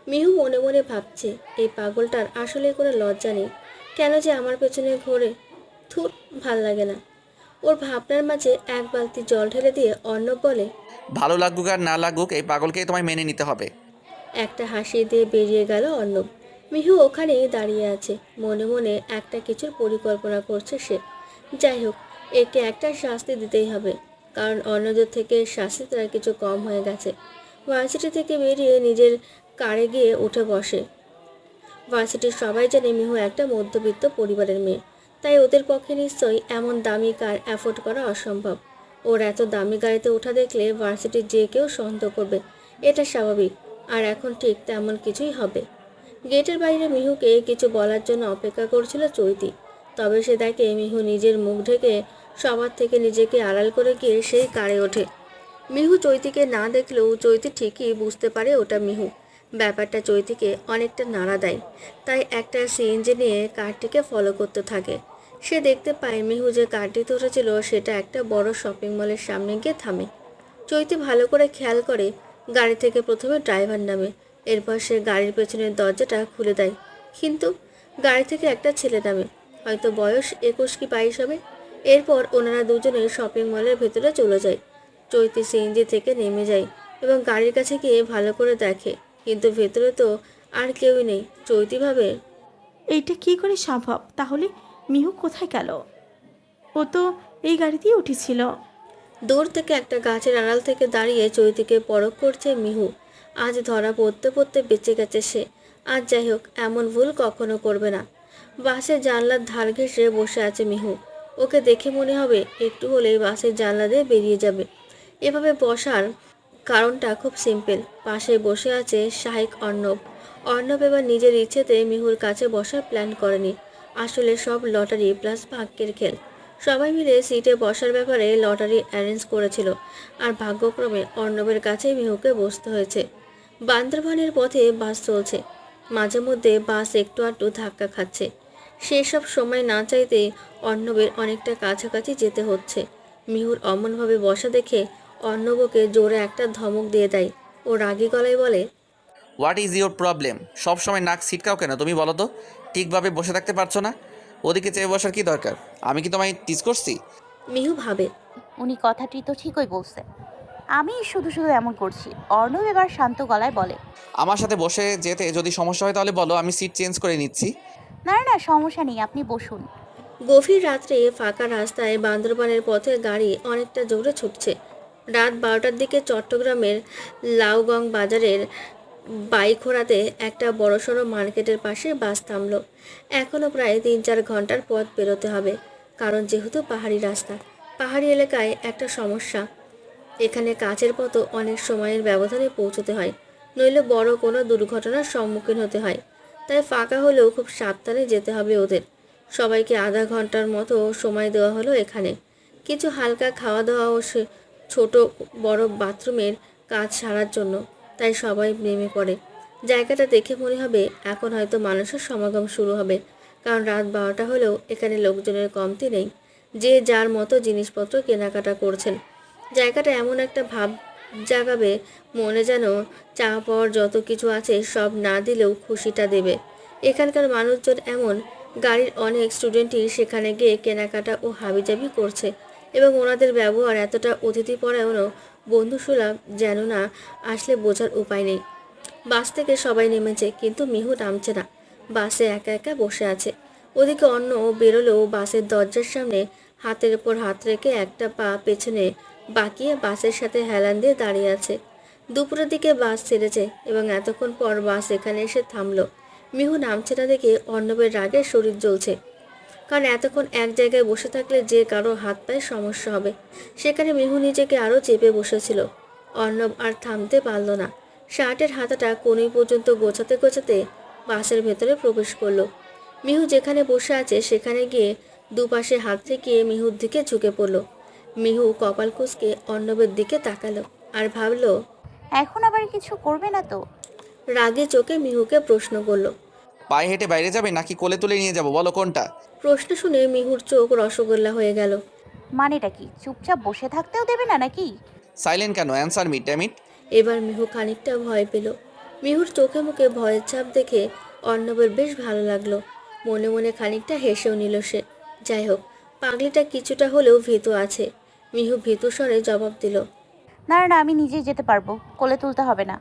মিহু মনে মনে ভাবছে, এই পাগলটার আসলে কোনো লজ্জা নেই। কেন যে আমার পেছনে ঘোরে, থুর, ভাল লাগে না। ওর ভাবনার মাঝে এক বালতি জল ঢেলে দিয়ে অর্ণব বলে, ভালো লাগুক আর না লাগুক, এই পাগলকেই তোমায় মেনে নিতে হবে। একটা হাসি দিয়ে বেরিয়ে গেল অর্ণব। মিহু ওখানেই দাঁড়িয়ে আছে। মনে মনে একটা কিছুর পরিকল্পনা করছে সে। যাই হোক, একে একটা শাস্তি দিতেই হবে। কারণ অন্যদের থেকে শাস্তি তার কিছু কম হয়ে গেছে। ভার্সিটি থেকে বেরিয়ে নিজের কারে গিয়ে উঠে বসে। ভার্সিটির সবাই জানে মিহু একটা মধ্যবিত্ত পরিবারের মেয়ে। তাই ওদের পক্ষে নিশ্চয়ই এমন দামি কার অ্যাফোর্ড করা অসম্ভব। ওর এত দামি গাড়িতে ওঠা দেখলে ভার্সিটির যে কেউ সন্দেহ করবে, এটা স্বাভাবিক। আর এখন ঠিক তেমন কিছুই হবে। গেটের বাইরে মিহুকে কিছু বলার জন্য অপেক্ষা করছিল চৈতি। তবে সে দেখে মিহু নিজের মুখ ঢেকে সবার থেকে নিজেকে আড়াল করে গিয়ে সেই কারে ওঠে। মিহু চৈতিকে না দেখলেও চৈতি ঠিকই বুঝতে পারে ওটা মিহু। ব্যাপারটা চৈতিকে অনেকটা নাড়া দেয়। তাই একটা সিএনজি নিয়ে কারটিকে ফলো করতে থাকে। সে দেখতে পায় মিহু যে কারটিতে উঠেছিল সেটা একটা বড় শপিং মলের সামনে গিয়ে থামে। চৈতি ভালো করে খেয়াল করে গাড়ি থেকে প্রথমে ড্রাইভার নামে। এরপর সে গাড়ির পেছনের দরজাটা খুলে দেয়। কিন্তু গাড়ি থেকে একটা ছেলে নামে, হয়তো বয়স 21 কি 22 হবে। এরপর ওনারা দুজনে শপিং মলের ভেতরে চলে যায়। চৈতি সিএনজি থেকে নেমে যায় এবং গাড়ির কাছে গিয়ে ভালো করে দেখে, কিন্তু ভেতরে তো আর কেউই নেই। চৈতি ভাবে, এইটা কি করে সম্ভব? তাহলে মিহু কোথায় গেল? ও তো এই গাড়িতেই উঠেছিল। দূর থেকে একটা গাছের আড়াল থেকে দাঁড়িয়ে চৈতিকে পরখ করছে মিহু। আজ ধরা পড়তে পড়তে বেঁচে গেছে সে। আজ যাই হোক, এমন ভুল কখনো করবে না। বাসের জানলার ধার ঘেঁষে বসে আছে মিহু। ওকে দেখে মনে হবে একটু হলেই বাসের জানলা দিয়ে বেরিয়ে যাবে। এভাবে বসার কারণটা খুব সিম্পল। পাশে বসে আছে শাহিক অর্ণব। অর্ণব এবার নিজের ইচ্ছেতে মিহুর কাছে বসার প্ল্যান করেনি। আসলে সব লটারি প্লাস ভাগ্যের খেল। সবাই মিলে সিটে বসার ব্যাপারে লটারি অ্যারেঞ্জ করেছিল, আর ভাগ্যক্রমে অর্ণবের কাছেই মিহুকে বসতে হয়েছে। বান্দরবানের পথে বাস চলছে। মাঝে মধ্যে বাস একটু আধটু ধাক্কা খাচ্ছে। সেসব সময় না চাইতে অর্ণবের অনেকটা কাছাকাছি যেতে হচ্ছে। মিহুর অমনভাবে বসা দেখে অর্ণবকে জোরে একটা ধমক দিয়ে দেয়। ও রাগী গলায় বলে, হোয়াট ইজ ইউর প্রবলেম? সব সময় নাক ছিটকাও কেন তুমি, বলো তো? ঠিকভাবে বসে থাকতে পারছো না? ওদিকে চেয়ে বসার কি দরকার? আমি কি তোমায় টিজ করছি? মিহু ভাবে, উনি কথাটি তো ঠিকই বলছে, আমি শুধু শুধু এমন করছি। অর্ণব এবার শান্ত গলায় বলে, আমার সাথে বসে যেতে যদি সমস্যা হয় তাহলে বলো, আমি সিট চেঞ্জ করে নিচ্ছি। না না সমস্যা নেই, আপনি বসুন। গভীর রাত্রে ফাঁকা রাস্তায় বান্দরবানের পথে গাড়ি অনেকটা জোরে ছুটছে। রাত 12টার দিকে চট্টগ্রামের লাউগং বাজারের বাইখোড়াতে একটা বড়সড় মার্কেটের পাশে বাস থামলো। এখনও প্রায় 3-4 ঘন্টার পথ পেরোতে হবে, কারণ যেহেতু পাহাড়ি রাস্তা। পাহাড়ি এলাকায় একটা সমস্যা, এখানে কাচের পথ অনেক সময়ের ব্যবধানে পৌঁছতে হয়, নইলে বড় কোনো দুর্ঘটনার সম্মুখীন হতে হয়। তাই ফাঁকা হলেও খুব সাবধানে যেতে হবে ওদের। সবাইকে আধা ঘন্টার মতো সময় দেওয়া হলো এখানে। কিছু হালকা খাওয়া দাওয়া ও ছোট বড় বাথরুমের কাজ সারার জন্য। তাই সবাই নেমে পড়ে। জায়গাটা দেখে মনে হবে এখন হয়তো মানুষের সমাগম শুরু হবে, কারণ রাত 12টা হলেও এখানে লোকজনের কমতি নেই। যে যার মতো জিনিসপত্র কেনাকাটা করছেন। জায়গাটা এমন একটা ভাব জাগাবে মনে, যেন চা পাওয়ার যত কিছু আছে সব না দিলেও খুশিটা দেবে। এখানকার মানুষজন এমন, গাড়ির অনেক স্টুডেন্টই সেখানে গিয়ে কেনাকাটা ও হাবিজাবি করছে, এবং ওনাদের ব্যবহার এতটা অতিথিপরায়ণ ও বন্ধুসুলভ যেন না আসলে বোঝার উপায় নেই। বাস থেকে সবাই নেমেছে, কিন্তু মিহু নামছে না। বাসে একা একা বসে আছে। ওদিকে অন্য বেরোলেও বাসের দরজার সামনে হাতের উপর হাত রেখে একটা পা পেছনে বাঁকিয়ে বাসের সাথে হেলান দিয়ে দাঁড়িয়ে আছে। দুপুরের দিকে বাস ছেড়েছে এবং এতক্ষণ পর বাস এখানে এসে থামলো। মিহু নামছে না দেখে অর্ণবের রাগে শরীর জ্বলছে, কারণ এতক্ষণ এক জায়গায় বসে থাকলে যে কারো হাত পায়ে সমস্যা হবে। সেখানে মিহু নিজেকে আরও চেপে বসেছিল। অর্ণব আর থামতে পারল না। শার্টের হাতাটা কোণই পর্যন্ত গোছাতে গোছাতে বাসের ভেতরে প্রবেশ করলো। মিহু যেখানে বসে আছে সেখানে গিয়ে দুপাশে হাত রেখে মিহুর দিকে ঝুঁকে পড়ল। মিহু কপাল কুঁচকে অর্ণবের দিকে তাকালো আর ভাবল, এখন আবার কিছু করবে না তো? রাগে চোখে মিহুকে প্রশ্ন করল। পায়ে হেঁটে বাইরে যাবে নাকি কোলে তুলে নিয়ে যাবো, বলো কোনটা? প্রশ্ন শুনে মিহুর চোখ রসগোল্লা হয়ে গেল। মানেটা কি? চুপচাপ বসে থাকতেও দেবে না নাকি? সাইলেন্ট কেন? Answer me damn it. এবার মিহু খানিকটা ভয় পেল। মিহুর চোখে মুখে ভয়ের ছাপ দেখে অর্ণবের বেশ ভালো লাগলো। মনে মনে খানিকটা হেসেও নিল সে। যাই হোক, পাগলিটা কিছুটা হলেও ভীতু আছে। মিহু ভীতু স্বরে জবাব দিল, না না আমি নিজেই যেতে পারবো, কোলে তুলতে হবে না।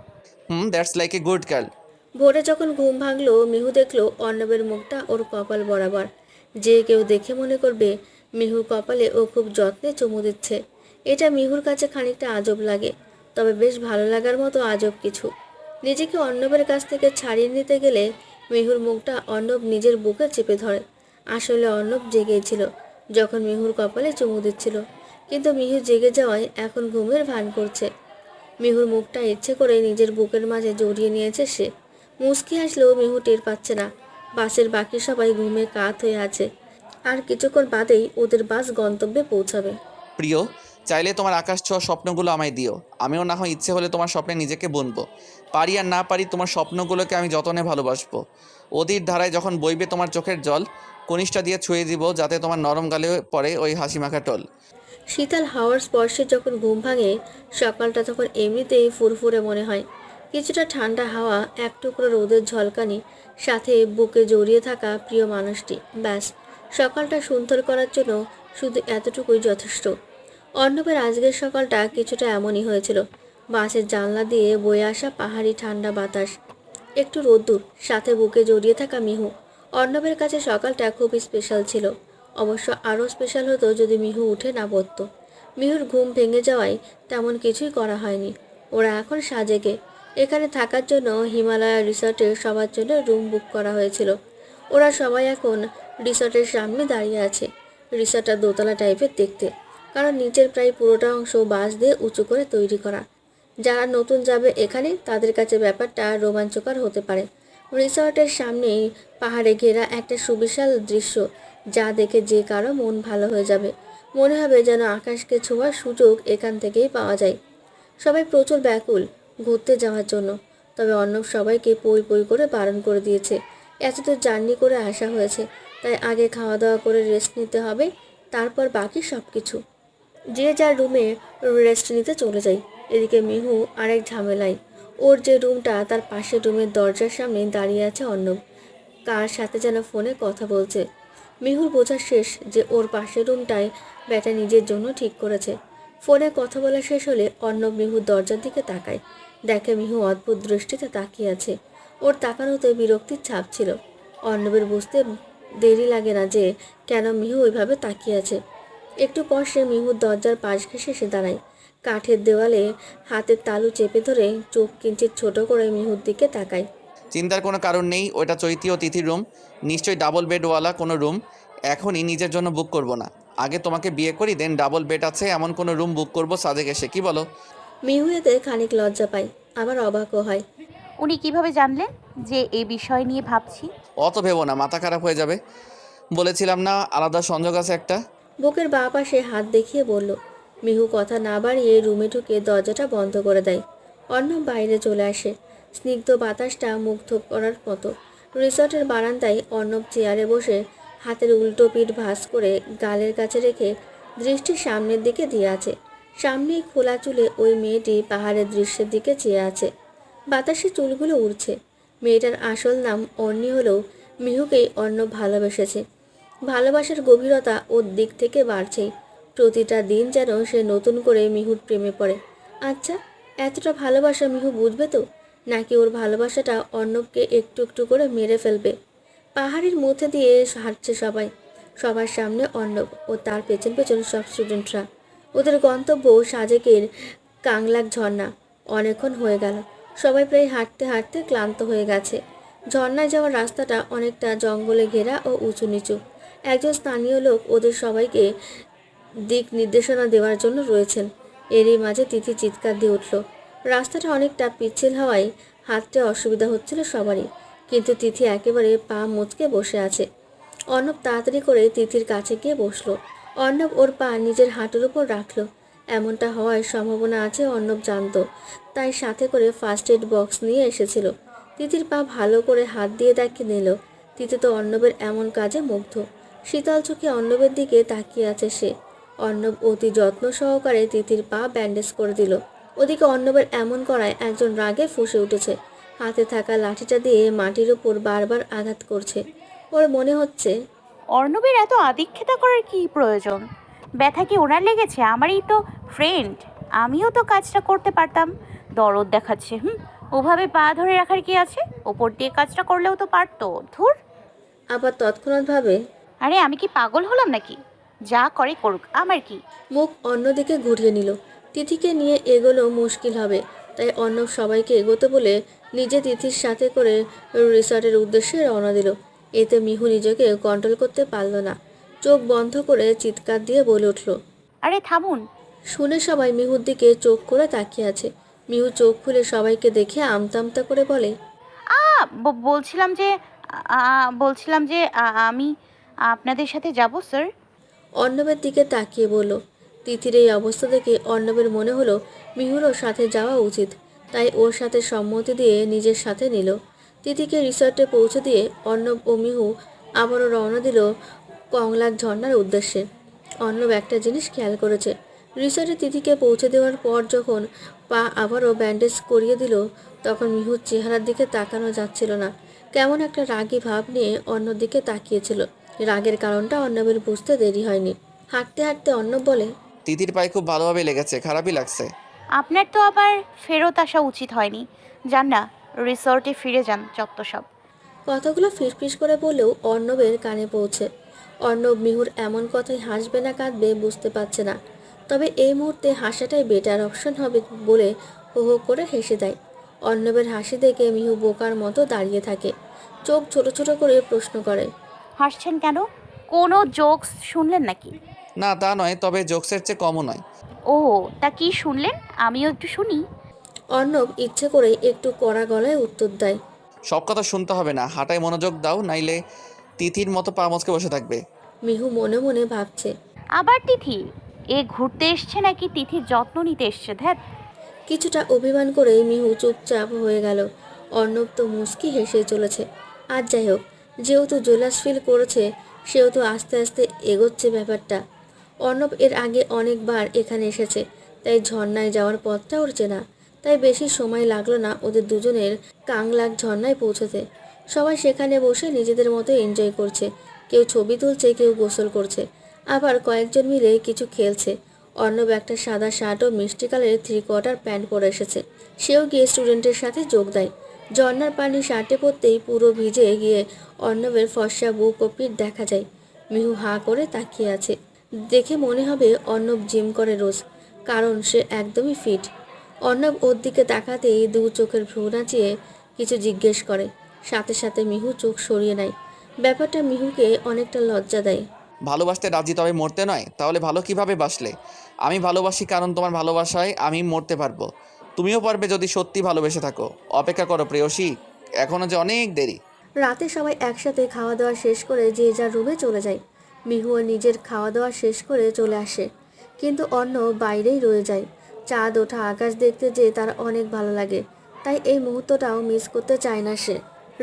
That's like a good girl. ভোরে যখন ঘুম ভাঙলো, মিহু দেখলো অর্ণবের মুখটা ওর কপাল বরাবর। যে কেউ দেখে মনে করবে মিহুর কপালে ও খুব যত্নে চুমু দিচ্ছে। এটা মিহুর কাছে খানিকটা আজব লাগে, তবে বেশ ভালো লাগার মতো আজব কিছু। নিজেকে অর্ণবের কাছ থেকে ছাড়িয়ে নিতে গেলে মিহুর মুখটা অর্ণব নিজের বুকে চেপে ধরে। আসলে অর্ণব জেগেই ছিল যখন মিহুর কপালে চুমু দিচ্ছিল, কিন্তু মিহু জেগে যাওয়ায় এখন ঘুমের ভান করছে। মিহুর মুখটা ইচ্ছে করে নিজের বুকের মাঝে জড়িয়ে নিয়েছে সে। মুচকি আসলেও মিহু টের পাচ্ছে না। বাসের বাকি সবাই ঘুমে কাত হয়ে আছে। আর কিছুক্ষণ বাদেই ওদের বাস গন্তব্যে পৌঁছাবে। প্রিয়, চাইলে তোমার আকাশ ছোঁয়া স্বপ্নগুলো আমায় দিও। আমিও না হয় ইচ্ছে হলে তোমার স্বপ্নে নিজেকে বুনবো। পারি আর না পারি, তোমার স্বপ্নগুলোকে আমি যতনে ভালোবাসবো। অধীর ধারায় যখন বইবে তোমার চোখের জল, কনিষ্ঠা দিয়ে ছুঁয়ে দিব যাতে তোমার নরম গালে পড়ে ওই হাসি মাখা টোল। শীতল হাওয়ার স্পর্শে যখন ঘুম ভাঙে, সকালটা তখন এমনিতেই ফুরফুরে মনে হয়। কিছুটা ঠান্ডা হাওয়া, এক টুকরো রোদের ঝলকানি, সাথে বুকে জড়িয়ে থাকা প্রিয় মানুষটি, ব্যাস সকালটা সুন্দর করার জন্য শুধু এতটুকুই যথেষ্ট। অর্ণবের আজকের সকালটা কিছুটা এমনই হয়েছিল। বাসের জানলা দিয়ে বয়ে আসা পাহাড়ি ঠান্ডা বাতাস, একটু রোদ্দুর, সাথে বুকে জড়িয়ে থাকা মিহু। অর্ণবের কাছে সকালটা খুব স্পেশাল ছিল। অবশ্য আরও স্পেশাল হতো যদি মিহু উঠে না পড়তো। মিহুর ঘুম ভেঙে যাওয়ায় তেমন কিছুই করা হয়নি। ওরা এখন সাজেকে। এখানে থাকার জন্য হিমালয়া রিসর্টে সবার জন্য রুম বুক করা হয়েছিল। ওরা সবাই এখন রিসর্টের সামনে দাঁড়িয়ে আছে। রিসর্টটা দোতলা টাইপের দেখতে, কারণ নিচের প্রায় পুরোটা অংশ বাঁশ দিয়ে উঁচু করে তৈরি করা। যারা নতুন যাবে এখানে, তাদের কাছে ব্যাপারটা রোমাঞ্চকর হতে পারে। রিসর্টের সামনেই পাহাড়ে ঘেরা একটা সুবিশাল দৃশ্য, যা দেখে যে কারো মন ভালো হয়ে যাবে। মনে হবে যেন আকাশকে ছোঁয়ার সুযোগ এখান থেকেই পাওয়া যায়। সবাই প্রচুর ব্যাকুল ঘুরতে যাওয়ার জন্য, তবে অর্ণব সবাইকে পই পই করে বারণ করে দিয়েছে। এতদূর জার্নি করে আসা হয়েছে, তাই আগে খাওয়া দাওয়া করে রেস্ট নিতে হবে, তারপর বাকি সব কিছু। যে যার রুমে রেস্ট নিতে চলে যায়। এদিকে মিহু আরেক ঝামেলায়। ওর যে রুমটা তার পাশের রুমের দরজার সামনে দাঁড়িয়ে আছে অর্ণব, কার সাথে যেন ফোনে কথা বলছে। মিহুর বোঝা শেষ যে ওর পাশের রুমটায় ব্যাটা নিজের জন্য ঠিক করেছে। ফোনে কথা বলা শেষ হলে অর্ণব মিহুর দরজার দিকে তাকায়, দেখে মিহু অদ্ভুত দৃষ্টিতে তাকিয়ে আছে। ওর তাকানোতে বিরক্তির ছাপ ছিল। অর্ণবের বুঝতে দেরি লাগে না যে কেন মিহু ওইভাবে তাকিয়ে আছে। একটু পর সে মিহুর দরজার পাশ ঘেঁষে এসে দাঁড়ায়, কাঠের দেওয়ালে হাতের তালু চেপে ধরে চোখ কিঞ্চিত ছোট করে মিহুর দিকে তাকায়। চিন্তার কোনো কারণ নেই, ওটা চৈতি ও তিথির রুম, নিশ্চয়ই ডাবল বেডওয়ালা কোনো রুম। এখনই নিজের জন্য বুক করব না, আগে তোমাকে বিয়ে করি, দেন ডাবল বেড আছে এমন কোনো রুম বুক করব সাজেক এসে, কি বলো? মিহু এতে খানিক লজ্জা পায়, আবার অবাকও হয়। উনি কিভাবে জানলেন যে এই বিষয় নিয়ে ভাবছি? অত ভেবো না, মাথা খারাপ হয়ে যাবে। বলেছিলাম না আলাদা সংযোগ আছে একটা। বুকের বাঁ পাশে হাত দেখিয়ে বলল। মিহু কথা না বাড়িয়ে রুমে ঢুকে দরজাটা বন্ধ করে দেয়। অর্ণব বাইরে চলে আসে, স্নিগ্ধ বাতাসটা মুগ্ধ করার মতো। রিসর্টের বারান্দায় অর্ণব চেয়ারে বসে হাতের উল্টো পিঠ ভাঁজ করে গালের কাছে রেখে দৃষ্টি সামনের দিকে দিয়ে আছে। সামনেই খোলা চুলে ওই মেয়েটি পাহাড়ের দৃশ্যের দিকে চেয়ে আছে। বাতাসে চুলগুলো উড়ছে। মেয়েটার আসল নাম অর্ণি হলেও মিহুকেই অর্ণব ভালোবেসেছে। ভালোবাসার গভীরতা ওর দিক থেকে বাড়ছেই। প্রতিটা দিন যেন সে নতুন করে মিহুর প্রেমে পড়ে। আচ্ছা, এতটা ভালোবাসা মিহু বুঝবে তো, নাকি ওর ভালোবাসাটা অর্ণবকে একটু একটু করে মেরে ফেলবে? পাহাড়ের মধ্যে দিয়ে হাঁটছে সবাই, সবার সামনে অর্ণব ও তার পেছন পেছন সব স্টুডেন্টরা। ওদের গন্তব্য সাজেকের কাংলাক ঝর্ণা। অনেকক্ষণ হয়ে গেল, সবাই প্রায় হাঁটতে হাঁটতে ক্লান্ত হয়ে গেছে। ঝর্ণায় যাওয়ার রাস্তাটা অনেকটা জঙ্গলে ঘেরা ও উঁচু নিচু। একজন স্থানীয় লোক ওদের সবাইকে দিক নির্দেশনা দেওয়ার জন্য রয়েছেন। এরই মাঝে তিথি চিৎকার দিয়ে উঠল। রাস্তাটা অনেকটা পিচ্ছিল হওয়ায় হাঁটতে অসুবিধা হচ্ছিল সবারই, কিন্তু তিথি একেবারে পা মুচকে বসে আছে। অর্ণব তাড়াতাড়ি করে তিথির কাছে গিয়ে বসলো। অর্ণব ওর পা নিজের হাঁটুর উপর রাখলো। এমনটা হওয়ার সম্ভাবনা আছে অর্ণব জানতো, তাই সাথে করে ফার্স্ট এড বক্স নিয়ে এসেছিল। তিথির পা ভালো করে হাত দিয়ে দেখে নিল। তিথি তো অর্ণবের এমন কাজে মুগ্ধ। শীতল চোখে অর্ণবের দিকে তাকিয়ে আছে সে। অর্ণব অতি যত্ন সহকারে তিথির পা ব্যান্ডেজ করে দিল। ওদিকে অর্ণবের এমন করায় একজন রাগে ফুঁসে উঠেছে। হাতে থাকা লাঠিটা দিয়ে মাটির উপর বারবার আঘাত করছে। ওর মনে হচ্ছে, অর্ণবের এত আদিক্ষেতা করার কি প্রয়োজন? ব্যথা কি ওনার লেগেছে? আমারই তো ফ্রেন্ড, আমিও তো কাজটা করতে পারতাম। দরদ দেখাচ্ছে। ওভাবে পা ধরে রাখার কি আছে? ওপর দিয়ে কাজটা করলেও তো পারতো। ধুর। আবার তৎক্ষণাৎ ভাবে, আরে আমি কি পাগল হলাম নাকি? যা করে করুক, আমার কি? মুখ অন্যদিকে ঘুরিয়ে নিল। তিথিকে নিয়ে এগোনো মুশকিল হবে, তাই অর্ণব সবাইকে এগোতে বলে নিজে তিথির সাথে করে রিসর্টের উদ্দেশ্যে রওনা দিল। এতে মিহু নিজেকে কন্ট্রোল করতে পারল না, চোখ বন্ধ করে চিৎকার দিয়ে বলে উঠল। আরে থামুন। শুনে সবাই মিহুর দিকে চোখ করে তাকিয়ে আছে। মিহু চোখ খুলে সবাইকে দেখে আমতা আমতা করে বলে, বলছিলাম যে আমি আপনাদের সাথে যাব স্যার। অর্ণবের দিকে তাকিয়ে বলল। তিথির এই অবস্থা দেখে অর্ণবের মনে হলো মিহুরও সাথে যাওয়া উচিত, তাই ওর সাথে সম্মতি দিয়ে নিজের সাথে নিল। তিথিকে রিসর্টে পৌঁছে দিয়ে অর্ণব ও মিহু আবারও রওনা দিল কংলাক ঝর্ণার উদ্দেশ্যে। অর্ণব একটা জিনিস খেয়াল করেছে, রিসর্টে তিথিকে পৌঁছে দেওয়ার পর যখন পা আবারও ব্যান্ডেজ করিয়ে দিল, তখন মিহুর চেহারার দিকে তাকানো যাচ্ছিল না। কেমন একটা রাগী ভাব নিয়ে অন্যর দিকে তাকিয়েছিল। রাগের কারণটা অর্ণবের বুঝতে দেরি হয়নি। হাঁটতে হাঁটতে অর্ণব বলে, তিথির পায়ে খুব ভালোভাবে লেগেছে, খারাপই লাগছে। আপনার তো আবার ফেরত আসা উচিত হয়নি। যান না, রিসর্টে ফিরে যান যত সব। কথাগুলো ফিসফিস করে বলেও অর্ণবের কানে পৌঁছে। অর্ণব মিহুর এমন কথায় হাসবে না কাঁদবে বুঝতে পারছে না, তবে এই মুহূর্তে হাসাটাই বেটার অপশন হবে বলে হো হো করে হেসে দেয়। অর্ণবের হাসি দেখে মিহু বোকার মতো দাঁড়িয়ে থাকে, চোখ ছোট ছোট করে প্রশ্ন করে, হাসছেন কেন? কোনো জোকস শুনলেন নাকি? না তা নয়, তবে জোকসের চেয়ে কমও নয়। ও, তা কি শুনলেন? আমিও একটু শুনি। অর্ণব ইচ্ছে করে একটু কড়া গলায় উত্তর দেয়, সব কথা শুনতে হবে না, হাঁটায় মনোযোগ দাও, নাইলে তিথির মতো পা মচকে বসে থাকবে। মিহু মনে মনে ভাবছে, আবার তিথি? এ ঘুরতে এসছে নাকি তিথির যত্ন নিতে এসছে? ধ্যাত। কিছুটা অভিমান করে মিহু চুপচাপ হয়ে গেল। অর্ণব তো মুচকি হেসে চলেছে। আর যাই হোক, যেহেতু জেলাস ফিল করেছে, সেহেতু আস্তে আস্তে এগোচ্ছে ব্যাপারটা। অর্ণব এর আগে অনেকবার এখানে এসেছে, তাই ঝর্ণায় যাওয়ার পথটা ওর চেনা। তাই বেশি সময় লাগলো না ওদের দুজনের কাংলাক ঝর্ণায় পৌঁছতে। সবাই সেখানে বসে নিজেদের মতো এনজয় করছে। কেউ ছবি তুলছে, কেউ গোসল করছে, আবার কয়েকজন মিলে কিছু খেলছে। অর্ণব একটা সাদা শার্ট ও মিষ্টি কালারের 3/4 প্যান্ট পরে এসেছে। সেও গিয়ে স্টুডেন্টের সাথে যোগ দেয়। ঝর্ণার পানি শার্টে পড়তেই পুরো ভিজে গিয়ে অর্ণবের ফর্সা বুক ও পিঠ দেখা যায়। মিহু হাঁ করে তাকিয়ে আছে। দেখে মনে হবে অর্ণব জিম করে রোজ, কারণ সে একদমই ফিট। অর্ণব ওর দিকে তাকাতেই দু চোখের ভ্রু নাচিয়ে কিছু জিজ্ঞেস করে। সাথে সাথে মিহু চোখ সরিয়ে নেয়। ব্যাপারটা মিহুকে অনেকটা লজ্জা দেয়। ভালোবাসতে রাজি তবে মরতে নয়, তাহলে ভালো কিভাবে বাসলে? আমি ভালোবাসি কারণ তোমার ভালোবাসায় আমি মরতে পারবো। তুমিও পারবে যদি সত্যি ভালোবেসে থাকো। অপেক্ষা করো প্রেয়সী, এখনও যে অনেক দেরি। রাতে সবাই একসাথে খাওয়া দাওয়া শেষ করে যে যার রুমে চলে যায়। মিহুও নিজের খাওয়া দাওয়া শেষ করে চলে আসে, কিন্তু অন্য বাইরেই রয়ে যায়। চাঁদ ওঠা আকাশ দেখতে যে তার অনেক ভালো লাগে, তাই এই মুহূর্তটাও মিস করতে চায় না সে।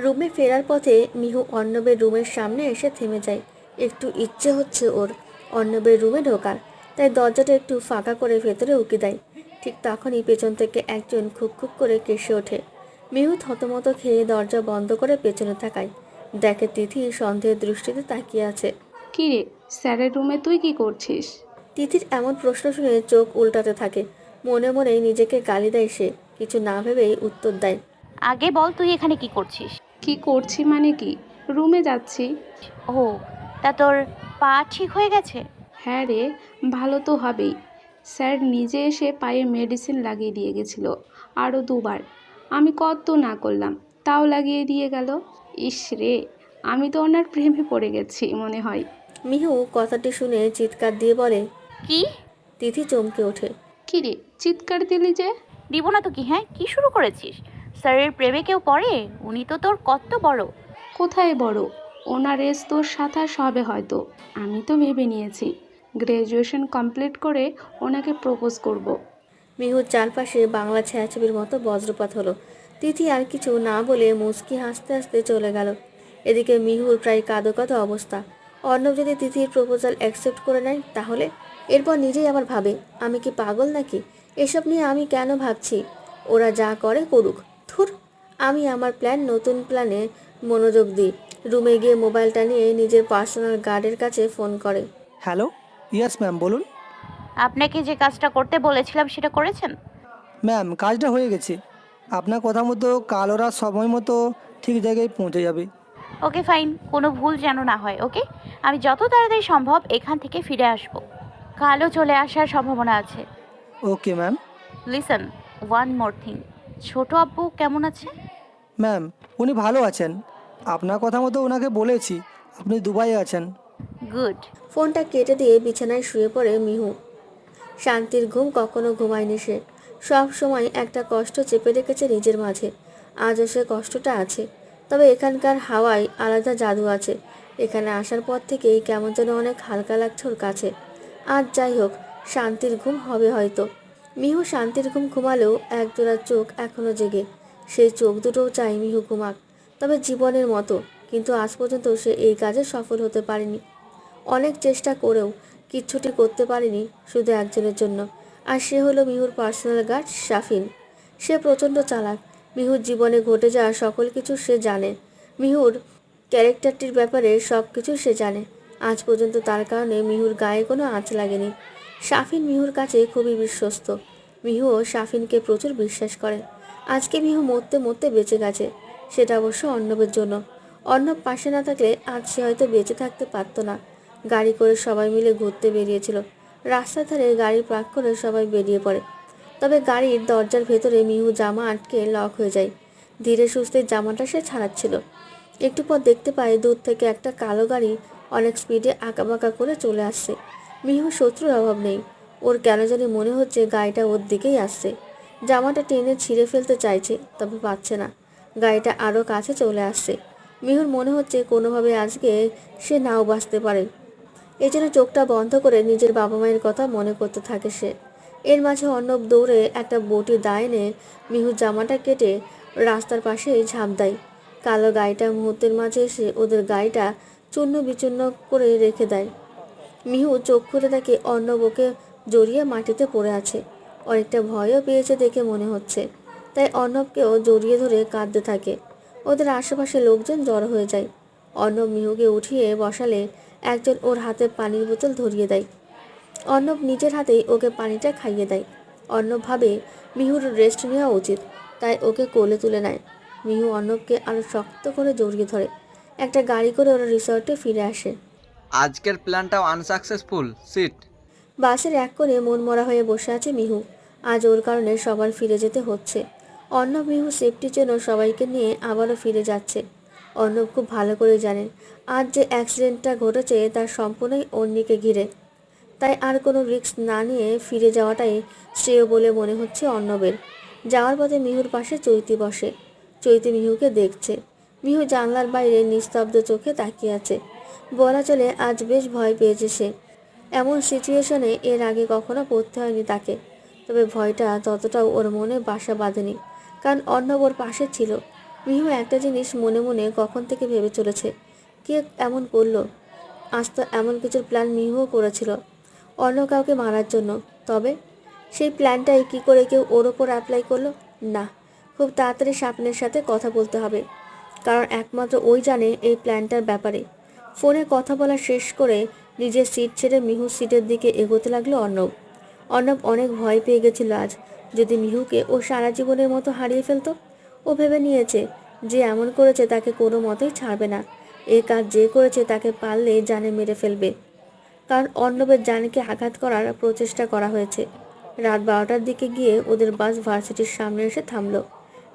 রুমে ফেরার পথে মিহু অর্ণবের রুমের সামনে এসে থেমে যায়। একটু ইচ্ছে হচ্ছে ওর অর্ণবের রুমে ঢোকার, তাই দরজাটা একটু ফাঁকা করে ভেতরে উকি দেয়। ঠিক তখনই পেছন থেকে একজন খুব খুব করে কেসে ওঠে। মিহু থতমত খেয়ে দরজা বন্ধ করে পেছনে তাকায়। দেখে তিথি সন্দেহের দৃষ্টিতে তাকিয়ে আছে। কী রে, স্যারের রুমে তুই কি করছিস? তিথির এমন প্রশ্ন শুনে চোখ উল্টাতে থাকে। মনে মনে নিজেকে গালি দেয় সে, কিছু না ভেবেই উত্তর দেয়। আগে বল তুই এখানে কি করছিস? কি করছি মানে কি, রুমে যাচ্ছি। ও, তা তোর পা ঠিক হয়ে গেছে? হ্যাঁ রে, ভালো তো হবেই। স্যার নিজে এসে পায়ে মেডিসিন লাগিয়ে দিয়ে গেছিল, আরও 2বার। আমি কত না করলাম, তাও লাগিয়ে দিয়ে গেল। ইস রে, আমি তো ওনার প্রেমে পড়ে গেছি মনে হয়। মিহু কথাটি শুনে চিৎকার দিয়ে বলে। কি? তিথি চমকে ওঠে। কী রে, চিৎকার দিলি যে? দিব না তো কি? হ্যাঁ, কি শুরু করেছিস? স্যারের প্রেমে কেউ পড়ে? উনি তো তোর কত বড়। কোথায় বড়, ওনার এজ তোর 27 হবে হয়তো। আমি তো ভেবে নিয়েছি গ্র্যাজুয়েশন কমপ্লিট করে ওনাকে প্রপোজ করব। মিহুর চারপাশে বাংলা ছায়াছবির মতো বজ্রপাত হলো। তিথি আর কিছু না বলে মুচকি হাসতে হাসতে চলে গেল। এদিকে মিহুর প্রায় কাঁদো কাঁদো অবস্থা। অর্ণব যদি তিথির প্রপোজাল অ্যাকসেপ্ট করে নেয় তাহলে? এরপর নিজেই আবার ভাবে, আমি কি পাগল নাকি? এসব নিয়ে আমি কেন ভাবছি? ওরা যা করে করুক, ধুর। আমি আমার নতুন প্ল্যানে মনোযোগ দিই। রুমে গিয়ে মোবাইলটা নিয়ে নিজের পার্সোনাল গার্ডের কাছে ফোন করে। হ্যালো, ইয়েস ম্যাম, বলুন। আপনাকে যে কাজটা করতে বলেছিলাম সেটা করেছেন? ম্যাম, কাজটা হয়ে গেছে। আপনার কথা মতো কাল ওরা সময় মতো ঠিক জায়গায় পৌঁছে যাবে। ওকে ফাইন, কোনো ভুল যেন না হয়। ওকে, আমি যত তাড়াতাড়ি সম্ভব এখান থেকে ফিরে আসব। কালও চলে আসার সম্ভাবনা আছে। Okay ma'am. Listen, one more thing, ছোট আব্বু কেমন আছে? ম্যাম, উনি ভালো আছেন। আপনার কথা মতো ওনাকে বলেছি আপনি দুবাইয়ে আছেন। গুড। ফোনটা কেটে দিয়ে বিছানায় শুয়ে পড়ে মিহু। শান্তির ঘুম কখনো ঘুমায়নি সে। সব সময় একটা কষ্ট চেপে রেখেছে নিজের মাঝে। আজও সে কষ্টটা আছে, তবে এখানকার হাওয়ায় আলাদা জাদু আছে। এখানে আসার পর থেকেই কেমন যেন অনেক হালকা লাগছে ওর কাছে। আজ যাই হোক, শান্তির ঘুম হবে হয়তো। মিহু শান্তির ঘুম ঘুমালেও একজোড়া চোখ এখনও জেগে। সেই চোখ দুটোও চাই মিহু ঘুমাক, তবে জীবনের মতো। কিন্তু আজ পর্যন্ত সে এই কাজে সফল হতে পারেনি। অনেক চেষ্টা করেও কিচ্ছুটি করতে পারেনি শুধু একজনের জন্য, আর সে হলো মিহুর পার্সোনাল গার্ড শাফিন। সে প্রচণ্ড চালাক। মিহুর জীবনে ঘটে যাওয়া সকল কিছু সে জানে। মিহুর ক্যারেক্টারটির ব্যাপারে সব কিছু সে জানে। আজ পর্যন্ত তার কারণে মিহুর গায়ে কোনো আঁচ লাগেনি। শাফিন মিহুর কাছে খুবই বিশ্বস্ত। মিহুও শাফিনকে প্রচুর বিশ্বাস করে। আজকে মিহু মরতে মরতে বেঁচে গেছে, সেটা অবশ্য অর্ণবের জন্য। অর্ণব পাশে না থাকলে আজ সে হয়তো বেঁচে থাকতে পারতো না। গাড়ি করে সবাই মিলে ঘুরতে বেরিয়েছিল। রাস্তার ধারে গাড়ি পার্ক করে সবাই বেরিয়ে পড়ে। তবে গাড়ির দরজার ভেতরে মিহু জামা আটকে লক হয়ে যায়। ধীরে সুস্থে জামাটা সে ছাড়াচ্ছিল। একটু পর দেখতে পায় দূর থেকে একটা কালো গাড়ি অনেক স্পিডে আঁকাবাঁকা করে চলে আসছে। মিহু শত্রুর অভাব নেই, ওর কেন জানি মনে হচ্ছে গাড়িটা ওর দিকেই আসছে। জামাটা টেনে ছিঁড়ে ফেলতে চাইছে, তবে পারছে না। গাড়িটা আরও কাছে চলে আসছে। মিহুর মনে হচ্ছে কোনোভাবে আজকে সে নাও বাঁচতে পারে। এই জন্য চোখটা বন্ধ করে নিজের বাবা মায়ের কথা মনে করতে থাকে সে। এর মাঝে অর্ণব দৌড়ে একটা বটি দা এনে মিহুর জামাটা কেটে রাস্তার পাশে ঝাঁপ দেয়। কালো গাড়িটা মুহূর্তের মাঝে এসে ওদের গাড়িটা চূর্ণ বিচূর্ণ করে রেখে দেয়। মিহু চোখ খুলে তাকে অর্ণবকে জড়িয়ে মাটিতে পড়ে আছে। অনেকটা ভয়ও পেয়েছে দেখে মনে হচ্ছে, তাই অর্ণবকেও জড়িয়ে ধরে কাঁদতে থাকে। ওদের আশেপাশে লোকজন জড়ো হয়ে যায়। অর্ণব মিহুকে উঠিয়ে বসালে একজন ওর হাতে পানির বোতল ধরিয়ে দেয়। অর্ণব নিজের হাতেই ওকে পানিটা খাইয়ে দেয়। অর্ণব ভাবে মিহুর রেস্ট নেওয়া উচিত, তাই ওকে কোলে তুলে নেয়। মিহু অর্ণবকে আরও শক্ত করে জড়িয়ে ধরে। একটা গাড়ি করে ওরা রিসর্টে ফিরে আসে। আজকের প্ল্যানটাও আনসাকসেসফুল সিট। বাসের এক কোণে মনমরা হয়ে বসে আছে মিহু। আজ ওর কারণে সবার ফিরে যেতে হচ্ছে। অর্ণব মিহু সেফটির জন্য সবাইকে নিয়ে আবারও ফিরে যাচ্ছে। অর্ণব খুব ভালো করে জানেন আজ যে অ্যাক্সিডেন্টটা ঘটেছে তার সম্পূর্ণই অন্যকে ঘিরে, তাই আর কোনো রিস্ক না নিয়ে ফিরে যাওয়াটাই শ্রেয় বলে মনে হচ্ছে অর্ণবের। যাওয়ার পথে মিহুর পাশে চৈতি বসে। চৈতি মিহুকে দেখছে। মিহু জানলার বাইরে নিস্তব্ধ চোখে তাকিয়ে আছে। বলা চলে আজ বেশ ভয় পেয়েছে সে। এমন সিচুয়েশনে এর আগে কখনো পড়তে হয়নি তাকে, তবে ভয়টা ততটাও ওর মনে বাসা বাঁধেনি, কারণ অর্ণব ওর পাশে ছিল। মিহু একটা জিনিস মনে মনে কখন থেকে ভেবে চলেছে, কে এমন করলো। আজ তো এমন কিছুর প্ল্যান মিহুও করেছিল, অন্য কাউকে মারার জন্য। তবে সেই প্ল্যানটাই কি করে কেউ ওর ওপর অ্যাপ্লাই করলো? না, খুব তাড়াতাড়ি স্বপ্নের সাথে কথা বলতে হবে, কারণ একমাত্র ওই জানে এই প্ল্যানটার ব্যাপারে। ফোনে কথা বলা শেষ করে নিজের সিট ছেড়ে মিহুর সিটের দিকে এগোতে লাগলো অর্ণব। অর্ণব অনেক ভয় পেয়ে গেছিল আজ, যদি মিহুকে ও সারা জীবনের মতো হারিয়ে ফেলতো। ও ভেবে নিয়েছে যে এমন করেছে তাকে কোনো মতেই ছাড়বে না। এই কাজ যে করেছে তাকে পারলে জানে মেরে ফেলবে, কারণ অর্ণবের জানকে আঘাত করার প্রচেষ্টা করা হয়েছে। রাত 12টার দিকে গিয়ে ওদের বাস ভার্সিটির সামনে এসে থামলো।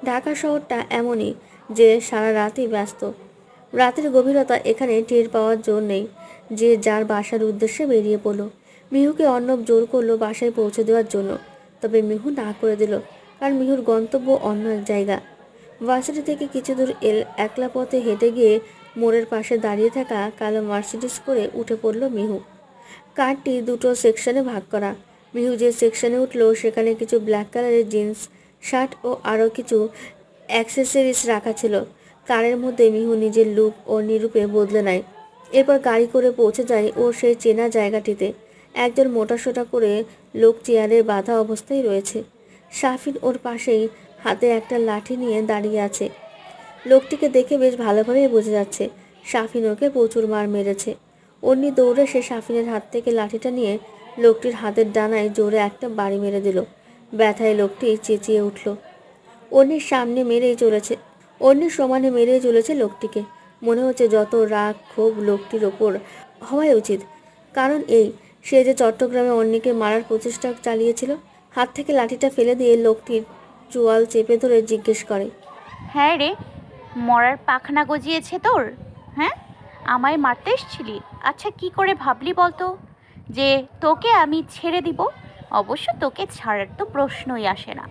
ঢাকা শহরটা এমনই যে সারা রাতই ব্যস্ত। রাতের গভীরতা এখানে টের পাওয়ার জোর নেই। যে যার বাসার উদ্দেশ্যে বেরিয়ে পড়লো। মিহুকে অর্ণব জোর করলো বাসায় পৌঁছে দেওয়ার জন্য, তবে মিহু না করে দিল, কারণ মিহুর গন্তব্য অন্য এক জায়গা। ভার্সিটি থেকে কিছু দূর একলা পথে হেঁটে গিয়ে মোড়ের পাশে দাঁড়িয়ে থাকা কালো মার্সিডিস করে উঠে পড়ল মিহু। কারটি দুটো সেকশনে ভাগ করা। মিহু যে সেকশনে উঠলো সেখানে কিছু ব্ল্যাক কালারের জিন্স শার্ট ও আরও কিছু অ্যাক্সেসরিজ রাখা ছিল। কারের মধ্যে মিহু নিজের লুক ও নিরূপে বদলে নেয়। এরপর গাড়ি করে পৌঁছে যায় ও সেই চেনা জায়গাটিতে। একজন মোটাসোটা করে লোক চেয়ারে বাঁধা অবস্থায় রয়েছে। শাফিন ওর পাশেই হাতে একটা লাঠি নিয়ে দাঁড়িয়ে আছে। লোকটিকে দেখে বেশ ভালোভাবেই বোঝা যাচ্ছে শাফিন ওকে প্রচুর মার মেরেছে। অন্যি দৌড়ে সে শাফিনের হাত থেকে লাঠিটা নিয়ে লোকটির হাতের ডানায় জোরে একটা বাড়ি মেরে দিল। ব্যথায় লোকটি চেঁচিয়ে উঠল। অন্যির সামনে মেরেই চলেছে, অন্যের সমানে মেরেই চলেছে লোকটিকে। মনে হচ্ছে যত রাগ ক্ষোভ লোকটির ওপর হওয়াই উচিত, কারণ এই সে যে চট্টগ্রামে অন্যকে মারার প্রচেষ্টা চালিয়েছিল। হাত থেকে লাঠিটা ফেলে দিয়ে লোকটির চোয়াল চেপে ধরে জিজ্ঞেস করে, হ্যাঁ রে, মরার পাখনা গজিয়েছে তোর? হ্যাঁ, আমায় মারতে এসেছিলি? আচ্ছা, কি করে ভাবলি বলতো যে তোকে আমি ছেড়ে দিব? অবশ্য তোকে ছাড়ার তো প্রশ্নই আসে না।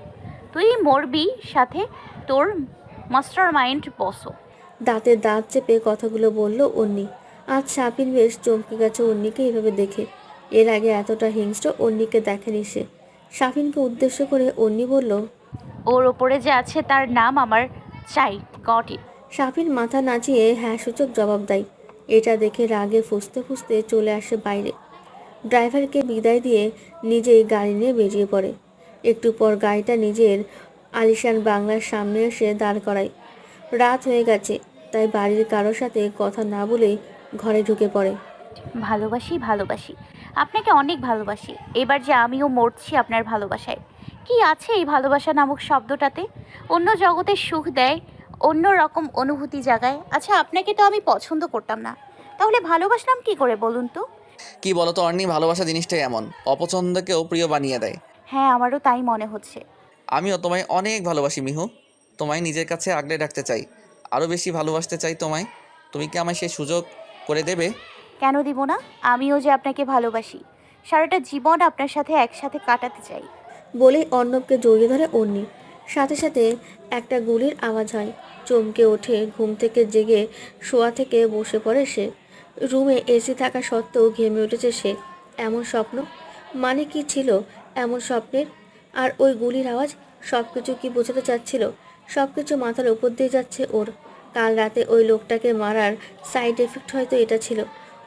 তুই মরবি, সাথে তোর মাস্টার মাইন্ড বসও। দাঁতে দাঁত চেপে কথাগুলো বলল অন্যি। আজ শাফিন বেশ চমকে গেছে অন্যিকে এভাবে দেখে। এর আগে এতটা হিংস্র অন্যিকে দেখেনি সে। শাফিনকে উদ্দেশ্য করে অন্যি বলল, ওর ওপরে যে আছে তার নাম আমার চাই, গট ইট। শাফিন মাথা নাচিয়ে হ্যাঁ সূচক জবাব দেয়। এটা দেখে রাগে ফুঁসতে ফুঁসতে চলে আসে বাইরে। ড্রাইভারকে বিদায় দিয়ে নিজেই গাড়ি নিয়ে বেরিয়ে পড়ে। একটু পর গাড়িটা নিজের আলিশান বাংলার সামনে এসে দাঁড় করায়। রাত হয়ে গেছে, তাই বাড়ির কারোর সাথে কথা না বলেই ঘরে ঢুকে পড়ে। ভালোবাসি ভালোবাসি, আপনাকে অনেক ভালোবাসি। এবার যে আমিও মরছি আপনার ভালোবাসায়। কি আছে এই ভালোবাসা নামক শব্দটাতে? অন্য জগতের সুখ দেয়, অন্য রকম অনুভূতি জাগায়। আচ্ছা, আপনাকে তো আমি পছন্দ করতাম না, তাহলে ভালোবাসলাম কি করে বলুন তো? কি বলো তো অর্ণি, ভালোবাসা জিনিসটাই এমন, অপছন্দকেও প্রিয় বানিয়ে দেয়। হ্যাঁ, আমারও তাই মনে হচ্ছে। আমিও তোমায় অনেক ভালোবাসি মিহু। তোমায় নিজের কাছে আগলে রাখতে চাই, আরও বেশি ভালোবাসতে চাই তোমায়। তুমি কি আমায় সেই সুযোগ করে দেবে? কেন দিব না? আমিও যে আপনাকে ভালোবাসি, সারাটা জীবন আপনার সাথে একসাথে কাটাতে চাই। বলেই অর্ণবকে জড়িয়ে ধরে অন্যি। সাথে সাথে একটা গুলির আওয়াজ হয়। চমকে ওঠে ঘুম থেকে জেগে শোয়া থেকে বসে পড়ে সে। রুমে এসি থাকা সত্ত্বেও ঘেমে উঠেছে সে। এমন স্বপ্ন মানে কি ছিল এমন স্বপ্নের? আর ওই গুলির আওয়াজ সব কিছু কি বোঝাতে চাচ্ছিল? সব কিছু মাথার উপর দিয়ে যাচ্ছে ওর। কাল রাতে ওই লোকটাকে মারার সাইড এফেক্ট হয়তো এটা ছিল।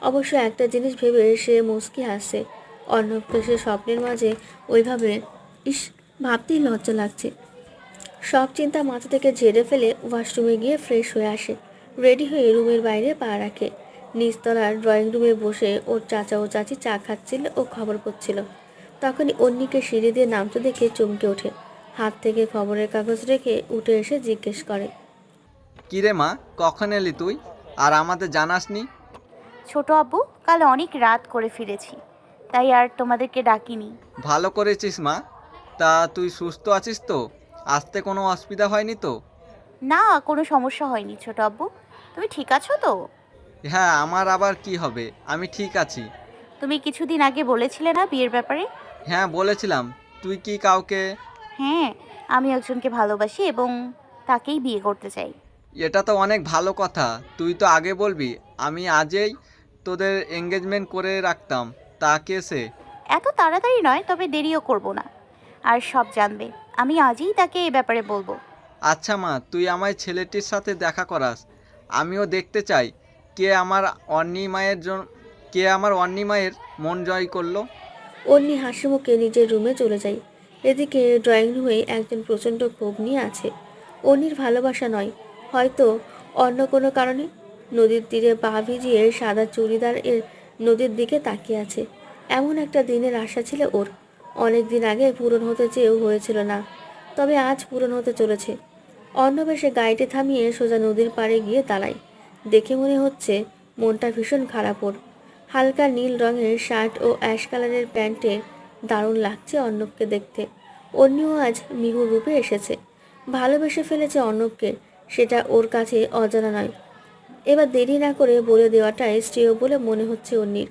অবশ্য একটা জিনিস ভেবে সে মুচকি হাসছে। অর্ণবকে সে স্বপ্নের মাঝে ওইভাবে ইস ভাবতেই লজ্জা লাগছে। সব চিন্তা মাথা থেকে ঝেড়ে ফেলে ওয়াশরুমে গিয়ে ফ্রেশ হয়ে আসে। রেডি হয়ে রুমের বাইরে পা রাখে। নিচতলার ড্রয়িং রুমে বসে ওর চাচা ও চাচি চা খাচ্ছিল ও খবর পড়ছিল। তখনই অন্যিকে সিঁড়ি দিয়ে নামতে দেখে চমকে ওঠে। হাত থেকে খবরের কাগজ রেখে উঠে এসে জিজ্ঞেস করে, কিরে মা, কখন এলি তুই? আর আমাদের জানাসনি? ছোট আব্বু, কাল অনেক রাত করে ফিরেছি, তাই আর তোমাদেরকে ডাকিনি। ভালো করেছিস মা। তা তুই সুস্থ আছিস তো? আসতে কোনো অসুবিধা হয়নি তো? না, কোনো সমস্যা হয়নি ছোট আব্বু। তুমি ঠিক আছো তো? হ্যাঁ, আমার আবার কি হবে, আমি ঠিক আছি। তুমি কিছুদিন আগে বলেছিলে না বিয়ের ব্যাপারে? হ্যাঁ বলেছিলাম। তুই কি কাউকে? হ্যাঁ, আমি একজনকে ভালোবাসি এবং তাকেই বিয়ে করতে চাই। এটা তো অনেক ভালো কথা। তুই তো আগে বলবি, আমি আজই তোদের এঙ্গেজমেন্ট করে রাখতাম। তা কে সে? এত তাড়াতাড়ি নয়, তবে দেরিও করব না। আর সব জানবে। আমি আজই তাকে এ ব্যাপারে বলবো। আচ্ছা মা, তুই আমায় ছেলেটির সাথে দেখা করাস। আমিও দেখতে চাই কে আমার অন্নি মায়ের মন জয় করলো। অন্যি হাসি মুখে নিজের রুমে চলে যায়। এদিকে ড্রয়িং রুমে একজন প্রচণ্ড ক্ষোভ নিয়ে আছে। অন্যির ভালোবাসা নয়, হয়তো অন্য কোনো কারণে। নদীর তীরে পা ভিজিয়ে সাদা চুড়িদার এর নদীর দিকে তাকিয়ে আছে। এমন একটা দিনের আশা ছিল ওর। অনেক দিন আগে পূরণ হতে চেয়েও হয়েছিল না, তবে আজ পূরণ হতে চলেছে। অন্নবেশে গাড়িটি থামিয়ে সোজা নদীর পাড়ে গিয়ে দাঁড়ায়। দেখে মনে হচ্ছে মনটা ভীষণ খারাপ ওর। হালকা নীল রঙের শার্ট ও অ্যাশ কালারের প্যান্টে দারুণ লাগছে অর্ণবকে দেখতে। অন্যও আজ মিহুর রূপে এসেছে। ভালোবেসে ফেলেছে অর্ণবকে, সেটা ওর কাছে অজানা নয়। এবার দেরি না করে বলে দেওয়াটাই শ্রেয় বলে মনে হচ্ছে অন্যির।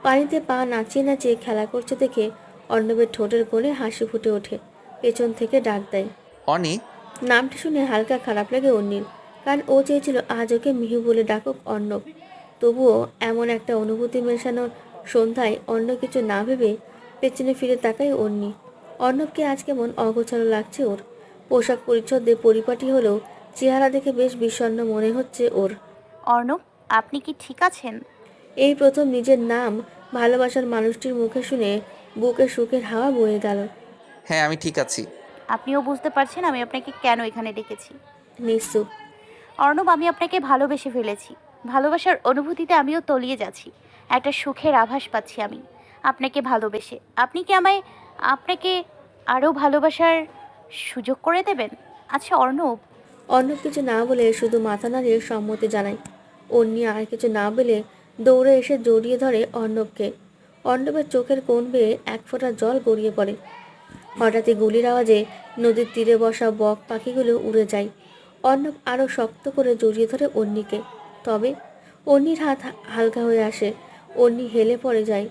পানিতে পা নাচিয়ে নাচিয়ে খেলা করছে দেখে অর্ণবের ঠোঁটের কোণে হাসি ফুটে ওঠে। পেছন থেকে ডাক দেয়। অনি। নামটা শুনে হালকা খারাপ লাগে অন্যির, কারণ ও চেয়েছিল আজ ওকে মিহু বলে ডাকুক অর্ণব। তবুও এমন একটা অনুভূতি মেশানোর সন্ধ্যায় অন্য কিছু না ভেবে পেছনে ফিরে তাকায় অন্যি। অর্ণবকে আজ কেমন অগোছালো লাগছে ওর। পোশাক পরিচ্ছদে পরিপাটি হলেও চেহারা দেখে বেশ বিষণ্ণ মনে হচ্ছে ওর। অর্ণব, আপনি কি ঠিক আছেন? এই প্রথম নিজের নাম ভালোবাসার মানুষটির মুখে শুনে বুকে সুখের হাওয়া বয়ে গেল। হ্যাঁ, আমি ঠিক আছি। আপনিও বুঝতে পারছেন আমি আপনাকে কেন এখানে ডেকেছি। নিশ্চুপ। অর্ণব, আমি আপনাকে ভালোবেসে ফেলেছি। ভালোবাসার অনুভূতিতে আমিও তলিয়ে যাচ্ছি। একটা সুখের আভাস পাচ্ছি আমি আপনাকে ভালোবেসে। আপনি কি আমায় আপনাকে আরও ভালোবাসার সুযোগ করে দেবেন? আচ্ছা অর্ণব। অর্ণব কিছু না বলে শুধু মাথা নাড়িয়ে সম্মতি জানায়। অন্যি আর কিছু না বলে দৌড়ে এসে জড়িয়ে ধরে অর্ণবকে। অর্ণবের চোখের কোণ বেয়ে এক ফোঁটা জল গড়িয়ে পড়ে। হঠাৎই গুলির আওয়াজে নদীর তীরে বসা বক পাখিগুলো উড়ে যায়। অর্ণব আরও শক্ত করে জড়িয়ে ধরে অন্যিকে। তবে অন্যির হাত হালকা হয়ে আসে। অন্যি হেলে পড়ে যায়।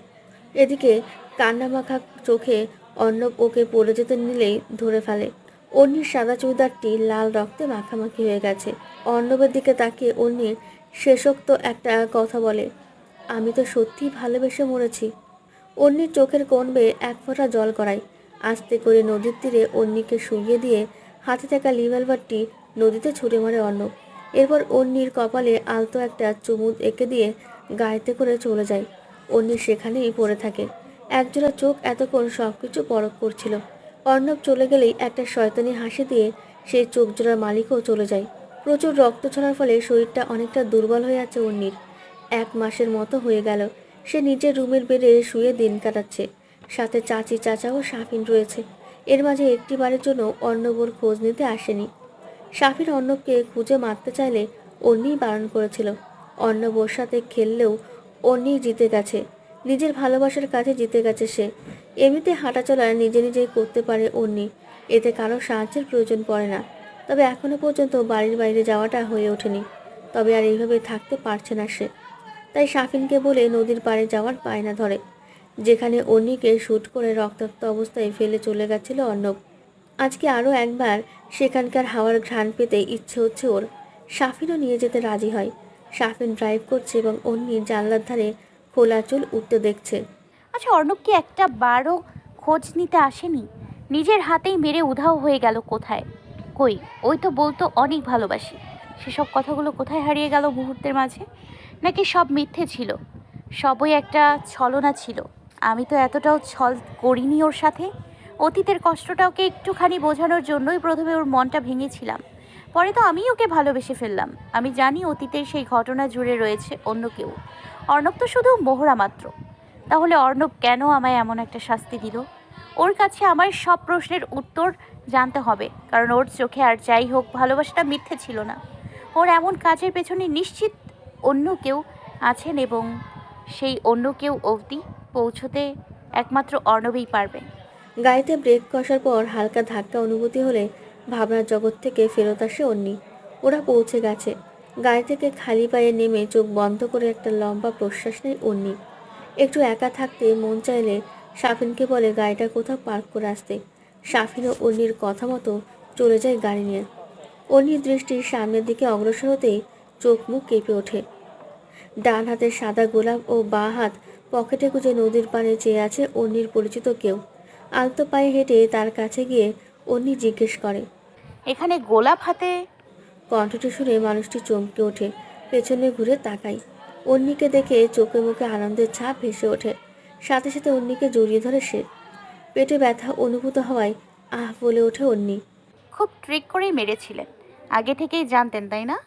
এদিকে কান্নামাখা চোখে অর্ণব ওকে পড়ে যেতে নিলেই ধরে ফেলে। অন্যির সাদা চুড়িদারটি লাল রক্তে মাখামাখি হয়ে গেছে। অর্ণবের দিকে তাকিয়ে অন্যির শেষোক্ত একটা কথা বলে, আমি তো সত্যিই ভালোবেসে মরেছি। অন্যির চোখের কোণ বেয়ে এক ফোঁটা জল গড়ায়। আস্তে করে নদীর তীরে অন্যিকে শুইয়ে দিয়ে হাতে থাকা রিভলভারটি নদীতে ছুঁড়ে মারে অর্ণব। এরপর অন্যির কপালে আলতো একটা চুমুদ এঁকে দিয়ে গাড়িতে করে চলে যায়। অন্যি সেখানেই পড়ে থাকে। একজোড়া চোখ এতক্ষণ সব কিছু পরখ করছিল। অর্ণব চলে গেলেই একটা শয়তানি হাসি দিয়ে সেই চোখ জোড়ার মালিকও চলে যায়। প্রচুর রক্ত ছড়ার ফলে শরীরটা অনেকটা দুর্বল হয়ে আছে অন্যির। 1 মাসের মতো হয়ে গেল সে নিজের রুমের বেডে শুয়ে দিন কাটাচ্ছে। সাথে চাচি, চাচা ও শাফিন রয়েছে। এর মাঝে একটিবারের জন্য অর্ণবর খোঁজ নিতে আসেনি। শাফিন অর্ণবকে খুঁজে মারতে চাইলে অন্যিই বারণ করেছিল। অর্ণব ওর সাথে খেললেও অন্যিই জিতে গেছে। নিজের ভালোবাসার কাছে জিতে গেছে সে। এমনিতে হাঁটাচলা নিজে নিজেই করতে পারে অন্যি, এতে কারো সাহায্যের প্রয়োজন পড়ে না। তবে এখনো পর্যন্ত বাড়ির বাইরে যাওয়াটা হয়ে ওঠেনি। তবে আর এইভাবে থাকতে পারছে না সে। তাই শাফিনকে বলে নদীর পাড়ে যাওয়ার বায়না ধরে, যেখানে অন্যিকে শ্যুট করে রক্তাক্ত অবস্থায় ফেলে চলে গেছিল অর্ণব। আজকে আরও একবার সেখানকার হাওয়ার ঘ্রাণ পেতে ইচ্ছে হচ্ছে ওর। শাফিনও নিয়ে যেতে রাজি হয়। শাফিন ড্রাইভ করছে এবং অন্যি জানলার ধারে খোলা চুল উঠতে দেখছে। আচ্ছা অর্ণব কি একটা বারও খোঁজ নিতে আসেনি? নিজের হাতেই মেরে উধাও হয়ে গেল কোথায়? কই, ওই তো বলতো অনেক ভালোবাসি। সেসব কথাগুলো কোথায় হারিয়ে গেল মুহূর্তের মাঝে? নাকি সব মিথ্যে ছিল? সবই একটা ছলনা ছিল। আমি তো এতটাও ছল করিনি ওর সাথে। অতীতের কষ্টটাকে একটুখানি বোঝানোর জন্যই প্রথমে ওর মনটা ভেঙেছিলাম। পরে তো আমি ওকে ভালোবেসে ফেললাম। আমি জানি অতীতের সেই ঘটনা জুড়ে রয়েছে অন্য কেউ। অর্ণব তো শুধু মোহরা মাত্র। তাহলে অর্ণব কেন আমায় এমন একটা শাস্তি দিল? ওর কাছে আমার সব প্রশ্নের উত্তর জানতে হবে, কারণ ওর চোখে আর যাই হোক ভালোবাসাটা মিথ্যে ছিল না। ওর এমন কাজের পেছনে নিশ্চিত অন্য কেউ আছেন, এবং সেই অন্য কেউ অবধি পৌঁছতে একমাত্র অর্ণবেই পারবে। গাড়িতে ব্রেক কষার পর হালকা ধাক্কা অনুভূতি হলে ভাবনার জগৎ থেকে ফেরত আসে অন্নি। ওরা পৌঁছে গেছে। গাড়ি থেকে খালি পায়ে নেমে চোখ বন্ধ করে একটা লম্বা প্রশ্বাস নেয় অন্নি। একটু একা থাকতে মন চাইলে শাফিনকে বলে গাড়িটা কোথাও পার্ক করে আসতে। শাফিনও অন্নির কথা মতো চলে যায় গাড়ি নিয়ে। অন্নির দৃষ্টি সামনের দিকে অগ্রসর হতেই চোখ মুখ কেঁপে ওঠে। ডান হাতের সাদা গোলাপ ও বাঁ হাত পকেটে গুজে নদীর পাড়ে চেয়ে আছে অন্নির পরিচিত কেউ। আলতো পায়ে হেঁটে তার কাছে গিয়ে অন্নি জিজ্ঞেস করে, এখানে গোলাপ হাতে? কণ্ঠটি শুনে মানুষটি চমকে ওঠে, পেছনে ঘুরে তাকায়। অন্নিকে দেখে চোখে মুখে আনন্দের ছাপ ভেসে ওঠে। সাথে সাথে অন্নিকে জড়িয়ে ধরে সে। পেটে ব্যথা অনুভূত হওয়ায় আহ বলে ওঠে অন্নি। খুব ট্রিক করেই মেরেছিলেন। আগে থেকেই জানতেন তাই না?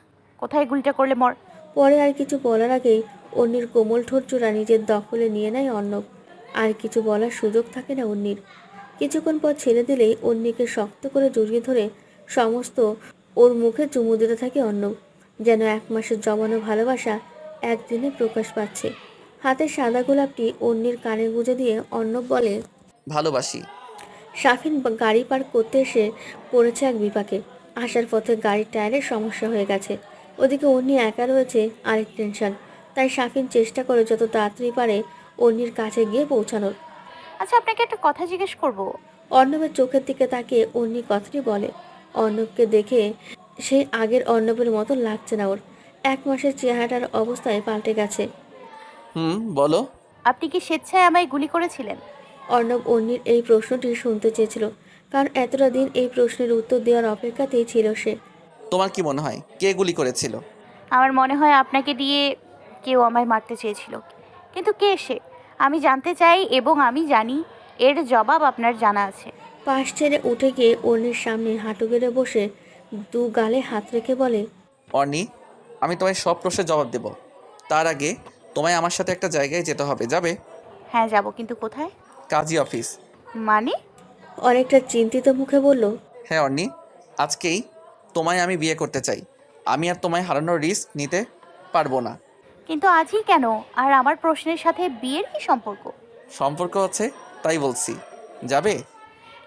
কোথায় গুলিটা করলে পরে আর কিছু বলার আগেই অন্নির কোমল ঠোঁট জোড়া নিজের দখলে নিয়ে নেয় অর্ণব। আর কিছু বলার সুযোগ থাকে না অন্নির। কিছুক্ষণ পর ছেড়ে দিলেই অন্নিকে শক্ত করে জড়িয়ে ধরে সমস্ত ওর মুখে চুমু দিতে থাকে অর্ণব। যেন 1 মাসের জমানো ভালোবাসা একদিনে প্রকাশ পাচ্ছে। হাতের সাদা গোলাপটি অন্নির কানে গুঁজে দিয়ে অর্ণব বলে, ভালোবাসি। শাফিন গাড়ি পার্ক করতে এসে পড়েছে এক বিপাকে। আসার পথে গাড়ির টায়ারের সমস্যা হয়ে গেছে। ওদিকে অন্নি একা রয়েছে আরেক টেনশন। তাই শাফিন চেষ্টা করে যত তাড়াতাড়ি পারে অন্নির কাছে গিয়ে পৌঁছানোর। আচ্ছা, আপনাকে একটা কথা জিজ্ঞেস করব। অর্ণবের চোখের দিকে তাকিয়ে অন্নি কথাটি বলে। অর্ণবকে দেখে সেই আগের অর্ণবের মতো লাগছে না ওর। 1 মাসের চেহারাটার অবস্থায় পাল্টে গেছে। বলো। আপনি কি স্বেচ্ছায় আমায় গুলি করেছিলেন? অর্ণব অন্নির এই প্রশ্নটি শুনতে চেয়েছিল, কারণ এতটা দিন এই প্রশ্নের উত্তর দেওয়ার অপেক্ষাতেই ছিল সে। তোমার কি মনে হয় কে গুলি করেছিল? আমার মনে হয় আপনাকে দিয়ে কেউ আমায় মারতে চেয়েছিল। কিন্তু কে সে? আমি জানতে চাই, এবং আমি জানি এর জবাব আপনার জানা আছে। পাশ ছেড়ে উঠে গিয়ে অন্যের সামনে হাঁটু গেড়ে বসে 2 গালে হাত রেখে বলে, অর্নি, আমি তোমায় সব প্রশ্নের জবাব দেব। তার আগে তোমায় আমার সাথে একটা জায়গায় যেতে হবে, যাবে? হ্যাঁ যাব, কিন্তু কোথায়? কাজী অফিস। মানে? অনেকটা চিন্তিত মুখে বলল, হ্যাঁ অর্নি, আজকেই তোমায় আমি বিয়ে করতে চাই। আমি আর তোমায় হারানোর রিস্ক নিতে পারবো না। কিন্তু আজই কেন? আর আমার প্রশ্নের সাথে বিয়ের কি সম্পর্ক? সম্পর্ক আছে, তাই বলছি। যাবে?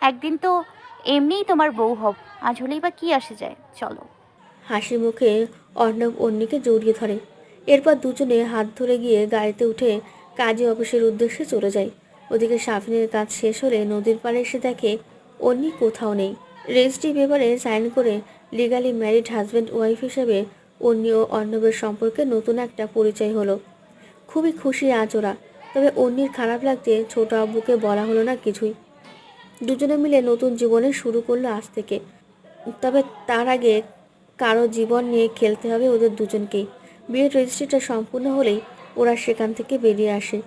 একদিন তো এমনিই তোমার বউ হব, আজ হলেই বা কি আসে যায়, চলো। হাসি মুখে অর্ণব অন্নিকে জড়িয়ে ধরে। এরপর দুজনে হাত ধরে গিয়ে গাড়িতে উঠে কাজী অফিসের উদ্দেশ্যে চলে যায়। ওদিকে শাফিনের কাজ শেষ হলে নদীর পাড়ে এসে দেখে অন্নি কোথাও নেই। রেজিস্ট্রি পেপারে সাইন করে লিগালি ম্যারিড হাজব্যান্ড ওয়াইফ হিসেবে অন্নি ও অর্ণবের সম্পর্কে নতুন একটা পরিচয় হলো। খুবই খুশি আজ ওরা। তবে অন্নির খারাপ লাগছে ছোট আব্বুকে বলা হলো না কিছুই। দুজনে মিলে নতুন জীবনে শুরু করলো আজ থেকে। তবে তার আগে কারো জীবন নিয়ে খেলতে হবে ওদের দুজনকেই। বিয়ের রেজিস্ট্রিটা সম্পূর্ণ হলেই ওরা সেখান থেকে বেরিয়ে আসে।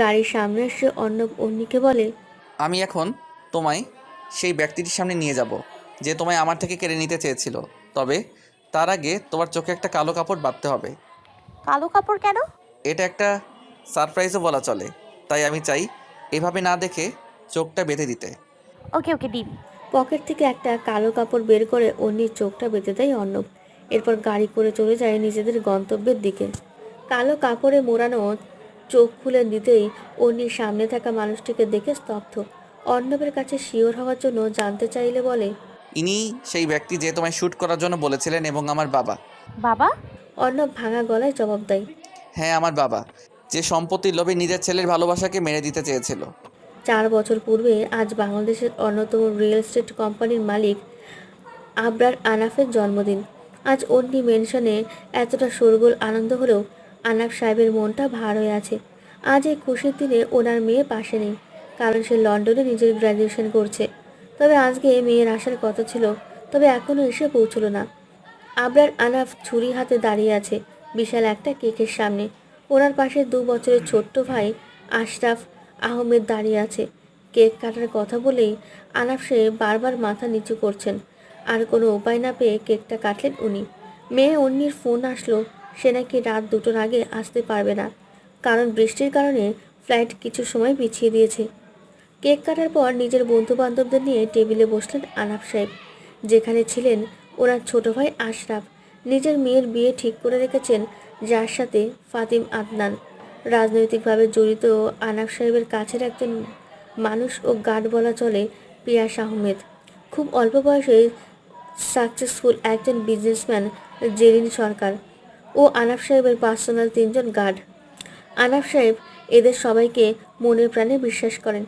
গাড়ির সামনে এসে অর্ণব অন্নিকে বলে, আমি এখন তোমায় সেই ব্যক্তিটির সামনে নিয়ে যাব যে তোমায় আমার থেকে কেড়ে নিতে চেয়েছিল। তবে তার আগে তোমার চোখে একটা কালো কাপড় বাঁধতে হবে। কালো কাপড় কেন? এটা একটা সারপ্রাইজও বলা চলে, তাই আমি চাই এভাবে না দেখে চোখটা বেঁধে দিতে। ওকে ওকে দিন। পকেট থেকে একটা কালো কাপড় বের করে অন্নির চোখটা বেঁধে দেয় অর্ণব। এরপর গাড়ি করে চলে যায় নিজেদের গন্তব্যের দিকে। কালো কাপড়ে মোড়ানো চোখ খুলে দিতেই অন্নির সামনে থাকা মানুষটিকে দেখে স্তব্ধ। অর্ণবের কাছে শিওর হওয়ার জন্য জানতে চাইলে বলে, ইনি সেই ব্যক্তি যে তোমায় শ্যুট করার জন্য বলেছিলেন, এবং আমার বাবা। বাবা? অর্ণব ভাঙা গলায় জবাব দেয়, হ্যাঁ, আমার বাবা, যে সম্পত্তির লোভে নিজের ছেলের ভালোবাসাকে মেরে দিতে চেয়েছিল। 4 বছর পূর্বে আজ বাংলাদেশের অন্যতম রিয়েল এস্টেট কোম্পানির মালিক আবরার আনাফের জন্মদিন। আজ অন্নি মেনশনে এতটা শোরগোল আনন্দ হলেও আনাফ সাহেবের মনটা ভার হয়ে আছে। আজ এই খুশির দিনে ওনার মেয়ে পাশে নেই, কারণ সে লন্ডনে নিজের গ্র্যাজুয়েশন করছে। তবে আজকে মেয়ের আসার কথা ছিল, তবে এখনও এসে পৌঁছলো না। আবরার আনাফ ছুরি হাতে দাঁড়িয়ে আছে বিশাল একটা কেকের সামনে। ওনার পাশে 2 বছরের ছোট্ট ভাই আশরাফ আহমেদ দাঁড়িয়ে আছে। কেক কাটার কথা বলেই আনাফ সাহেব বারবার মাথা নিচু করছেন। আর কোনো উপায় না পেয়ে কেকটা কাটলেন উনি। মেয়ে অন্যির ফোন আসলো, সে নাকি রাত 2টোর আগে আসতে পারবে না, কারণ বৃষ্টির কারণে ফ্লাইট কিছু সময় পিছিয়ে দিয়েছে। কেক কাটার পর নিজের বন্ধু বান্ধবদের নিয়ে টেবিলে বসলেন আনাফ সাহেব, যেখানে ছিলেন ওনার ছোট ভাই আশরাফ। নিজের মেয়ের বিয়ে ঠিক করে রেখেছেন, যার সাথে ফাতিম আদনান। রাজনৈতিকভাবে জড়িত আনাফ সাহেবের কাছের একজন মানুষ ও গার্ড বলা চলে পিয়াস আহমেদ। খুব অল্প বয়সে সাকসেসফুল একজন বিজনেসম্যান জেরিন সরকার ও আনাফ সাহেবের পার্সোনাল 3জন গার্ড। আনাফ সাহেব এদের সবাইকে মনের প্রাণে বিশ্বাস করেন।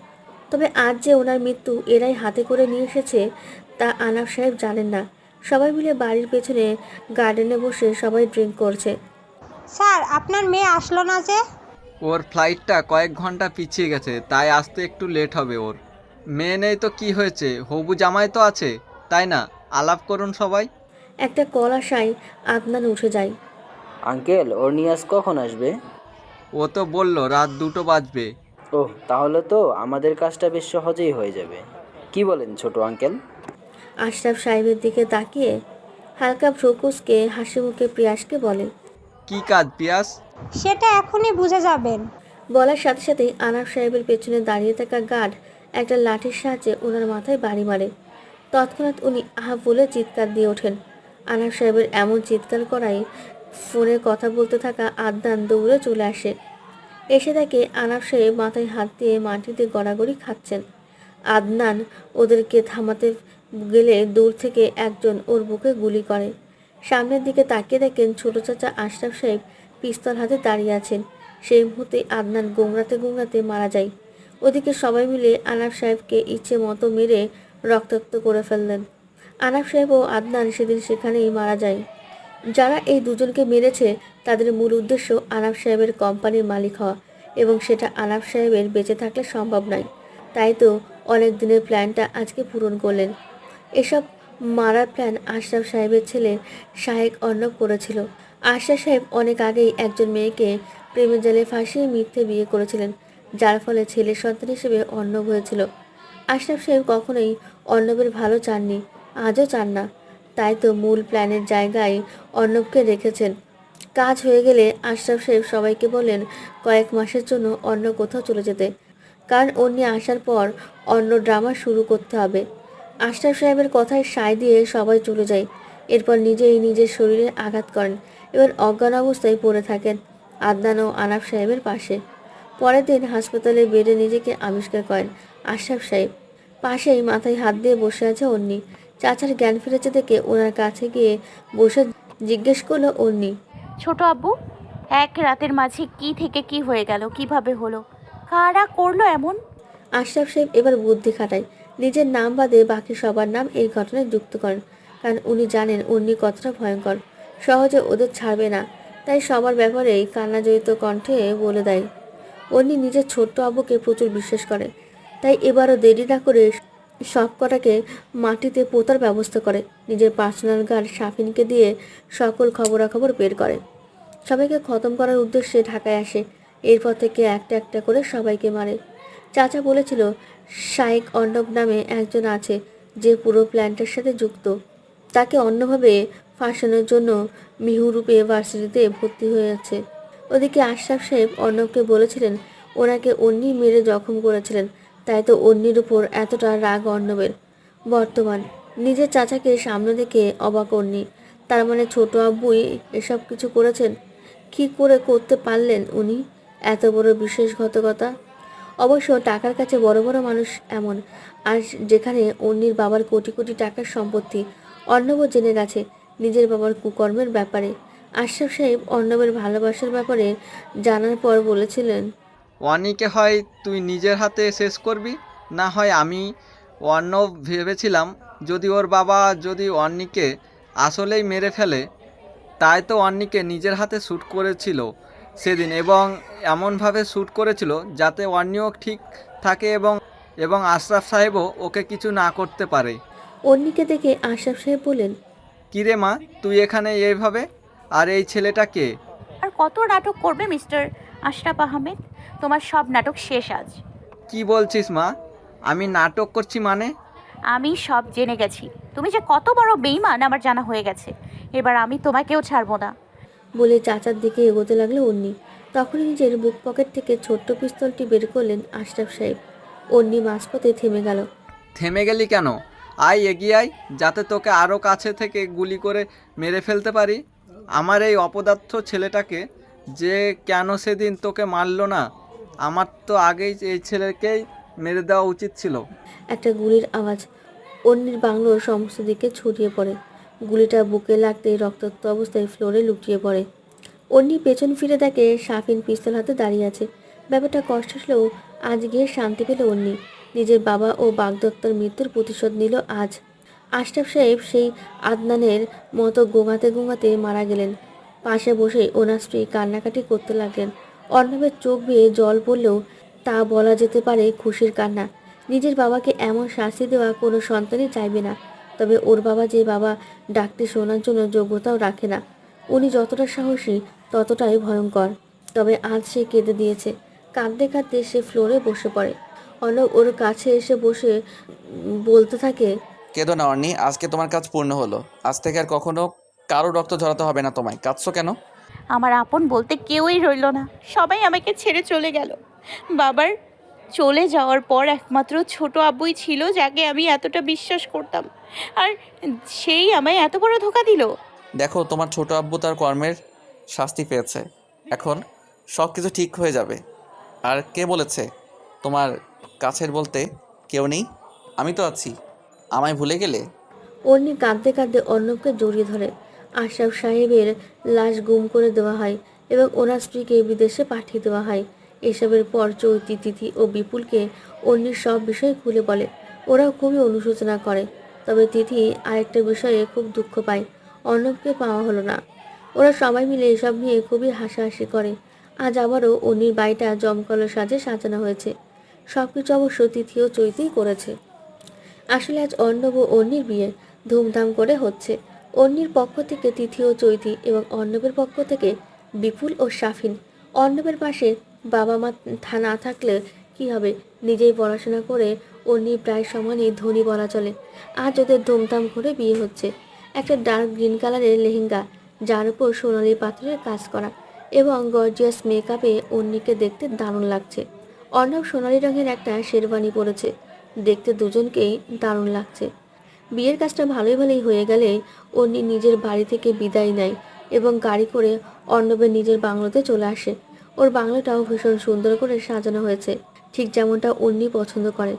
তবে আজ যে ওনার মৃত্যু এরাই হাতে করে নিয়ে এসেছে তা আনাফ সাহেব জানেন না। সবাই মিলে বাড়ির পেছনে গার্ডেনে বসে সবাই ড্রিঙ্ক করছে। স্যার, আপনার মেয়ে আসলো না যে? ওর ফ্লাইটটা কয়েক ঘন্টা পিছিয়ে গেছে, তাই আসতে একটু লেট হবে ওর। মেয়ে নেই তো কি হয়েছে, হবু জামাই তো আছে, তাই না? আলাপ করুন সবাই। একটা কল আসায় আদনান উঠে যায়। আঙ্কেল, ওর নিয়াজ কখন আসবে? ও তো বলল রাত 2টো বাজবে। ওহ, তাহলে তো আমাদের কাজটা বেশ সহজেই হয়ে যাবে। কি বলেন ছোট আঙ্কেল? আশরাফ সাহেবের দিকে তাকিয়ে হালকা ভ্রুকুচকে হাসি মুখে পিয়াসকে বলে, কি কাজ পিয়াস? সেটা এখনই বুঝে যাবেন। বলার সাথে সাথেই আনাফ সাহেবের পেছনে দাঁড়িয়ে থাকা গার্ড একটা লাঠির সাহায্যে ওনার মাথায় বাড়ি মারে। তৎক্ষণাৎ উনি আহা বলে চিৎকার দিয়ে ওঠেন। আনাফ সাহেবের এমন চিৎকার করায় ফোনে কথা বলতে থাকা আদনান দৌড়ে চলে আসে। এসে দেখে আনাফ সাহেব মাথায় হাত দিয়ে মাটিতে গড়াগড়ি খাচ্ছেন। আদনান ওদেরকে থামাতে গেলে দূর থেকে একজন ওর বুকে গুলি করে। সামনের দিকে তাকিয়ে দেখেন ছোট চাচা আশরাফ সাহেব পিস্তল হাতে দাঁড়িয়ে আছেন। সেই মুহূর্তে আদনান গোংরাতে গোংরাতে মারা যায়। ওদিকে সবাই মিলে আনাফ সাহেবকে ইচ্ছে মতো মেরে রক্তাক্ত করে ফেললেন। আনাফ সাহেব ও আদনান সেদিন সেখানেই মারা যায়। যারা এই দুজনকে মেরেছে তাদের মূল উদ্দেশ্য আনাফ সাহেবের কোম্পানির মালিক হওয়া, এবং সেটা আনাফ সাহেবের বেঁচে থাকলে সম্ভব নয়। তাই তো অনেক দিনের প্ল্যানটা আজকে পূরণ করলেন। এসব মারার প্ল্যান আশরাফ সাহেবের ছেলে শাহেক অর্ণব করেছিল। আশরাফ সাহেব অনেক আগেই একজন মেয়েকে প্রেমের জালে ফাঁসিয়ে মিথ্যে বিয়ে করেছিলেন, যার ফলে ছেলের সন্তান হিসেবে অর্ণব হয়েছিল। আশরাফ সাহেব কখনোই অর্ণবের ভালো চাননি, আজও চান না। তাই তো মূল প্ল্যানের জায়গায় অর্ণবকে রেখেছেন। কাজ হয়ে গেলে আশরাফ সাহেব সবাইকে বলেন কয়েক মাসের জন্য অন্য কোথাও চলে যেতে, কারণ অন্য আসার পর অন্য ড্রামা শুরু করতে হবে। আশরাফ সাহেবের কথায় সায় দিয়ে সবাই চলে যায়। এরপর নিজেই নিজের শরীরে আঘাত করেন, এবার অজ্ঞান অবস্থায় পড়ে থাকেন আদনান ও আনাফ সাহেবের পাশে। পরের দিন হাসপাতালে বেডে নিজেকে আবিষ্কার করেন আশরাফ সাহেব। পাশেই মাথায় হাত দিয়ে বসে আছে অন্নি। চাচার জ্ঞান ফিরেছে দেখে ওনার কাছে গিয়ে বসে জিজ্ঞেস করলো অন্নি, ছোট আব্বু, এক রাতের মাঝে কি থেকে কি হয়ে গেল, কিভাবে হলো, কারা করলো এমন? আশরাফ সাহেব এবার বুদ্ধি খাটায়। নিজের নাম বাদে বাকি সবার নাম এই ঘটনায় যুক্ত করেন, কারণ উনি জানেন অন্নি কতটা ভয়ঙ্কর, সহজে ওদের ছাড়বে না। তাই সবার ব্যাপারেই কান্নাজড়িত কণ্ঠে বলে দেয়। অন্নি নিজের ছোট্ট আব্বুকে প্রচুর বিশ্বাস করে, তাই এবারও দেরি না করে সব কটাকে মাটিতে পোতার ব্যবস্থা করে। নিজের পার্সোনাল গার্ড শাফিনকে দিয়ে সকল খবরাখবর বের করে। সবাইকে খতম করার উদ্দেশ্যে ঢাকায় আসে। এরপর থেকে একটা একটা করে সবাইকে মারে। চাচা বলেছিল শাইক অর্ণব নামে একজন আছে যে পুরো প্ল্যানটার সাথে যুক্ত। তাকে অন্যভাবে ফাঁসানোর জন্য মিহুরূপে ভার্সিটিতে ভর্তি হয়ে আছে। ওদিকে আশরাফ সাহেব অর্ণবকে বলেছিলেন ওনাকে অন্যি মেরে জখম করেছিলেন, তাই তো অন্যির উপর এতটা রাগ অর্ণবের। বর্তমান নিজের চাচাকে সামনে দেখে অবাক অন্যি। তার মানে ছোট আব্বুই এসব কিছু করেছেন। কী করে করতে পারলেন উনি এত বড় বিশ্বাসঘাতকতা? অবশ্য টাকার কাছে বড় বড় মানুষ এমন। আর যেখানে অন্যির বাবার কোটি কোটি টাকার সম্পত্তি, অর্ণবও জেনে গেছে নিজের বাবার কুকর্মের ব্যাপারে। আশরাফ সাহেব অর্ণবের ভালোবাসার ব্যাপারে জানার পর বলেছিলেন, অনিকে হয় তুই নিজের হাতে শেষ করবি, না হয় আমি। অর্ণব ভেবেছিলাম যদি ওর বাবা যদি অন্নিকে আসলেই মেরে ফেলে, তাই তো অন্নিকে নিজের হাতে শ্যুট করেছিল সেদিন, এবং এমনভাবে শ্যুট করেছিল যাতে অন্নিও ঠিক থাকে এবং আশরাফ সাহেবও ওকে কিছু না করতে পারে। অন্যিকে দেখে আশরাফ সাহেব বলেন, কিরে মা, তুই এখানে এইভাবে? আর এই ছেলেটা কে? আর কত নাটক করবে মিস্টার আশরাফ আহমেদ? তোমার সব নাটক শেষ আজ। কি বলছিস মা? আমি নাটক করছি মানে? আমি সব জেনে গেছি। তুমি যে কত বড় বেইমান আমার জানা হয়ে গেছে। এবার আমি তোমাকেও ছাড়বো না। বলে চাচার দিকে এগোতে লাগলো অন্নি। তখনই নিজের বুক পকেট থেকে ছোট্ট পিস্তলটি বের করলেন আশরাফ সাহেব। অন্নি মাঝপথে থেমে গেল। থেমে গেলি কেন? আয়, এগিয়ে আয়, যাতে তোকে আরও কাছে থেকে গুলি করে মেরে ফেলতে পারি। আমার এই অপদার্থ ছেলেটাকে যে কেন সেদিন তোকে মারলো না? আমার তো আগেই এই ছেলেকেই মেরে দেওয়া উচিত ছিল। একটা গুলির আওয়াজ অন্নির বাংলোর সমস্ত দিকে ছড়িয়ে পড়ে। গুলিটা বুকে লাগতেই রক্তাক্ত অবস্থায় ফ্লোরে লুটিয়ে পড়ে। অন্নি পেছন ফিরে দেখে শাফিন পিস্তল হাতে দাঁড়িয়ে আছে। ব্যাপারটা কষ্ট হলেও আজ গিয়ে শান্তি পেল অন্নি। নিজের বাবা ও বাগদত্তার মৃত্যুর প্রতিশোধ নিল আজ। আশরাফ সাহেব সেই আদনানের মতো গোঙাতে গোঙাতে মারা গেলেন। পাশে বসে ওনার স্ত্রী কান্নাকাটি করতে লাগলেন। অর্ণবের চোখ বেয়ে জল পড়লেও তা বলা যেতে পারে খুশির কান্না। নিজের বাবাকে এমন শাস্তি দেওয়া কোনো সন্তানই চাইবে না। তবে ওর বাবা যে বাবা ডাকতে শোনার জন্য যোগ্যতাও রাখে না। উনি যতটা সাহসী ততটাই ভয়ঙ্কর। তবে আজ সে কেঁদে দিয়েছে। কাঁদতে কাঁদতে সে ফ্লোরে বসে পড়ে। অর্ণব ওর কাছে এসে বসে বলতে থাকে, কেঁদো না অর্নি, আজকে তোমার কাজ পূর্ণ হলো। আজ থেকে আর কখনো কারো রক্ত ঝরাতে হবে না তোমায়। কাঁদছো কেন? আমার আপন বলতে কেউই রইল না। সবাই আমাকে ছেড়ে চলে গেল। বাবার চলে যাওয়ার পর একমাত্র ছোট আব্বুই ছিল যাকে আমি এতটা বিশ্বাস করতাম। আর সেই আমায় এত বড় ধোঁকা দিল। দেখো, তোমার ছোট আব্বু তার কর্মের শাস্তি পেয়েছে। এখন সব কিছু ঠিক হয়ে যাবে। আর কে বলেছে তোমার কাছের বলতে কেউ নেই? আমি তো আছি। আমায় ভুলে গেলে? অন্নি কাঁদতে কাঁদতে অর্ণবকে জড়িয়ে ধরে। আশরাফ সাহেবের লাশ গুম করে দেওয়া হয় এবং ওনার স্ত্রীকে বিদেশে পাঠিয়ে দেওয়া হয়। এসবের পর চৈতি, তিথি ও বিপুলকে অন্যির সব বিষয় খুলে বলে। ওরাও খুবই অনুশোচনা করে। তবে তিথি আরেকটা বিষয়ে খুব দুঃখ পায়, অর্ণবকে পাওয়া হলো না। ওরা সবাই মিলে এসব নিয়ে খুবই হাসাহাসি করে। আজ আবারও অন্যির বাড়িটা জমকালো সাজে সাজানো হয়েছে। সব কিছু অবশ্য তিথি ও চৈতিই করেছে। আসলে আজ অর্ণব ও অন্নির বিয়ে ধুমধাম করে হচ্ছে। অন্নির পক্ষ থেকে তিথি ও চৈতি এবং অর্ণবের পক্ষ থেকে বিপুল ও শাফিন। অর্ণবের পাশে বাবা মা না থাকলে কি হবে, নিজেই পড়াশোনা করে অন্নি প্রায় সমানই ধনী বলা চলে। আজ ওদের ধুমধাম করে বিয়ে হচ্ছে। একটা ডার্ক গ্রিন কালারের লেহেঙ্গা, যার উপর সোনালি পাথরের কাজ করা এবং গর্জিয়াস মেকআপে অন্নিকে দেখতে দারুণ লাগছে। অর্ণব সোনালি রঙের একটা শেরওয়ানি পরেছে। দেখতে দুজনকেই দারুণ লাগছে। বিয়ের কাজটা ভালোই ভালোই হয়ে গেলে অন্নি নিজের বাড়ি থেকে বিদায় নেয় এবং গাড়ি করে অর্ণবের নিজের বাংলোতে চলে আসে। ওর বাংলোটাও ভীষণ সুন্দর করে সাজানো হয়েছে, ঠিক যেমনটা অন্নি পছন্দ করে।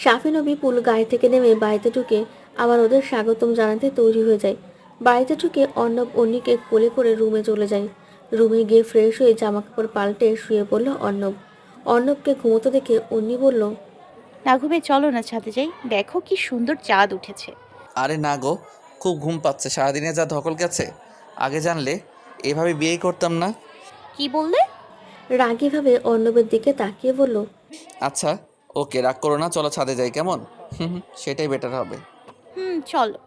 শাফিন ও বিপুল গাড়ি থেকে নেমে বাড়িতে ঢুকে আবার ওদের স্বাগতম জানাতে তৈরি হয়ে যায়। বাড়িতে ঢুকে অর্ণব অন্নিকে কোলে করে রুমে চলে যায়। রুমে গিয়ে ফ্রেশ হয়ে জামাকাপড় পাল্টে শুয়ে পড়ল অর্ণব। অর্ণবকে ঘুমোতে দেখে অন্নি বলল, না ঘুমিয়ে চলো না ছাদে যাই, দেখো কি সুন্দর চাঁদ উঠেছে। আরে না গো, খুব ঘুম পাচ্ছে। সারাদিনে যা ধকল গেছে, আগে জানলে এভাবে বিয়েই করতাম না। কি বললে? রাগীভাবে অর্ণবের দিকে তাকিয়ে বলল, আচ্ছা ওকে, রাগ করো না, চলো ছাদে যাই, কেমন? সেটাই বেটার হবে। চলো।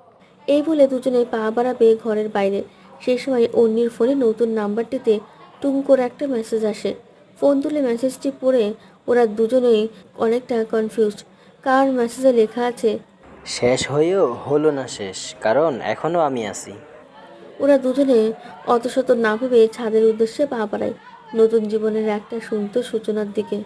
এই বলে দুজনে পা বাড়াবে ঘরের বাইরে। সেই সময় অন্যির ফোনে নতুন নাম্বারটিতে টুম করে একটা মেসেজ আসে। ফোন তুলে মেসেজটি পড়ে ওরা দুজনেই অনেকটা কনফিউজড। কার মেসেজে লেখা আছে, শেষ হয়েও হলো না শেষ, কারণ এখনও আমি আছি। ওরা দুজনে অতশত না ভেবে ছাদের উদ্দেশ্যে পা বাড়ায়, নতুন জীবনের একটা সুন্দর সূচনার দিকে।